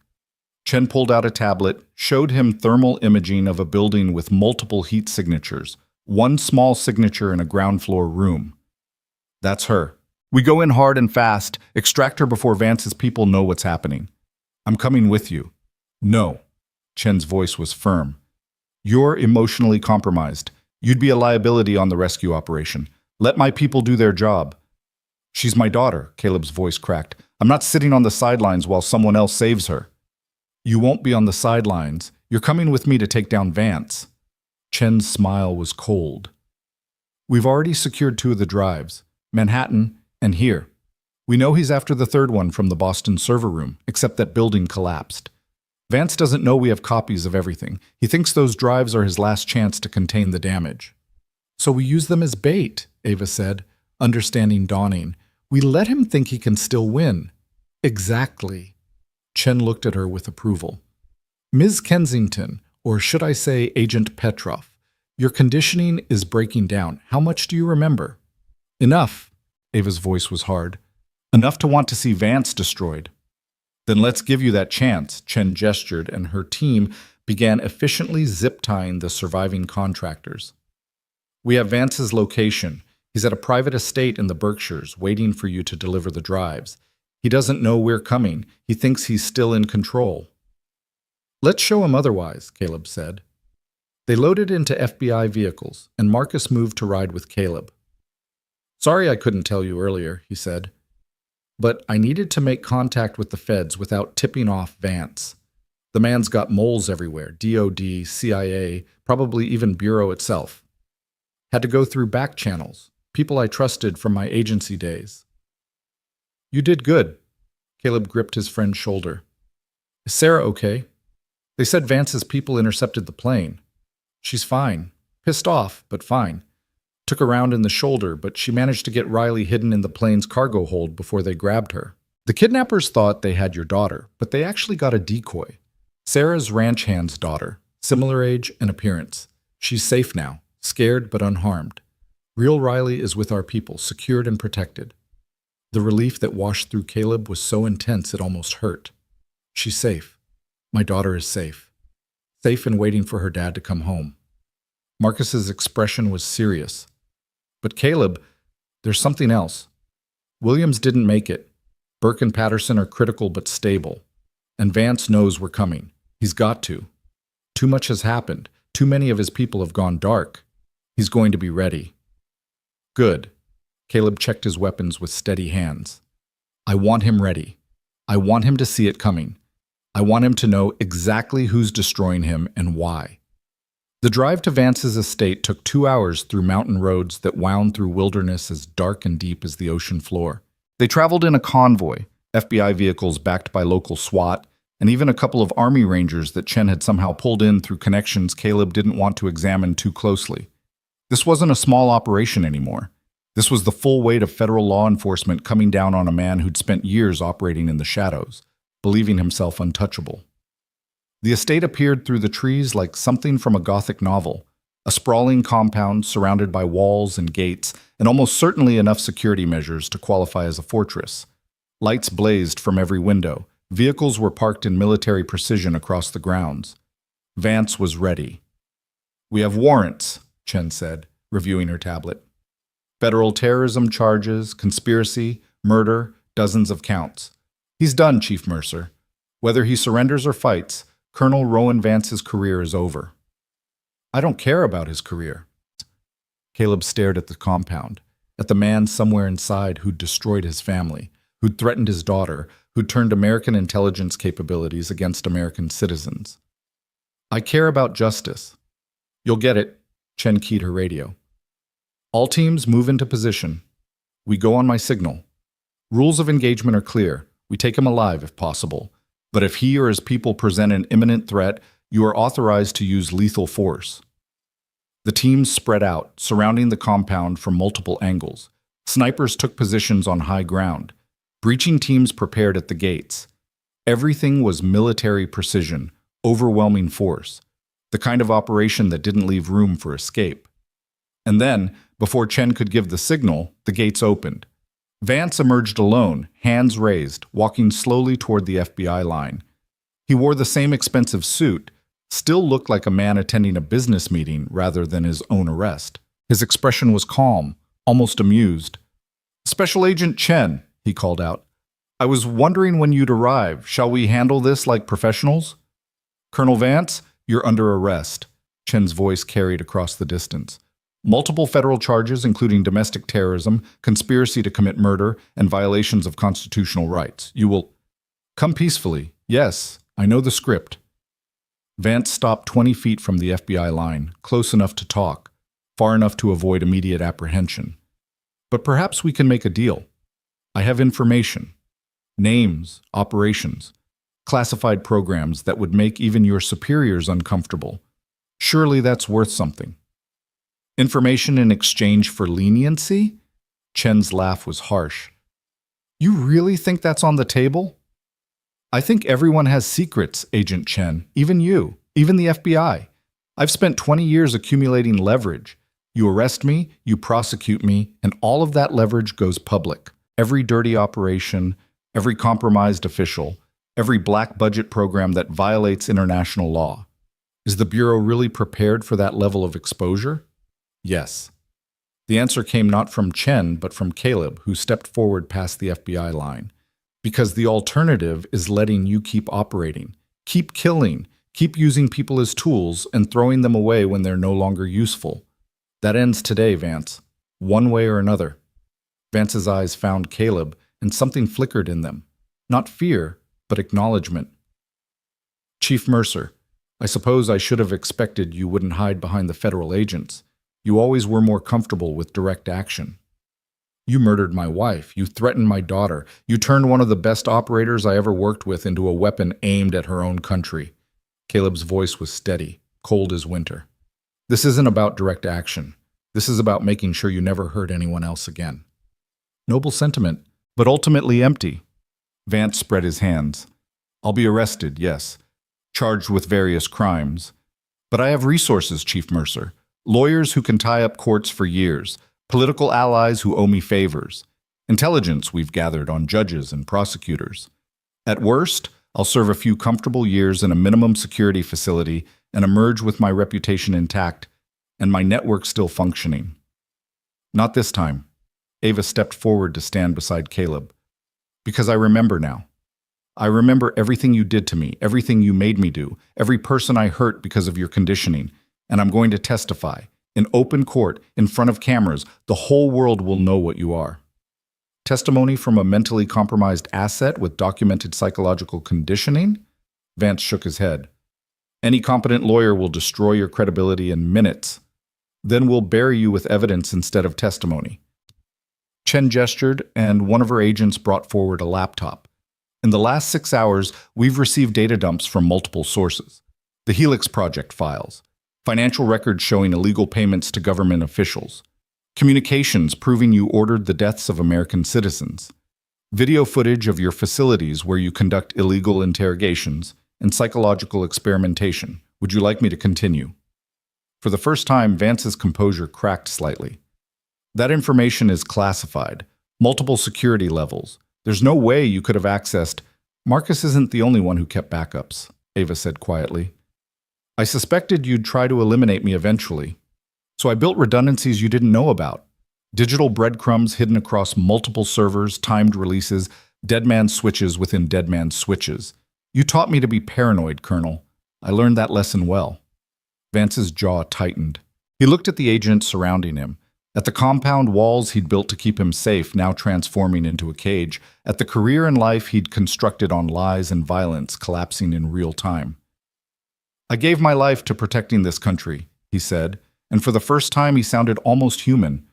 Chen pulled out a tablet, showed him thermal imaging of a building with multiple heat signatures, one small signature in a ground floor room. "That's her. We go in hard and fast, extract her before Vance's people know what's happening. I'm coming with you." "No." Chen's voice was firm. "You're emotionally compromised. You'd be a liability on the rescue operation. Let my people do their job." "She's my daughter," Caleb's voice cracked. "I'm not sitting on the sidelines while someone else saves her." "You won't be on the sidelines. You're coming with me to take down Vance." Chen's smile was cold. "We've already secured 2 of the drives, Manhattan and here. We know he's after the 3rd one from the Boston server room, except that building collapsed. Vance doesn't know we have copies of everything. He thinks those drives are his last chance to contain the damage." "So we use them as bait," Ava said, understanding dawning. "We let him think he can still win." "Exactly." Chen looked at her with approval. "Ms. Kensington, or should I say Agent Petrov, your conditioning is breaking down. How much do you remember?" "Enough." Ava's voice was hard. "Enough to want to see Vance destroyed." "Then let's give you that chance," Chen gestured, and her team began efficiently zip-tying the surviving contractors. "We have Vance's location. He's at a private estate in the Berkshires, waiting for you to deliver the drives. He doesn't know we're coming. He thinks he's still in control." "Let's show him otherwise," Caleb said. They loaded into FBI vehicles, and Marcus moved to ride with Caleb. "Sorry I couldn't tell you earlier," he said. "But I needed to make contact with the feds without tipping off Vance. The man's got moles everywhere, DOD, CIA, probably even Bureau itself. Had to go through back channels, people I trusted from my agency days." "You did good." Caleb gripped his friend's shoulder. "Is Sarah okay? They said Vance's people intercepted the plane." "She's fine. Pissed off, but fine. Took a round in the shoulder, but she managed to get Riley hidden in the plane's cargo hold before they grabbed her. The kidnappers thought they had your daughter, but they actually got a decoy. Sarah's ranch hand's daughter, similar age and appearance. She's safe now, scared but unharmed. Real Riley is with our people, secured and protected." The relief that washed through Caleb was so intense it almost hurt. "She's safe. My daughter is safe. Safe and waiting for her dad to come home." Marcus's expression was serious. "But Caleb, there's something else. Williams didn't make it. Burke and Patterson are critical but stable. And Vance knows we're coming. He's got to. Too much has happened. Too many of his people have gone dark. He's going to be ready." "Good." Caleb checked his weapons with steady hands. "I want him ready. I want him to see it coming. I want him to know exactly who's destroying him and why." The drive to Vance's estate took 2 hours through mountain roads that wound through wilderness as dark and deep as the ocean floor. They traveled in a convoy, FBI vehicles backed by local SWAT, and even a couple of Army Rangers that Chen had somehow pulled in through connections Caleb didn't want to examine too closely. This wasn't a small operation anymore. This was the full weight of federal law enforcement coming down on a man who'd spent years operating in the shadows, believing himself untouchable. The estate appeared through the trees like something from a Gothic novel, a sprawling compound surrounded by walls and gates, and almost certainly enough security measures to qualify as a fortress. Lights blazed from every window. Vehicles were parked in military precision across the grounds. Vance was ready. "We have warrants," Chen said, reviewing her tablet. "Federal terrorism charges, conspiracy, murder, dozens of counts. He's done, Chief Mercer. Whether he surrenders or fights, Colonel Rowan Vance's career is over." "I don't care about his career." Caleb stared at the compound, at the man somewhere inside who'd destroyed his family, who'd threatened his daughter, who'd turned American intelligence capabilities against American citizens. "I care about justice." "You'll get it," Chen keyed her radio. "All teams move into position. We go on my signal. Rules of engagement are clear. We take him alive if possible. But if he or his people present an imminent threat, you are authorized to use lethal force." The teams spread out, surrounding the compound from multiple angles. Snipers took positions on high ground. Breaching teams prepared at the gates. Everything was military precision, overwhelming force, the kind of operation that didn't leave room for escape. And then, before Chen could give the signal, the gates opened. Vance emerged alone, hands raised, walking slowly toward the FBI line. He wore the same expensive suit, still looked like a man attending a business meeting rather than his own arrest. His expression was calm, almost amused. "Special Agent Chen," he called out. "I was wondering when you'd arrive. Shall we handle this like professionals?" "Colonel Vance, you're under arrest," Chen's voice carried across the distance. "Multiple federal charges, including domestic terrorism, conspiracy to commit murder, and violations of constitutional rights. You will come peacefully. Yes, I know the script." Vance stopped 20 feet from the FBI line, close enough to talk, far enough to avoid immediate apprehension. "But perhaps we can make a deal. I have information, names, operations, classified programs that would make even your superiors uncomfortable. Surely that's worth something." "Information in exchange for leniency?" Chen's laugh was harsh. "You really think that's on the table?" "I think everyone has secrets, Agent Chen, even you, even the FBI. I've spent 20 years accumulating leverage. You arrest me, you prosecute me, and all of that leverage goes public. Every dirty operation, every compromised official, every black budget program that violates international law. Is the Bureau really prepared for that level of exposure?" "Yes." The answer came not from Chen, but from Caleb, who stepped forward past the FBI line. "Because the alternative is letting you keep operating, keep killing, keep using people as tools, and throwing them away when they're no longer useful. That ends today, Vance, one way or another." Vance's eyes found Caleb, and something flickered in them. Not fear, but acknowledgement. "Chief Mercer, I suppose I should have expected you wouldn't hide behind the federal agents. You always were more comfortable with direct action. You murdered my wife. You threatened my daughter. You turned one of the best operators I ever worked with into a weapon aimed at her own country." Caleb's voice was steady, cold as winter. "This isn't about direct action. This is about making sure you never hurt anyone else again." Noble sentiment, but ultimately empty. Vance spread his hands. "I'll be arrested, yes, charged with various crimes. But I have resources, Chief Mercer. Lawyers who can tie up courts for years. Political allies who owe me favors. Intelligence we've gathered on judges and prosecutors. At worst, I'll serve a few comfortable years in a minimum security facility and emerge with my reputation intact and my network still functioning." "Not this time." Ava stepped forward to stand beside Caleb. "Because I remember now. I remember everything you did to me, everything you made me do, every person I hurt because of your conditioning, and I'm going to testify. In open court, in front of cameras, the whole world will know what you are." "Testimony from a mentally compromised asset with documented psychological conditioning?" Vance shook his head. "Any competent lawyer will destroy your credibility in minutes. Then we'll bury you with evidence instead of testimony." Chen gestured, and one of her agents brought forward a laptop. In the last 6 hours, we've received data dumps from multiple sources. The Helix Project files, financial records showing illegal payments to government officials, communications proving you ordered the deaths of American citizens, video footage of your facilities where you conduct illegal interrogations, and psychological experimentation. Would you like me to continue? For the first time, Vance's composure cracked slightly. That information is classified, multiple security levels. There's no way you could have accessed. Marcus isn't the only one who kept backups, Ava said quietly. I suspected you'd try to eliminate me eventually, so I built redundancies you didn't know about. Digital breadcrumbs hidden across multiple servers, timed releases, deadman switches within deadman switches. You taught me to be paranoid, Colonel. I learned that lesson well. Vance's jaw tightened. He looked at the agents surrounding him, at the compound walls he'd built to keep him safe, now transforming into a cage, at the career and life he'd constructed on lies and violence collapsing in real time. I gave my life to protecting this country, he said, and for the first time he sounded almost human,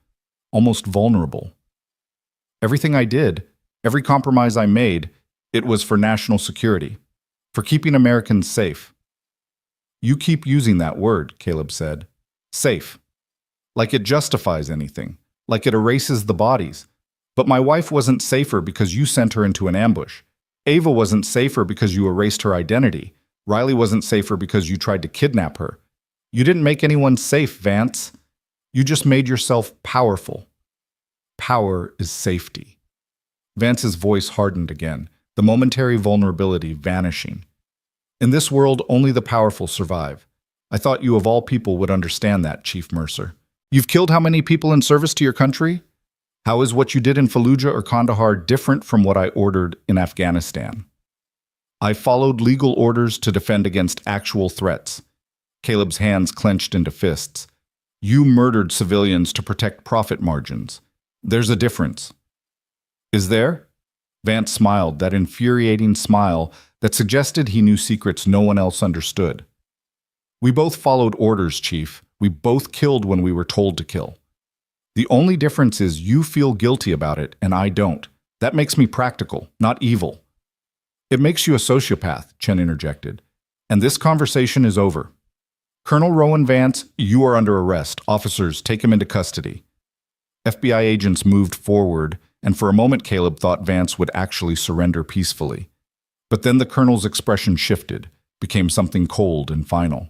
almost vulnerable. Everything I did, every compromise I made, it was for national security, for keeping Americans safe. You keep using that word, Caleb said. Safe. Like it justifies anything, like it erases the bodies. But my wife wasn't safer because you sent her into an ambush. Ava wasn't safer because you erased her identity. Riley wasn't safer because you tried to kidnap her. You didn't make anyone safe, Vance. You just made yourself powerful. Power is safety. Vance's voice hardened again, the momentary vulnerability vanishing. In this world, only the powerful survive. I thought you of all people would understand that, Chief Mercer. You've killed how many people in service to your country? How is what you did in Fallujah or Kandahar different from what I ordered in Afghanistan? I followed legal orders to defend against actual threats. Caleb's hands clenched into fists. You murdered civilians to protect profit margins. There's a difference. Is there? Vance smiled, that infuriating smile that suggested he knew secrets no one else understood. We both followed orders, Chief. We both killed when we were told to kill. The only difference is you feel guilty about it and I don't. That makes me practical, not evil. It makes you a sociopath, Chen interjected. And this conversation is over. Colonel Rowan Vance, you are under arrest. Officers, take him into custody. FBI agents moved forward, and for a moment Caleb thought Vance would actually surrender peacefully. But then the colonel's expression shifted, became something cold and final.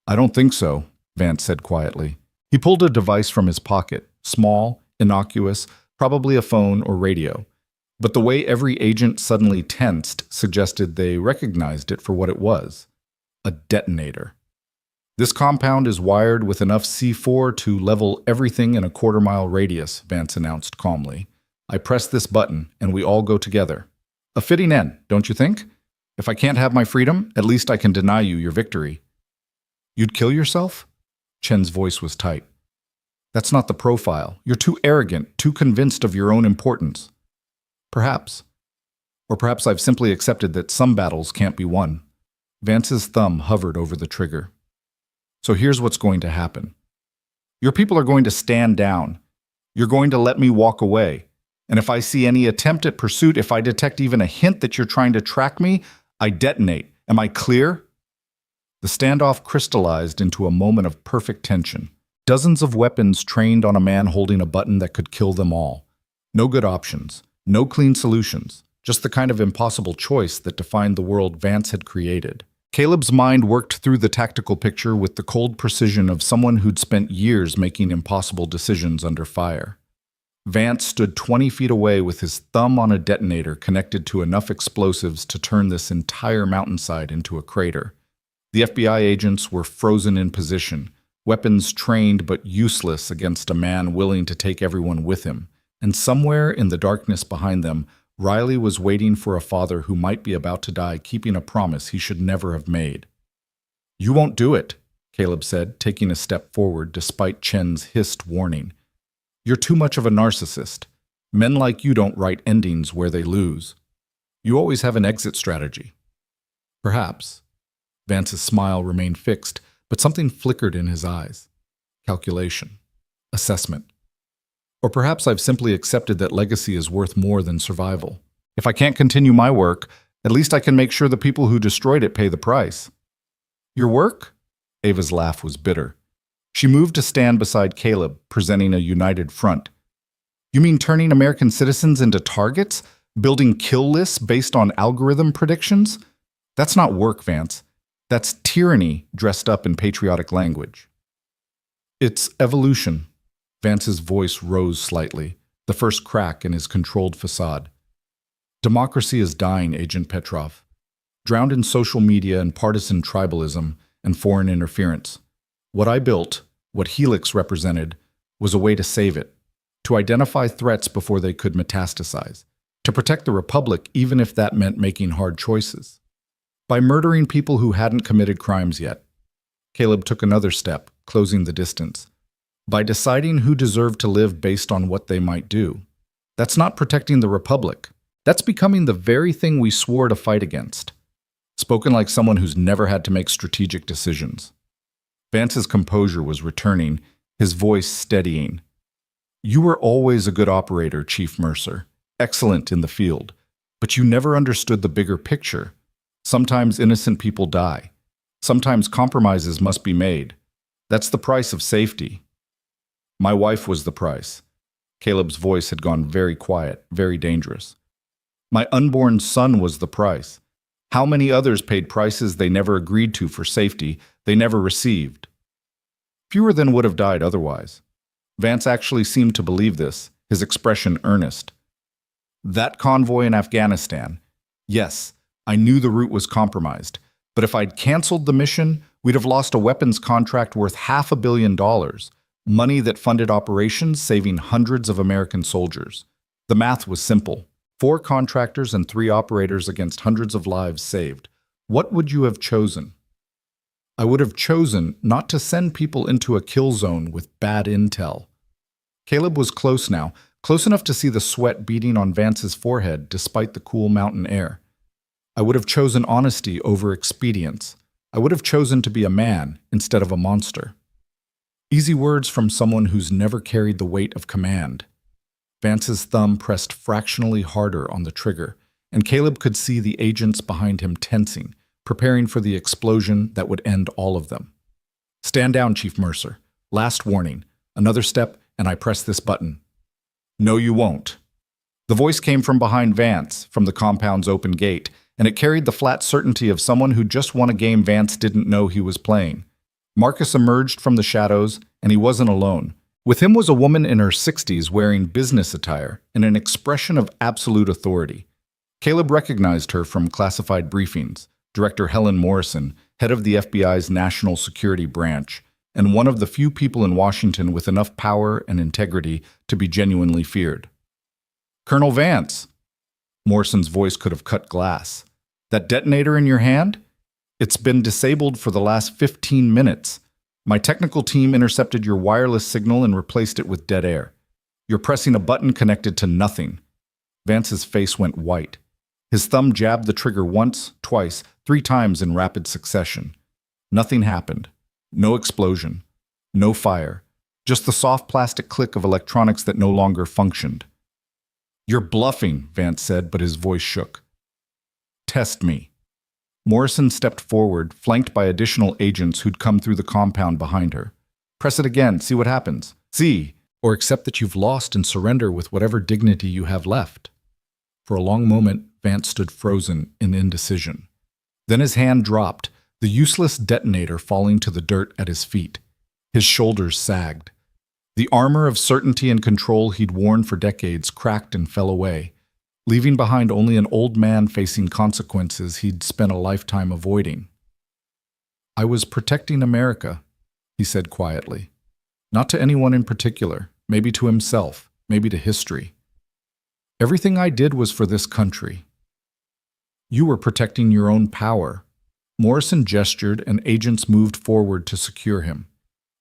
I don't think so, Vance said quietly. He pulled a device from his pocket, small, innocuous, probably a phone or radio. But the way every agent suddenly tensed suggested they recognized it for what it was, a detonator. This compound is wired with enough C4 to level everything in a quarter-mile radius, Vance announced calmly. I press this button, and we all go together. A fitting end, don't you think? If I can't have my freedom, at least I can deny you your victory. You'd kill yourself? Chen's voice was tight. That's not the profile. You're too arrogant, too convinced of your own importance. Perhaps. Or perhaps I've simply accepted that some battles can't be won. Vance's thumb hovered over the trigger. So here's what's going to happen. Your people are going to stand down. You're going to let me walk away. And if I see any attempt at pursuit, if I detect even a hint that you're trying to track me, I detonate. Am I clear? The standoff crystallized into a moment of perfect tension. Dozens of weapons trained on a man holding a button that could kill them all. No good options. No clean solutions. Just the kind of impossible choice that defined the world Vance had created. Caleb's mind worked through the tactical picture with the cold precision of someone who'd spent years making impossible decisions under fire. Vance stood 20 feet away with his thumb on a detonator connected to enough explosives to turn this entire mountainside into a crater. The FBI agents were frozen in position, weapons trained but useless against a man willing to take everyone with him. And somewhere in the darkness behind them, Riley was waiting for a father who might be about to die, keeping a promise he should never have made. You won't do it, Caleb said, taking a step forward despite Chen's hissed warning. You're too much of a narcissist. Men like you don't write endings where they lose. You always have an exit strategy. Perhaps. Vance's smile remained fixed, but something flickered in his eyes. Calculation. Assessment. Or perhaps I've simply accepted that legacy is worth more than survival. If I can't continue my work, at least I can make sure the people who destroyed it pay the price. Your work? Ava's laugh was bitter. She moved to stand beside Caleb, presenting a united front. You mean turning American citizens into targets? Building kill lists based on algorithm predictions? That's not work, Vance. That's tyranny dressed up in patriotic language. It's evolution. Vance's voice rose slightly, the first crack in his controlled facade. Democracy is dying, Agent Petrov. Drowned in social media and partisan tribalism and foreign interference. What I built, what Helix represented, was a way to save it, to identify threats before they could metastasize, to protect the Republic even if that meant making hard choices. By murdering people who hadn't committed crimes yet. Caleb took another step, closing the distance. By deciding who deserved to live based on what they might do. That's not protecting the Republic. That's becoming the very thing we swore to fight against. Spoken like someone who's never had to make strategic decisions. Vance's composure was returning, his voice steadying. You were always a good operator, Chief Mercer. Excellent in the field. But you never understood the bigger picture. Sometimes innocent people die. Sometimes compromises must be made. That's the price of safety. My wife was the price. Caleb's voice had gone very quiet, very dangerous. My unborn son was the price. How many others paid prices they never agreed to for safety, they never received? Fewer than would have died otherwise. Vance actually seemed to believe this, his expression earnest. That convoy in Afghanistan. Yes, I knew the route was compromised, but if I'd canceled the mission, we'd have lost a weapons contract worth $500 million, money that funded operations saving hundreds of American soldiers. The math was simple. 4 contractors and 3 operators against hundreds of lives saved. What would you have chosen? I would have chosen not to send people into a kill zone with bad intel. Caleb was close now, close enough to see the sweat beading on Vance's forehead despite the cool mountain air. I would have chosen honesty over expedience. I would have chosen to be a man instead of a monster. Easy words from someone who's never carried the weight of command. Vance's thumb pressed fractionally harder on the trigger, and Caleb could see the agents behind him tensing, preparing for the explosion that would end all of them. Stand down, Chief Mercer. Last warning. Another step, and I press this button. No, you won't. The voice came from behind Vance, from the compound's open gate, and it carried the flat certainty of someone who just won a game Vance didn't know he was playing. Marcus emerged from the shadows, and he wasn't alone. With him was a woman in her 60s wearing business attire and an expression of absolute authority. Caleb recognized her from classified briefings, Director Helen Morrison, head of the FBI's National Security Branch, and one of the few people in Washington with enough power and integrity to be genuinely feared. Colonel Vance. Morrison's voice could have cut glass. That detonator in your hand? It's been disabled for the last 15 minutes. My technical team intercepted your wireless signal and replaced it with dead air. You're pressing a button connected to nothing. Vance's face went white. His thumb jabbed the trigger once, twice, 3 times in rapid succession. Nothing happened. No explosion. No fire. Just the soft plastic click of electronics that no longer functioned. You're bluffing, Vance said, but his voice shook. Test me. Morrison stepped forward, flanked by additional agents who'd come through the compound behind her. Press it again, see what happens. See, or accept that you've lost and surrender with whatever dignity you have left. For a long moment, Vance stood frozen in indecision. Then his hand dropped, the useless detonator falling to the dirt at his feet. His shoulders sagged. The armor of certainty and control he'd worn for decades cracked and fell away, leaving behind only an old man facing consequences he'd spent a lifetime avoiding. I was protecting America, he said quietly. Not to anyone in particular, maybe to himself, maybe to history. Everything I did was for this country. You were protecting your own power. Morrison gestured and agents moved forward to secure him.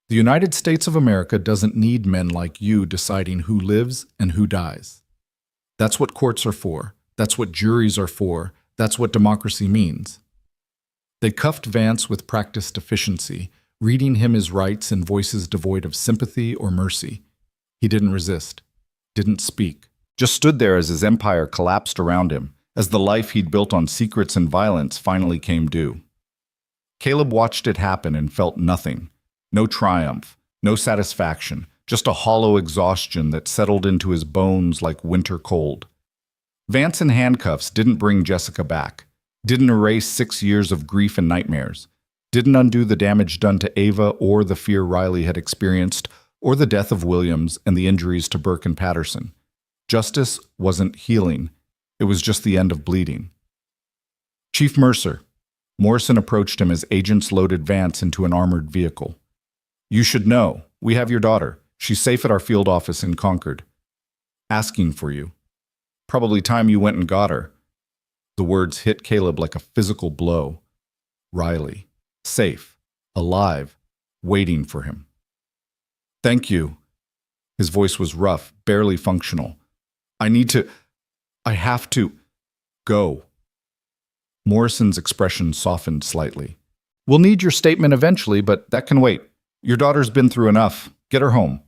The United States of America doesn't need men like you deciding who lives and who dies. That's what courts are for. That's what juries are for. That's what democracy means. They cuffed Vance with practiced efficiency, reading him his rights in voices devoid of sympathy or mercy. He didn't resist, didn't speak. just stood there as his empire collapsed around him, as the life he'd built on secrets and violence finally came due. Caleb watched it happen and felt nothing. No triumph, no satisfaction, just a hollow exhaustion that settled into his bones like winter cold. Vance in handcuffs didn't bring Jessica back, didn't erase 6 years of grief and nightmares, didn't undo the damage done to Ava or the fear Riley had experienced, or the death of Williams and the injuries to Burke and Patterson. Justice wasn't healing. It was just the end of bleeding. Chief Mercer. Morrison approached him as agents loaded Vance into an armored vehicle. You should know. We have your daughter. She's safe at our field office in Concord. Asking for you. Probably time you went and got her. The words hit Caleb like a physical blow. Riley. Safe. Alive. Waiting for him. Thank you. His voice was rough, barely functional. I have to. Go. Morrison's expression softened slightly. We'll need your statement eventually, but that can wait. Your daughter's been through enough. Get her home.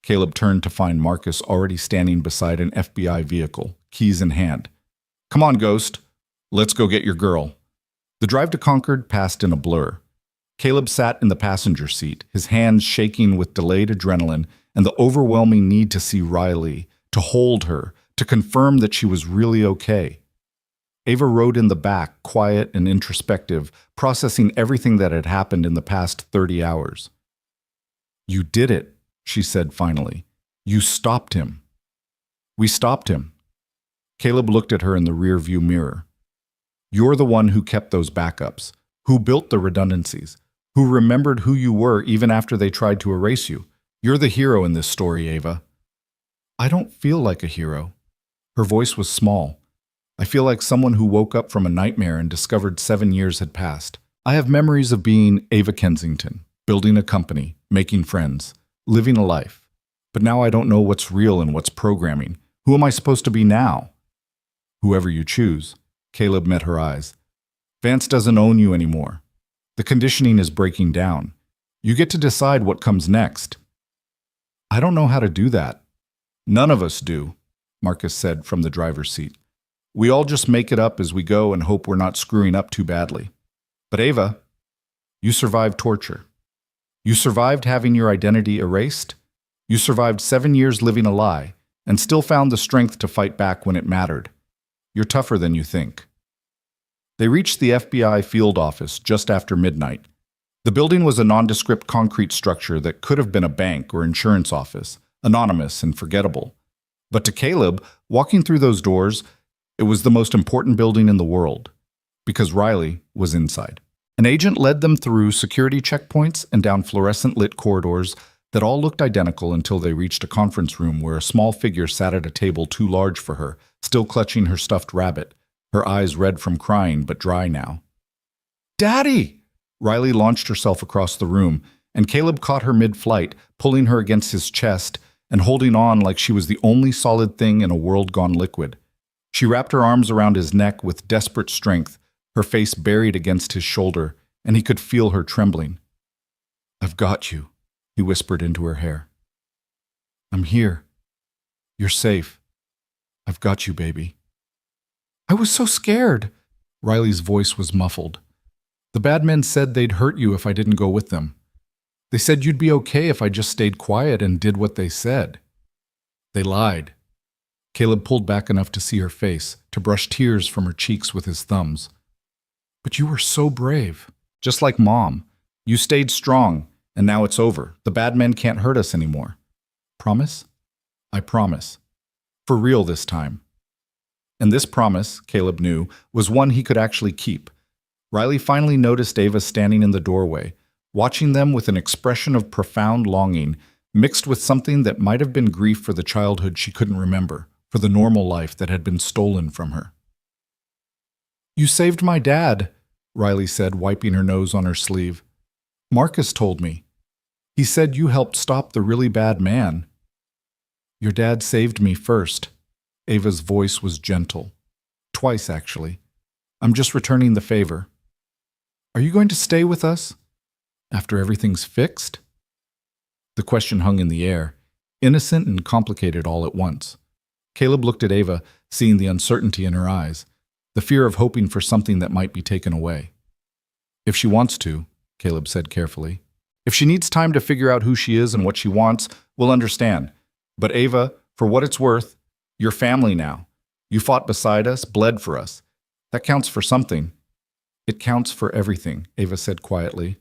Caleb turned to find Marcus already standing beside an FBI vehicle, keys in hand. Come on, Ghost. Let's go get your girl. The drive to Concord passed in a blur. Caleb sat in the passenger seat, his hands shaking with delayed adrenaline and the overwhelming need to see Riley, to hold her, to confirm that she was really okay. Ava rode in the back, quiet and introspective, processing everything that had happened in the past 30 hours. You did it, she said finally. You stopped him. We stopped him. Caleb looked at her in the rear-view mirror. You're the one who kept those backups, who built the redundancies, who remembered who you were even after they tried to erase you. You're the hero in this story, Ava. I don't feel like a hero. Her voice was small. I feel like someone who woke up from a nightmare and discovered 7 years had passed. I have memories of being Ava Kensington, building a company, making friends, living a life. But now I don't know what's real and what's programming. Who am I supposed to be now? Whoever you choose. Caleb met her eyes. Vance doesn't own you anymore. The conditioning is breaking down. You get to decide what comes next. I don't know how to do that. None of us do, Marcus said from the driver's seat. We all just make it up as we go and hope we're not screwing up too badly. But Ava, you survived torture. You survived having your identity erased. You survived 7 years living a lie and still found the strength to fight back when it mattered. You're tougher than you think. They reached the FBI field office just after midnight. The building was a nondescript concrete structure that could have been a bank or insurance office, anonymous and forgettable. But to Caleb, walking through those doors, it was the most important building in the world, because Riley was inside. An agent led them through security checkpoints and down fluorescent-lit corridors that all looked identical until they reached a conference room where a small figure sat at a table too large for her, still clutching her stuffed rabbit, her eyes red from crying but dry now. Daddy! Riley launched herself across the room, and Caleb caught her mid-flight, pulling her against his chest and holding on like she was the only solid thing in a world gone liquid. She wrapped her arms around his neck with desperate strength, her face buried against his shoulder, and he could feel her trembling. I've got you, he whispered into her hair. I'm here. You're safe. I've got you, baby. I was so scared. Riley's voice was muffled. The bad men said they'd hurt you if I didn't go with them. They said you'd be okay if I just stayed quiet and did what they said. They lied. Caleb pulled back enough to see her face, to brush tears from her cheeks with his thumbs. But you were so brave. Just like Mom. You stayed strong, and now it's over. The bad men can't hurt us anymore. Promise? I promise. For real this time. And this promise, Caleb knew, was one he could actually keep. Riley finally noticed Ava standing in the doorway, watching them with an expression of profound longing, mixed with something that might have been grief for the childhood she couldn't remember, for the normal life that had been stolen from her. You saved my dad, Riley said, wiping her nose on her sleeve. Marcus told me. He said you helped stop the really bad man. Your dad saved me first. Ava's voice was gentle. Twice, actually. I'm just returning the favor. Are you going to stay with us? After everything's fixed? The question hung in the air, innocent and complicated all at once. Caleb looked at Ava, seeing the uncertainty in her eyes, the fear of hoping for something that might be taken away. If she wants to, Caleb said carefully. If she needs time to figure out who she is and what she wants, we'll understand. But Ava, for what it's worth, you're family now. You fought beside us, bled for us. That counts for something. It counts for everything, Ava said quietly.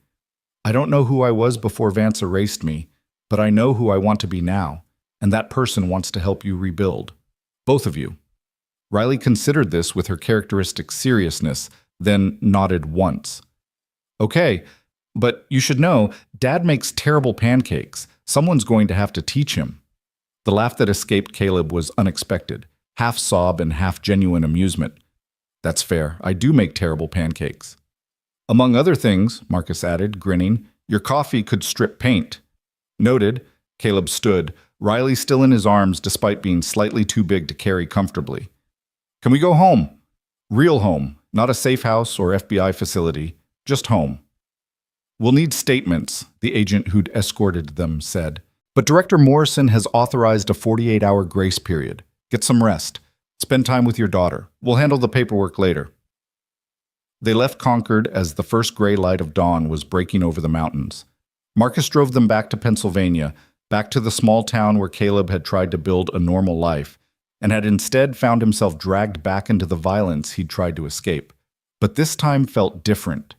I don't know who I was before Vance erased me, but I know who I want to be now, and that person wants to help you rebuild. Both of you. Riley considered this with her characteristic seriousness, then nodded once. Okay, but you should know, Dad makes terrible pancakes. Someone's going to have to teach him. The laugh that escaped Caleb was unexpected, half sob and half genuine amusement. That's fair, I do make terrible pancakes. Among other things, Marcus added, grinning, your coffee could strip paint. Noted, Caleb stood, Riley still in his arms despite being slightly too big to carry comfortably. Can we go home? Real home, not a safe house or FBI facility, just home. We'll need statements, the agent who'd escorted them said. But Director Morrison has authorized a 48-hour grace period. Get some rest. Spend time with your daughter. We'll handle the paperwork later. They left Concord as the first gray light of dawn was breaking over the mountains. Marcus drove them back to Pennsylvania, back to the small town where Caleb had tried to build a normal life, and had instead found himself dragged back into the violence he'd tried to escape. But this time felt different.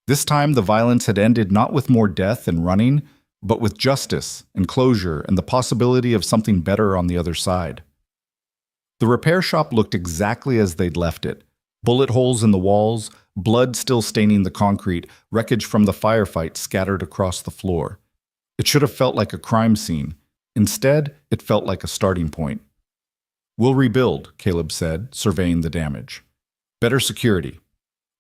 This time the violence had ended not with more death and running, but with justice and closure and the possibility of something better on the other side. The repair shop looked exactly as they'd left it. Bullet holes in the walls, blood still staining the concrete, wreckage from the firefight scattered across the floor. It should have felt like a crime scene. Instead, it felt like a starting point. We'll rebuild, Caleb said, surveying the damage. Better security.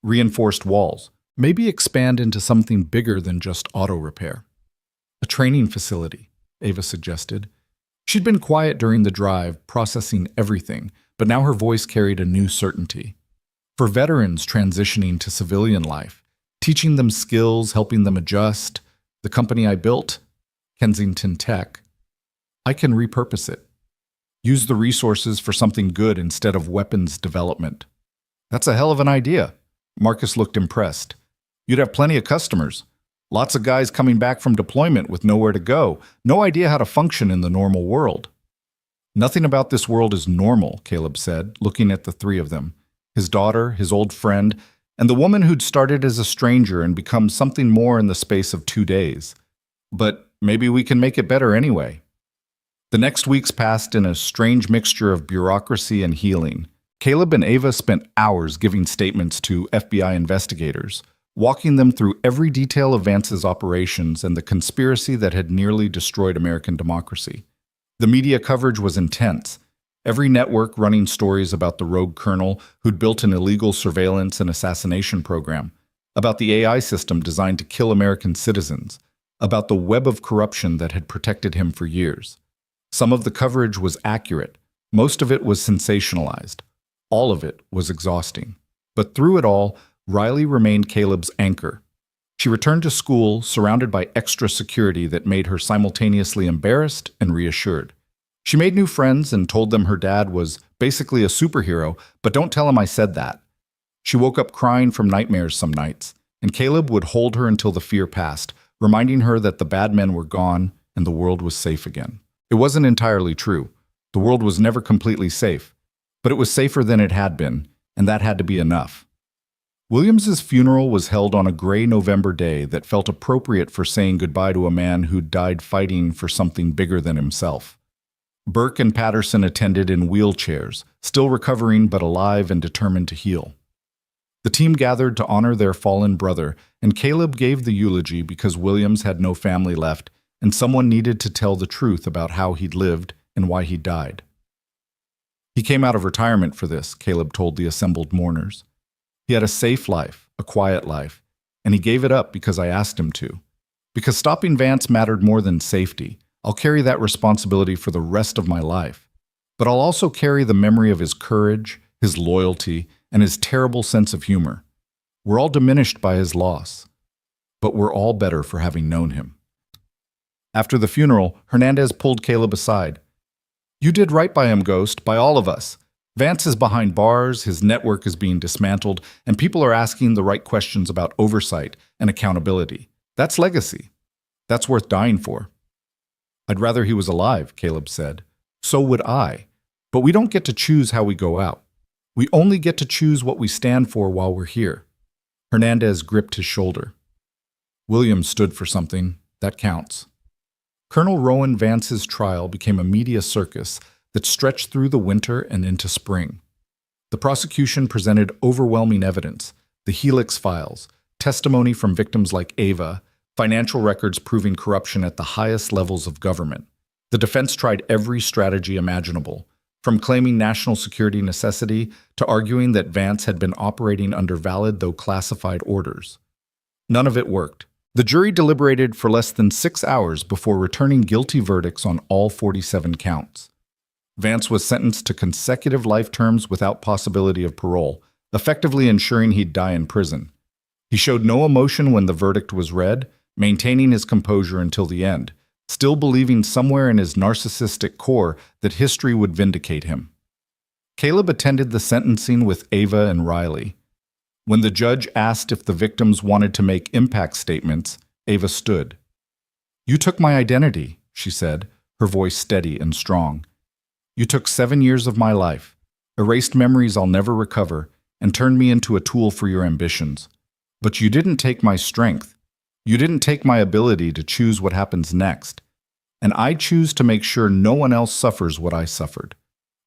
Reinforced walls. Maybe expand into something bigger than just auto repair. A training facility, Ava suggested. She'd been quiet during the drive, processing everything, but now her voice carried a new certainty. For veterans transitioning to civilian life, teaching them skills, helping them adjust, the company I built, Kensington Tech, I can repurpose it. Use the resources for something good instead of weapons development. That's a hell of an idea. Marcus looked impressed. You'd have plenty of customers. Lots of guys coming back from deployment with nowhere to go, no idea how to function in the normal world. Nothing about this world is normal, Caleb said, looking at the three of them. His daughter, his old friend, and the woman who'd started as a stranger and become something more in the space of 2 days. But maybe we can make it better anyway. The next weeks passed in a strange mixture of bureaucracy and healing. Caleb and Ava spent hours giving statements to FBI investigators, walking them through every detail of Vance's operations and the conspiracy that had nearly destroyed American democracy. The media coverage was intense. Every network running stories about the rogue colonel who'd built an illegal surveillance and assassination program, about the AI system designed to kill American citizens, about the web of corruption that had protected him for years. Some of the coverage was accurate. Most of it was sensationalized. All of it was exhausting. But through it all, Riley remained Caleb's anchor. She returned to school surrounded by extra security that made her simultaneously embarrassed and reassured. She made new friends and told them her dad was basically a superhero, but don't tell him I said that. She woke up crying from nightmares some nights, and Caleb would hold her until the fear passed, reminding her that the bad men were gone and the world was safe again. It wasn't entirely true. The world was never completely safe, but it was safer than it had been, and that had to be enough. Williams's funeral was held on a gray November day that felt appropriate for saying goodbye to a man who'd died fighting for something bigger than himself. Burke and Patterson attended in wheelchairs, still recovering but alive and determined to heal. The team gathered to honor their fallen brother, and Caleb gave the eulogy because Williams had no family left, and someone needed to tell the truth about how he'd lived and why he died. He came out of retirement for this, Caleb told the assembled mourners. He had a safe life, a quiet life, and he gave it up because I asked him to. Because stopping Vance mattered more than safety. I'll carry that responsibility for the rest of my life. But I'll also carry the memory of his courage, his loyalty, and his terrible sense of humor. We're all diminished by his loss, but we're all better for having known him. After the funeral, Hernandez pulled Caleb aside. You did right by him, Ghost, by all of us. Vance is behind bars, his network is being dismantled, and people are asking the right questions about oversight and accountability. That's legacy. That's worth dying for. I'd rather he was alive, Caleb said. So would I. But we don't get to choose how we go out. We only get to choose what we stand for while we're here. Hernandez gripped his shoulder. William stood for something. That counts. Colonel Rowan Vance's trial became a media circus that stretched through the winter and into spring. The prosecution presented overwhelming evidence: the Helix files, testimony from victims like Ava, financial records proving corruption at the highest levels of government. The defense tried every strategy imaginable, from claiming national security necessity to arguing that Vance had been operating under valid though classified orders. None of it worked. The jury deliberated for less than 6 hours before returning guilty verdicts on all 47 counts. Vance was sentenced to consecutive life terms without possibility of parole, effectively ensuring he'd die in prison. He showed no emotion when the verdict was read, maintaining his composure until the end, still believing somewhere in his narcissistic core that history would vindicate him. Caleb attended the sentencing with Ava and Riley. When the judge asked if the victims wanted to make impact statements, Ava stood. "You took my identity," she said, her voice steady and strong. "You took 7 years of my life, erased memories I'll never recover, and turned me into a tool for your ambitions. But you didn't take my strength. You didn't take my ability to choose what happens next. And I choose to make sure no one else suffers what I suffered.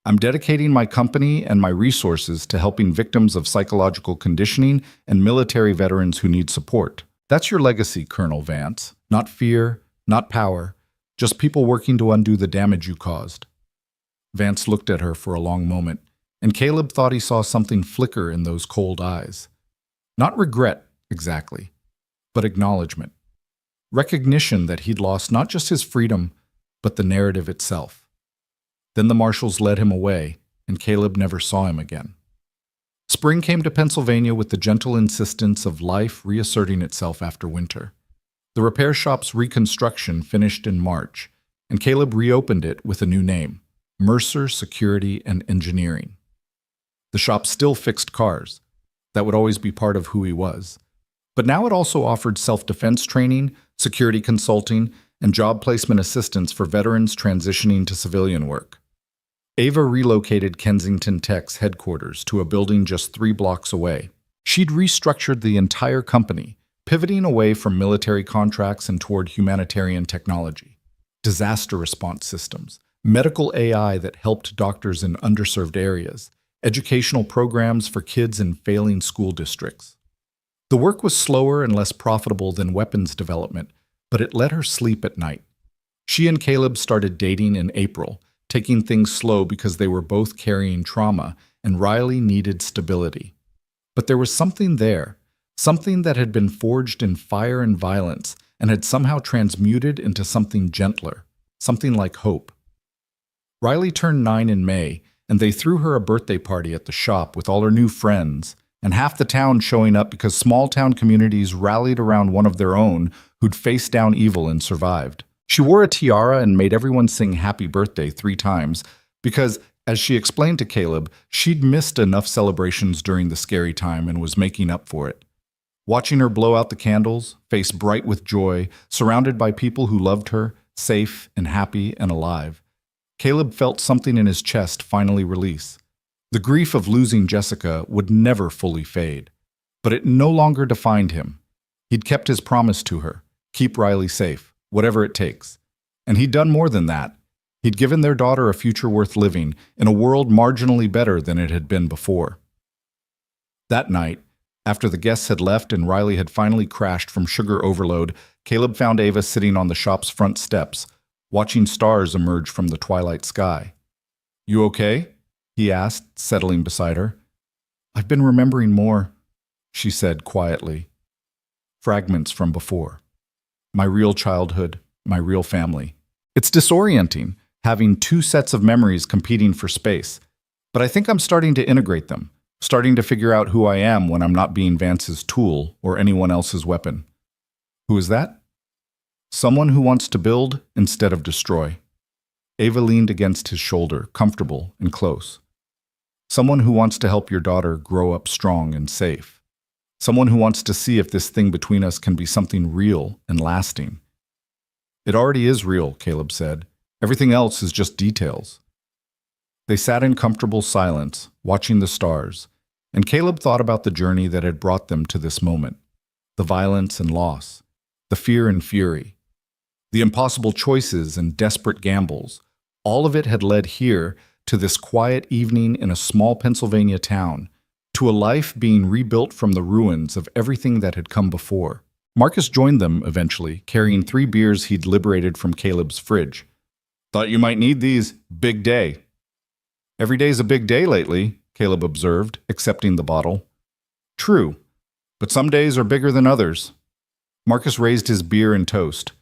I'm dedicating my company and my resources to helping victims of psychological conditioning and military veterans who need support. That's your legacy, Colonel Vance. Not fear, not power, just people working to undo the damage you caused." Vance looked at her for a long moment, and Caleb thought he saw something flicker in those cold eyes. Not regret, exactly, but acknowledgement. Recognition that he'd lost not just his freedom, but the narrative itself. Then the marshals led him away, and Caleb never saw him again. Spring came to Pennsylvania with the gentle insistence of life reasserting itself after winter. The repair shop's reconstruction finished in March, and Caleb reopened it with a new name: Mercer Security and Engineering. The shop still fixed cars. That would always be part of who he was. But now it also offered self-defense training, security consulting, and job placement assistance for veterans transitioning to civilian work. Ava relocated Kensington Tech's headquarters to a building just 3 blocks away. She'd restructured the entire company, pivoting away from military contracts and toward humanitarian technology, disaster response systems, medical AI that helped doctors in underserved areas, educational programs for kids in failing school districts. The work was slower and less profitable than weapons development, but it let her sleep at night. She and Caleb started dating in April, taking things slow because they were both carrying trauma, and Riley needed stability. But there was something there, something that had been forged in fire and violence and had somehow transmuted into something gentler, something like hope. Riley turned 9 in May, and they threw her a birthday party at the shop with all her new friends, and half the town showing up because small-town communities rallied around one of their own who'd faced down evil and survived. She wore a tiara and made everyone sing happy birthday 3 times because, as she explained to Caleb, she'd missed enough celebrations during the scary time and was making up for it. Watching her blow out the candles, face bright with joy, surrounded by people who loved her, safe and happy and alive, Caleb felt something in his chest finally release. The grief of losing Jessica would never fully fade, but it no longer defined him. He'd kept his promise to her: keep Riley safe, whatever it takes. And he'd done more than that. He'd given their daughter a future worth living in a world marginally better than it had been before. That night, after the guests had left and Riley had finally crashed from sugar overload, Caleb found Ava sitting on the shop's front steps, watching stars emerge from the twilight sky. "You okay?" he asked, settling beside her. "I've been remembering more," she said quietly. Fragments from before. My real childhood, my real family. It's disorienting, having 2 sets of memories competing for space. But I think I'm starting to integrate them, starting to figure out who I am when I'm not being Vance's tool or anyone else's weapon. Who is that? Someone who wants to build instead of destroy. Ava leaned against his shoulder, comfortable and close. Someone who wants to help your daughter grow up strong and safe. Someone who wants to see if this thing between us can be something real and lasting. It already is real, Caleb said. Everything else is just details. They sat in comfortable silence, watching the stars, and Caleb thought about the journey that had brought them to this moment. The violence and loss, the fear and fury, the impossible choices and desperate gambles. All of it had led here to this quiet evening in a small Pennsylvania town, to a life being rebuilt from the ruins of everything that had come before. Marcus joined them eventually, carrying 3 beers he'd liberated from Caleb's fridge. "Thought you might need these. Big day." "Every day's a big day lately," Caleb observed, accepting the bottle. "True, but some days are bigger than others." Marcus raised his beer and toast.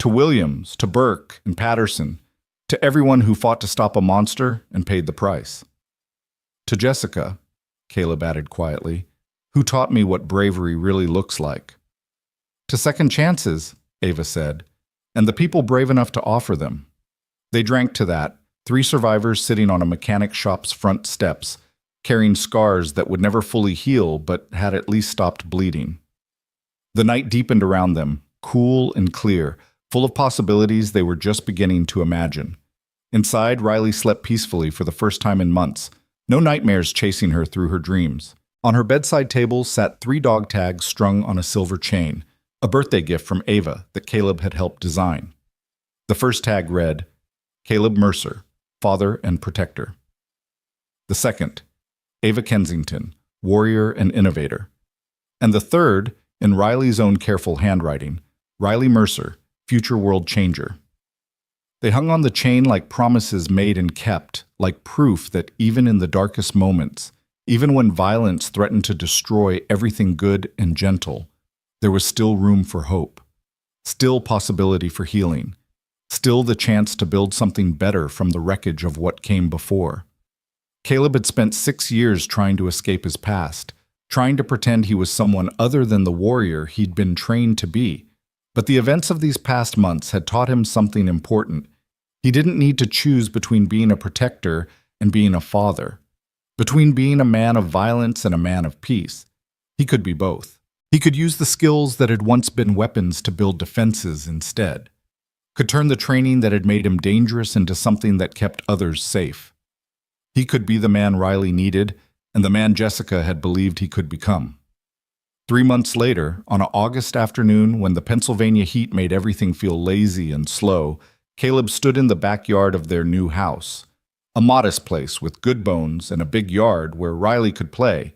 To Williams, to Burke and Patterson, to everyone who fought to stop a monster and paid the price. To Jessica, Caleb added quietly, who taught me what bravery really looks like. To second chances, Ava said, and the people brave enough to offer them. They drank to that, 3 survivors sitting on a mechanic shop's front steps, carrying scars that would never fully heal but had at least stopped bleeding. The night deepened around them, cool and clear, full of possibilities they were just beginning to imagine. Inside, Riley slept peacefully for the first time in months, no nightmares chasing her through her dreams. On her bedside table sat 3 dog tags strung on a silver chain, a birthday gift from Ava that Caleb had helped design. The first tag read, Caleb Mercer, Father and Protector. The second, Ava Kensington, Warrior and Innovator. And the third, in Riley's own careful handwriting, Riley Mercer, Future World Changer. They hung on the chain like promises made and kept, like proof that even in the darkest moments, even when violence threatened to destroy everything good and gentle, there was still room for hope, still possibility for healing, still the chance to build something better from the wreckage of what came before. Caleb had spent 6 years trying to escape his past, trying to pretend he was someone other than the warrior he'd been trained to be. But the events of these past months had taught him something important. He didn't need to choose between being a protector and being a father, between being a man of violence and a man of peace. He could be both. He could use the skills that had once been weapons to build defenses instead, could turn the training that had made him dangerous into something that kept others safe. He could be the man Riley needed and the man Jessica had believed he could become. 3 months later, on an August afternoon when the Pennsylvania heat made everything feel lazy and slow, Caleb stood in the backyard of their new house, a modest place with good bones and a big yard where Riley could play,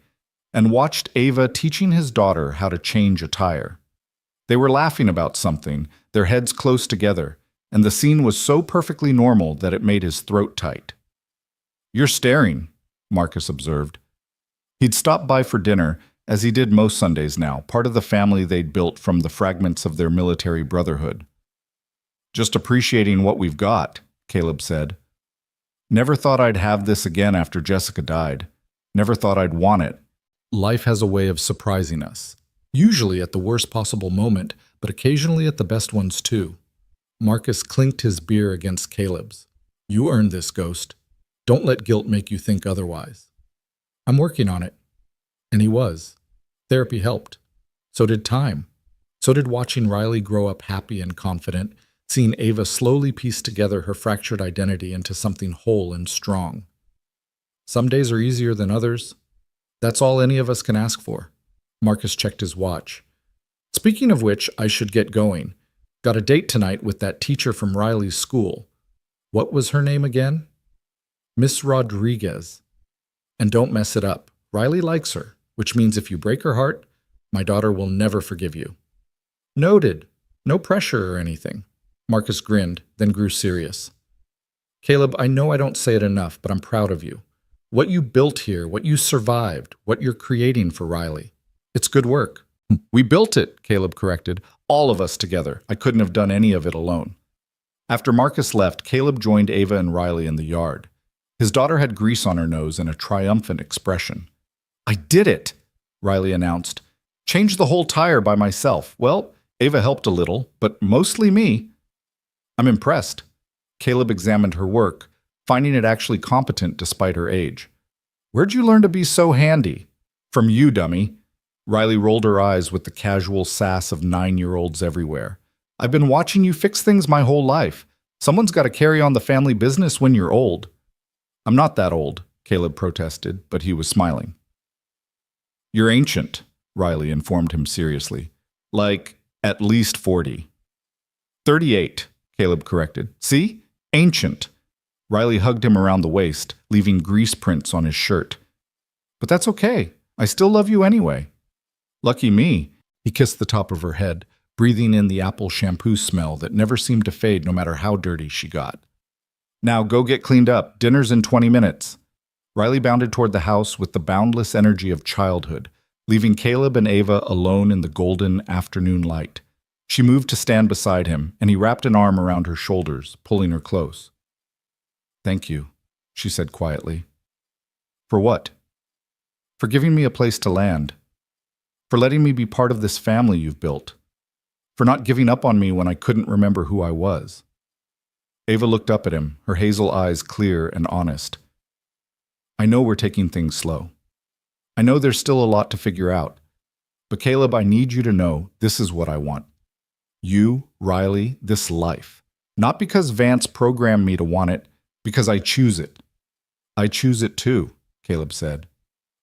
and watched Ava teaching his daughter how to change a tire. They were laughing about something, their heads close together, and the scene was so perfectly normal that it made his throat tight. "You're staring," Marcus observed. He'd stopped by for dinner, as he did most Sundays now, part of the family they'd built from the fragments of their military brotherhood. "Just appreciating what we've got," Caleb said. "Never thought I'd have this again after Jessica died. Never thought I'd want it. Life has a way of surprising us, usually at the worst possible moment, but occasionally at the best ones too." Marcus clinked his beer against Caleb's. "You earned this, Ghost. Don't let guilt make you think otherwise." "I'm working on it." And he was. Therapy helped. So did time. So did watching Riley grow up happy and confident, seeing Ava slowly piece together her fractured identity into something whole and strong. Some days are easier than others. That's all any of us can ask for. Marcus checked his watch. "Speaking of which, I should get going. Got a date tonight with that teacher from Riley's school. What was her name again? Miss Rodriguez. And don't mess it up. Riley likes her, which means if you break her heart, my daughter will never forgive you." "Noted. No pressure or anything." Marcus grinned, then grew serious. "Caleb, I know I don't say it enough, but I'm proud of you. What you built here, what you survived, what you're creating for Riley. It's good work." "We built it," Caleb corrected. "All of us together. I couldn't have done any of it alone." After Marcus left, Caleb joined Ava and Riley in the yard. His daughter had grease on her nose and a triumphant expression. "I did it," Riley announced. "Changed the whole tire by myself. Well, Ava helped a little, but mostly me." "I'm impressed." Caleb examined her work, finding it actually competent despite her age. Where'd you learn to be so handy? From you, dummy. Riley rolled her eyes with the casual sass of 9-year-olds everywhere. I've been watching you fix things my whole life. Someone's got to carry on the family business when you're old. I'm not that old, Caleb protested, but he was smiling. You're ancient, Riley informed him seriously. Like, at least 40. 38, Caleb corrected. See? Ancient. Riley hugged him around the waist, leaving grease prints on his shirt. But that's okay. I still love you anyway. Lucky me. He kissed the top of her head, breathing in the apple shampoo smell that never seemed to fade no matter how dirty she got. Now go get cleaned up. Dinner's in 20 minutes. Riley bounded toward the house with the boundless energy of childhood, leaving Caleb and Ava alone in the golden afternoon light. She moved to stand beside him, and he wrapped an arm around her shoulders, pulling her close. Thank you, she said quietly. For what? For giving me a place to land. For letting me be part of this family you've built. For not giving up on me when I couldn't remember who I was. Ava looked up at him, her hazel eyes clear and honest. I know we're taking things slow. I know there's still a lot to figure out. But Caleb, I need you to know this is what I want. You, Riley, this life. Not because Vance programmed me to want it, because I choose it. I choose it too, Caleb said.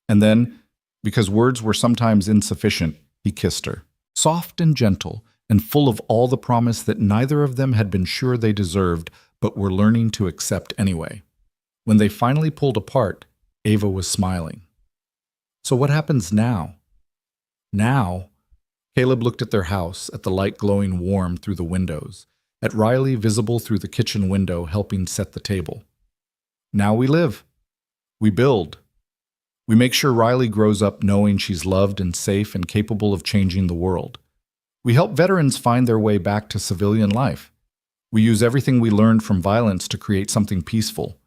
And then, because words were sometimes insufficient, he kissed her. Soft and gentle, and full of all the promise that neither of them had been sure they deserved, but were learning to accept anyway. When they finally pulled apart, Ava was smiling. So what happens now? Now? Caleb looked at their house, at the light glowing warm through the windows, at Riley visible through the kitchen window helping set the table. Now we live. We build. We make sure Riley grows up knowing she's loved and safe and capable of changing the world. We help veterans find their way back to civilian life. We use everything we learned from violence to create something peaceful.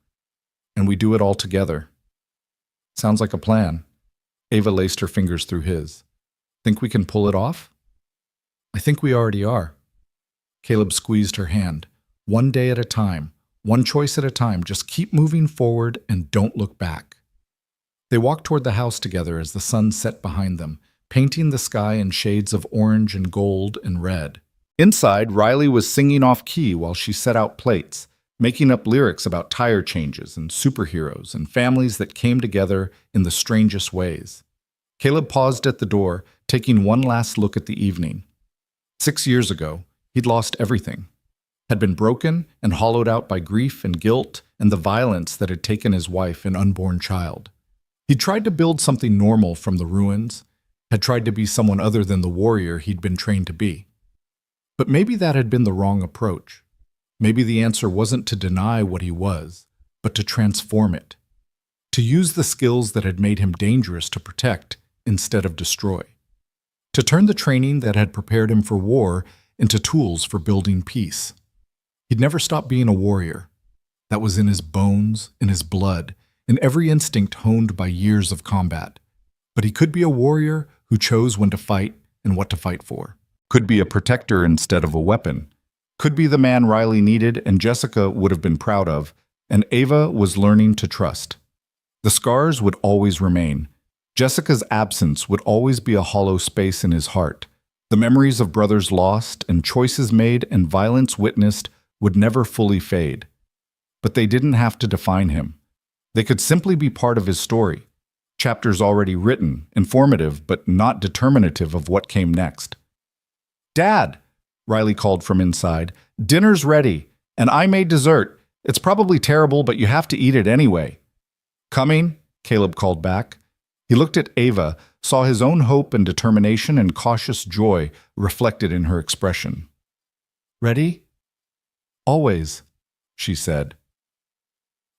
And we do it all together. Sounds like a plan. Ava laced her fingers through his. Think we can pull it off? I think we already are. Caleb squeezed her hand. One day at a time, one choice at a time, just keep moving forward and don't look back. They walked toward the house together as the sun set behind them, painting the sky in shades of orange and gold and red. Inside, Riley was singing off key while she set out plates, making up lyrics about tire changes and superheroes and families that came together in the strangest ways. Caleb paused at the door, taking one last look at the evening. 6 years ago, he'd lost everything, had been broken and hollowed out by grief and guilt and the violence that had taken his wife and unborn child. He'd tried to build something normal from the ruins, had tried to be someone other than the warrior he'd been trained to be. But maybe that had been the wrong approach. Maybe the answer wasn't to deny what he was, but to transform it. To use the skills that had made him dangerous to protect instead of destroy. To turn the training that had prepared him for war into tools for building peace. He'd never stopped being a warrior. That was in his bones, in his blood, in every instinct honed by years of combat. But he could be a warrior who chose when to fight and what to fight for. Could be a protector instead of a weapon. Could be the man Riley needed and Jessica would have been proud of, and Ava was learning to trust. The scars would always remain. Jessica's absence would always be a hollow space in his heart. The memories of brothers lost and choices made and violence witnessed would never fully fade. But they didn't have to define him. They could simply be part of his story. Chapters already written, informative, but not determinative of what came next. Dad, Riley called from inside, dinner's ready, and I made dessert. It's probably terrible, but you have to eat it anyway. Coming, Caleb called back. He looked at Ava, saw his own hope and determination and cautious joy reflected in her expression. Ready? Always, she said.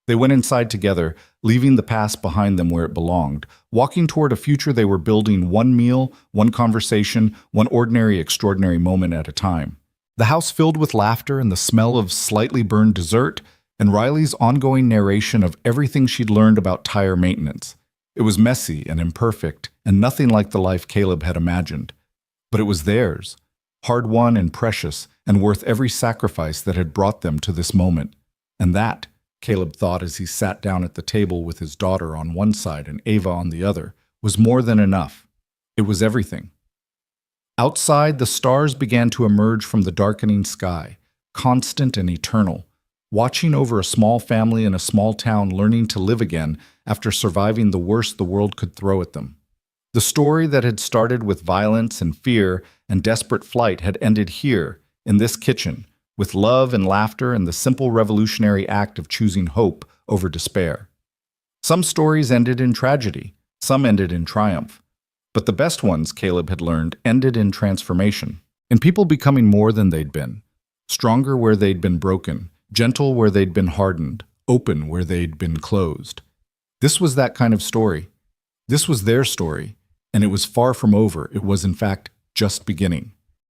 They went inside together, leaving the past behind them where it belonged, walking toward a future they were building one meal, one conversation, one ordinary, extraordinary moment at a time. The house filled with laughter and the smell of slightly burned dessert, and Riley's ongoing narration of everything she'd learned about tire maintenance. It was messy and imperfect, and nothing like the life Caleb had imagined. But it was theirs, hard-won and precious, and worth every sacrifice that had brought them to this moment. And that, Caleb thought as he sat down at the table with his daughter on one side and Ava on the other, was more than enough. It was everything. Outside, the stars began to emerge from the darkening sky, constant and eternal, watching over a small family in a small town learning to live again after surviving the worst the world could throw at them. The story that had started with violence and fear and desperate flight had ended here, in this kitchen, with love and laughter and the simple revolutionary act of choosing hope over despair. Some stories ended in tragedy, some ended in triumph. But the best ones, Caleb had learned, ended in transformation, in people becoming more than they'd been, stronger where they'd been broken, gentle where they'd been hardened, open where they'd been closed. This was that kind of story. This was their story, and it was far from over. It was, in fact, just beginning.